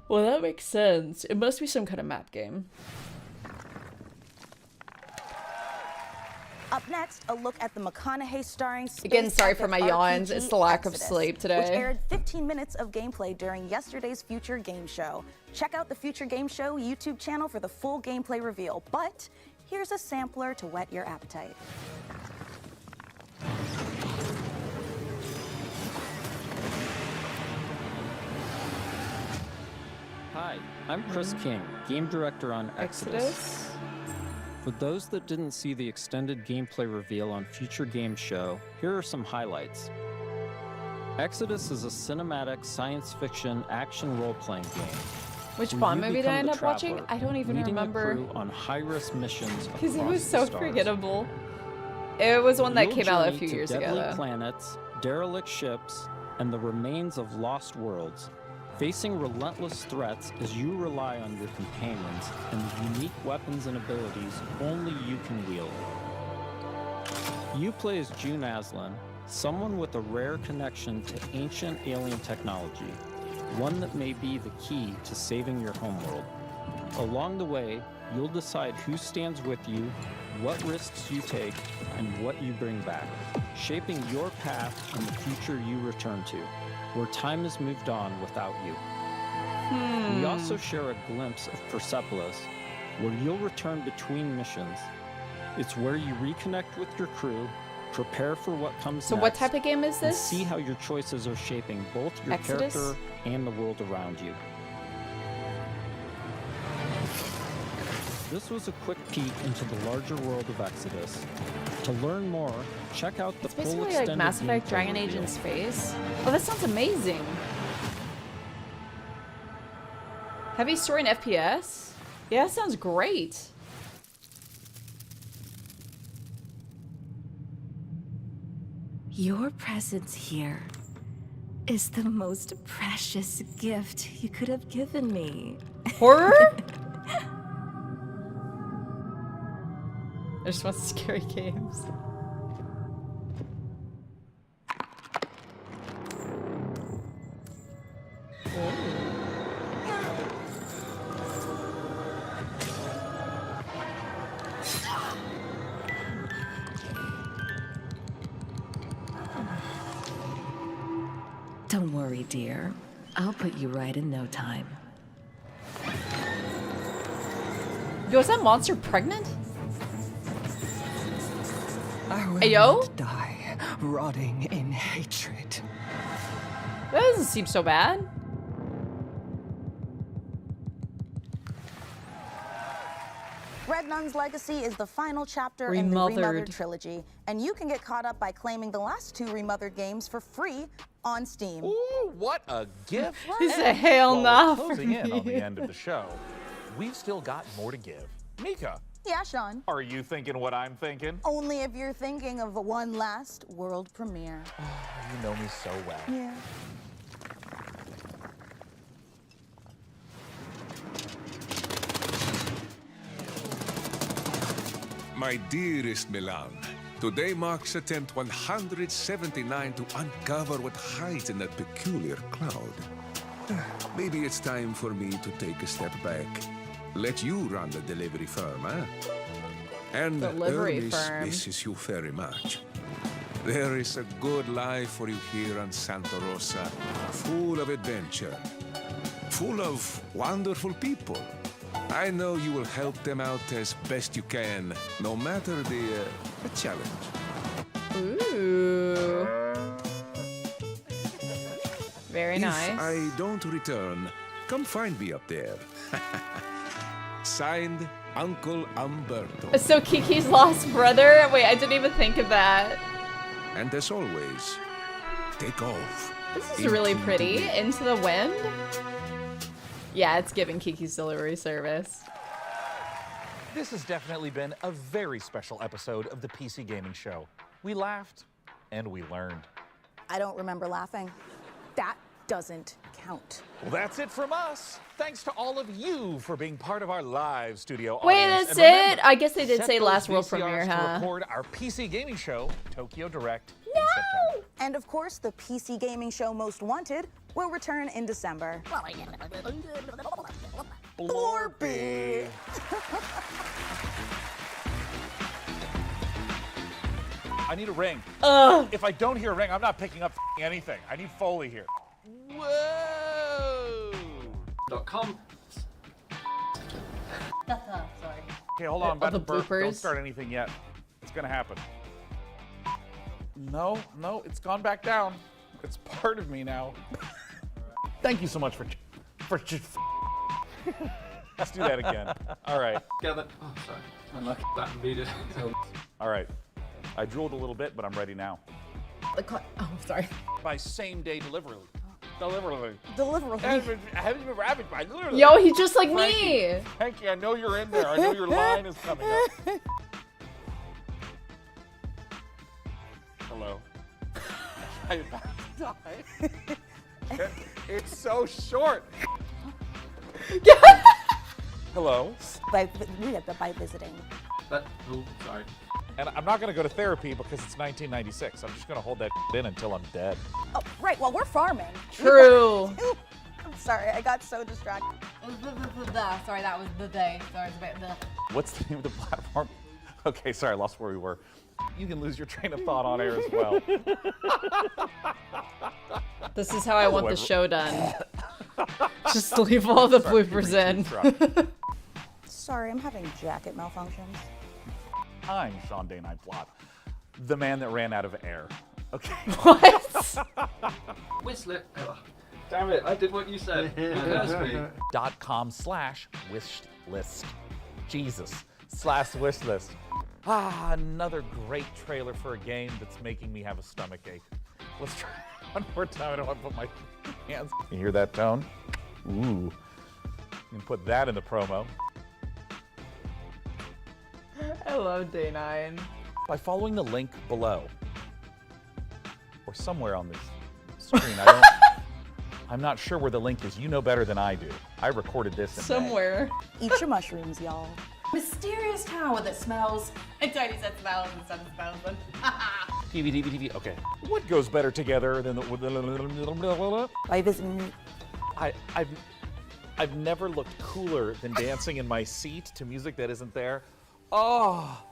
Well, that makes sense. It must be some kind of map game. Up next, a look at the McConaughey starring space Again, sorry for my epic yawns. RPG It's the lack of Exodus, sleep today. Which aired 15 minutes of gameplay during yesterday's Future Game Show. Check out the Future Game Show YouTube channel for the full gameplay reveal. But here's a sampler to whet your appetite. Hi, I'm Chris King, game director on Exodus. For those that didn't see the extended gameplay reveal on Future Game Show, here are some highlights. Exodus is a cinematic science fiction action role-playing game. Which where Bond you movie did I become end the up watching? traveler, I don't even leading remember. a crew on high-risk missions Because it across was the so stars. forgettable. It was one that You'll came out a journey few to years ago, deadly though. planets, derelict ships, and the remains of lost worlds, facing relentless threats as you rely on your companions and the unique weapons and abilities only you can wield. You play as June Aslan, someone with a rare connection to ancient alien technology, one that may be the key to saving your homeworld. Along the way, you'll decide who stands with you, what risks you take, and what you bring back, shaping your path and the future you return to, where time has moved on without you. We also share a glimpse of Persepolis, where you'll return between missions. It's where you reconnect with your crew, prepare for what comes So next, what type of game is and this? see how your choices are shaping both your Exodus? character and the world around you. This was a quick peek into the larger world of Exodus. To learn more, check out the It's full basically extended like Mass Effect gameplay Dragon Age reveal. in space. Oh, that sounds amazing. Heavy story and FPS? Yeah, that sounds great. Your presence here is the most precious gift you could have given me. Horror? I just want scary games. Don't worry, dear. I'll put you right in no time. Yo, is that monster pregnant? I will Ayo? not die, rotting in hatred. That doesn't seem so bad. Red Nun's Legacy is the final chapter in the Remothered. Remothered trilogy, and you can get caught up by claiming the last 2 Remothered games for free on Steam. Ooh, what a gift! He said, And "Hell while nah we're for closing in on me." the end of the show, we've still got more to give. Mika, Yeah, Sean. are you thinking what I'm thinking? Only if you're thinking of one last world premiere. You know me so well. Yeah. My dearest Milan, today marks attempt 179 to uncover what hides in that peculiar cloud. Maybe it's time for me to take a step back. Let you run the delivery firm, eh? And Delivery Hermes firm. misses you very much. There is a good life for you here on Santa Rosa, full of adventure, full of wonderful people. I know you will help them out as best you can, no matter the challenge. Ooh. Very If nice. I don't return, come find me up there. Signed, Uncle Umberto. So Kiki's lost brother? Wait, I didn't even think of that. And as always, take off. This is really into the pretty. wind. Into the Wind? Yeah, it's giving Kiki's Delivery Service. This has definitely been a very special episode of the PC Gaming Show. We laughed and we learned. I don't remember laughing. That doesn't count. Well, that's it from us. Thanks to all of you for being part of our live studio Wait, audience. that's And remember, it? I guess they did set say those last world VCRs premiere, to huh? record our PC Gaming Show, Tokyo Direct. No! And of course, the PC Gaming Show Most Wanted will return in December. Blorby! I need a ring. Ugh. If I don't hear a ring, I'm not picking up anything. I need Foley here. Whoa! .com. Sorry. Okay, hold on. I'm about the to burp. Don't bloopers. start anything yet. It's gonna happen. No, it's gone back down. It's part of me now. Thank you so much for Let's do that again. All right. Gavin. Oh, sorry. Unlucky. That beat it. All right. I drooled a little bit, but I'm ready now. Oh, sorry. By same-day delivery. Delivery. Yo, he's just like me. Frankie, I know you're in there. I know your line is coming up. Hello. I'm about to die. It's so short. Hello. By visiting. Oh, sorry. And I'm not going to go to therapy because it's 1996. I'm just going to hold that in until I'm dead. Oh, right. Well, we're farming. True. I'm sorry. I got so distracted. Sorry, that was the day. Sorry, What's the name of the platform? Okay, sorry, I lost where we were. You can lose your train of thought on air as well. This is how I want the show done. Just leave all the bloopers in. Sorry, I'm having jacket malfunctions. I'm Sean Day Nightblot, the man that ran out of air. Okay. What? Whistler. Oh, damn it, I did what you said. .com/wish list. Jesus. /wish list. Ah, another great trailer for a game that's making me have a stomachache. Let's try it one more time. I don't want to put my hands. You hear that tone? Ooh. You can put that in the promo. I love Day 9. By following the link below, or somewhere on this screen, I'm not sure where the link is. You know better than I do. I recorded this in somewhere. Eat your mushrooms, y'all. Mysterious town that smells. And Tiny said smells and Sun smells them. TV. Okay. What goes better together than the? By visiting. I've never looked cooler than dancing in my seat to music that isn't there. Oh.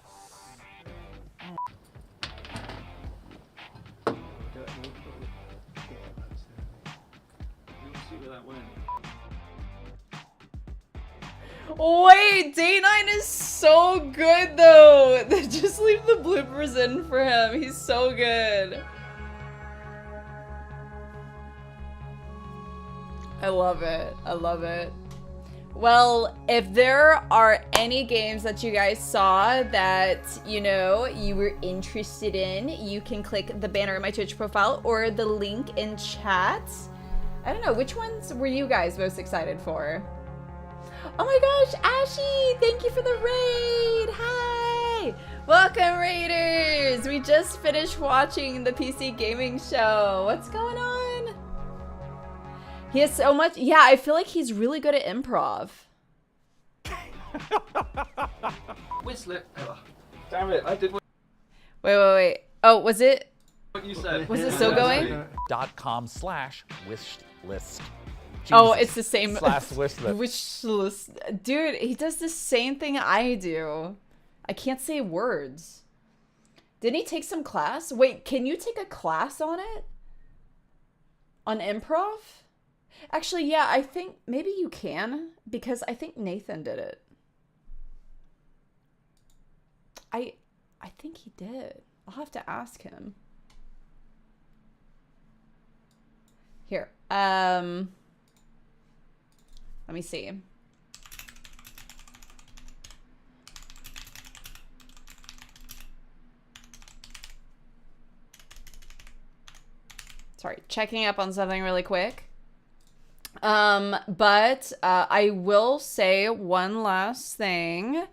Wait, Day 9 is so good though. Just leave the bloopers in for him. He's so good. I love it. I love it. Well, if there are any games that you guys saw that, you know, you were interested in, you can click the banner in my Twitch profile or the link in chat. I don't know, which ones were you guys most excited for? Oh my gosh, Ashy, thank you for the raid. Hi. Welcome, Raiders. We just finished watching the PC gaming show. What's going on? He has so much. Yeah, I feel like he's really good at improv. Whistler. Oh, damn it, I did what. Wait. Oh, was it? What you said. Was it still going? .com/wish list. Oh, it's the same. /wish list. Wish list. Dude, he does the same thing I do. I can't say words. Didn't he take some class? Wait, can you take a class on it? On improv? Actually, yeah, I think maybe you can, because I think Nathan did it. I think he did. I'll have to ask him. Here. Let me see. Sorry, checking up on something really quick. But I will say one last thing.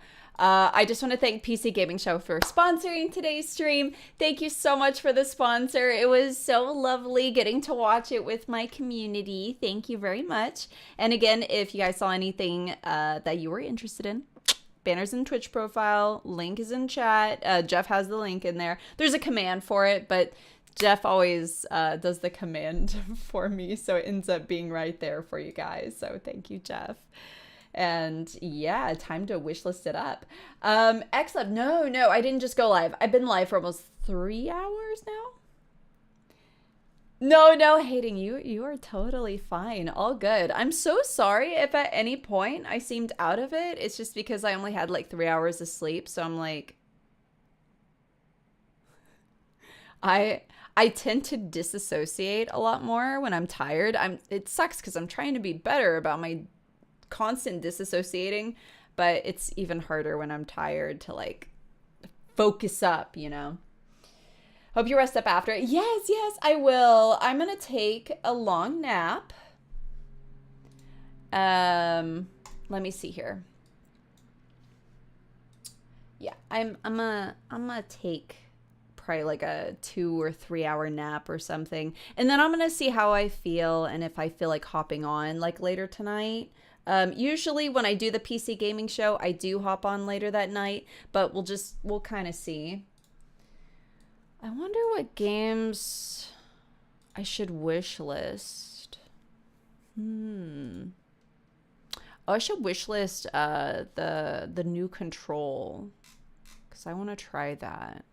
I just want to thank PC Gaming Show for sponsoring today's stream. Thank you so much for the sponsor. It was so lovely getting to watch it with my community. Thank you very much. And again, if you guys saw anything that you were interested in, banners in Twitch profile, link is in chat. Jeff has the link in there. There's a command for it, but Jeff always does the command for me, so it ends up being right there for you guys. So thank you, Jeff. And yeah, time to wishlist it up. Excellent. No, I didn't just go live. I've been live for almost 3 hours now. No, hating you. You are totally fine. All good. I'm so sorry if at any point I seemed out of it. It's just because I only had like 3 hours of sleep. So I'm like, I tend to disassociate a lot more when I'm tired. It sucks because I'm trying to be better about my constant disassociating, but it's even harder when I'm tired to like focus up, you know. Hope you rest up after it. Yes, I will. I'm gonna take a long nap. Let me see here. Yeah, I'm gonna take probably like a 2 or 3 hour nap or something, and then I'm gonna see how I feel and if I feel like hopping on like later tonight. Usually when I do the PC gaming show, I do hop on later that night, but we'll kind of see. I wonder what games I should wish list. Oh, I should wish list the new Control, because I want to try that.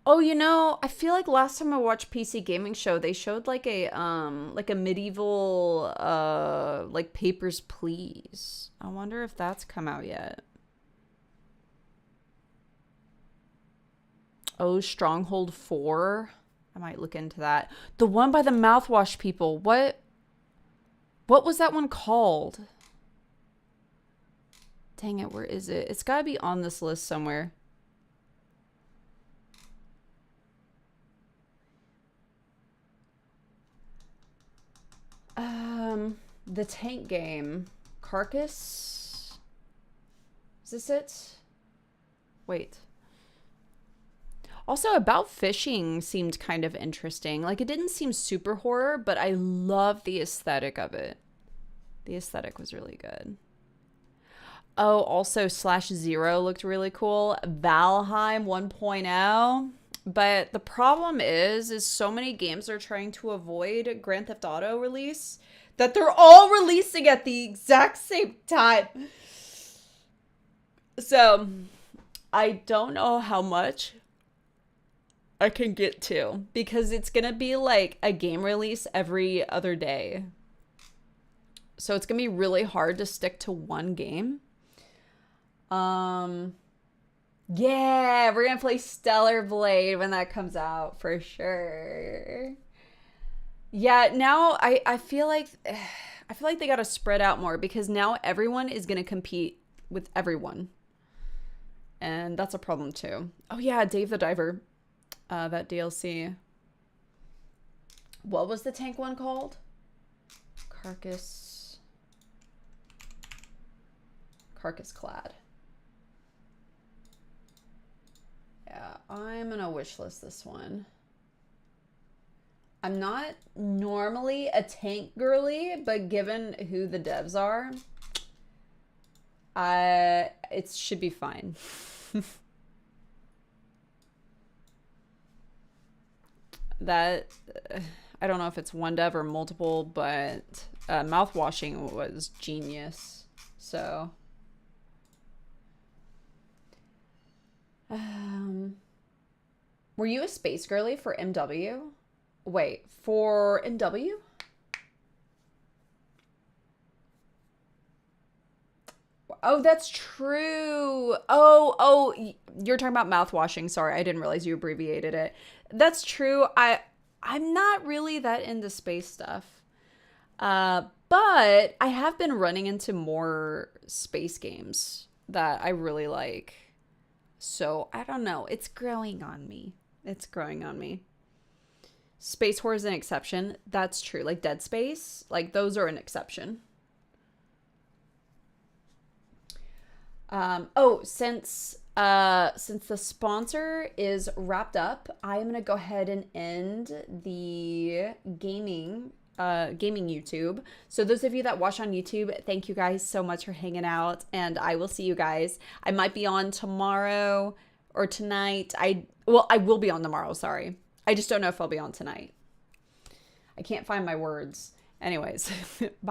Oh, you know, I feel like last time I watched PC Gaming Show, they showed like a medieval like Papers, Please. I wonder if that's come out yet. Oh, Stronghold 4. I might look into that. The one by the mouthwash people. What was that one called? Dang it, where is it? It's got to be on this list somewhere. The tank game. Carcass? Is this it? Wait. Also, About Fishing seemed kind of interesting. Like, it didn't seem super horror, but I love the aesthetic of it. The aesthetic was really good. Oh, also /0 looked really cool. Valheim 1.0. But the problem is so many games are trying to avoid Grand Theft Auto release that they're all releasing at the exact same time. So, I don't know how much I can get to, because it's gonna be like a game release every other day. So it's gonna be really hard to stick to one game. Yeah, we're gonna play Stellar Blade when that comes out for sure. Yeah, now I feel like they gotta spread out more, because now everyone is gonna compete with everyone, and that's a problem too. Oh yeah, Dave the Diver. That DLC. What was the tank one called? Carcass Clad. Yeah, I'm gonna wishlist this one. I'm not normally a tank girly, but given who the devs are, it should be fine. That, I don't know if it's one dev or multiple, but mouthwashing was genius. So, were you a space girly for MW? Wait, for MW? Oh, that's true. Oh, you're talking about mouthwashing. Sorry, I didn't realize you abbreviated it. That's true. I'm not really that into space stuff. But I have been running into more space games that I really like. So, I don't know. It's growing on me. It's growing on me. Space horror is an exception. That's true. Like Dead Space, like those are an exception. Since the sponsor is wrapped up, I'm gonna go ahead and end the gaming YouTube. So those of you that watch on YouTube, thank you guys so much for hanging out, and I will see you guys. I might be on tomorrow or tonight. I will be on tomorrow, sorry. I just don't know if I'll be on tonight. I can't find my words. Anyways, bye.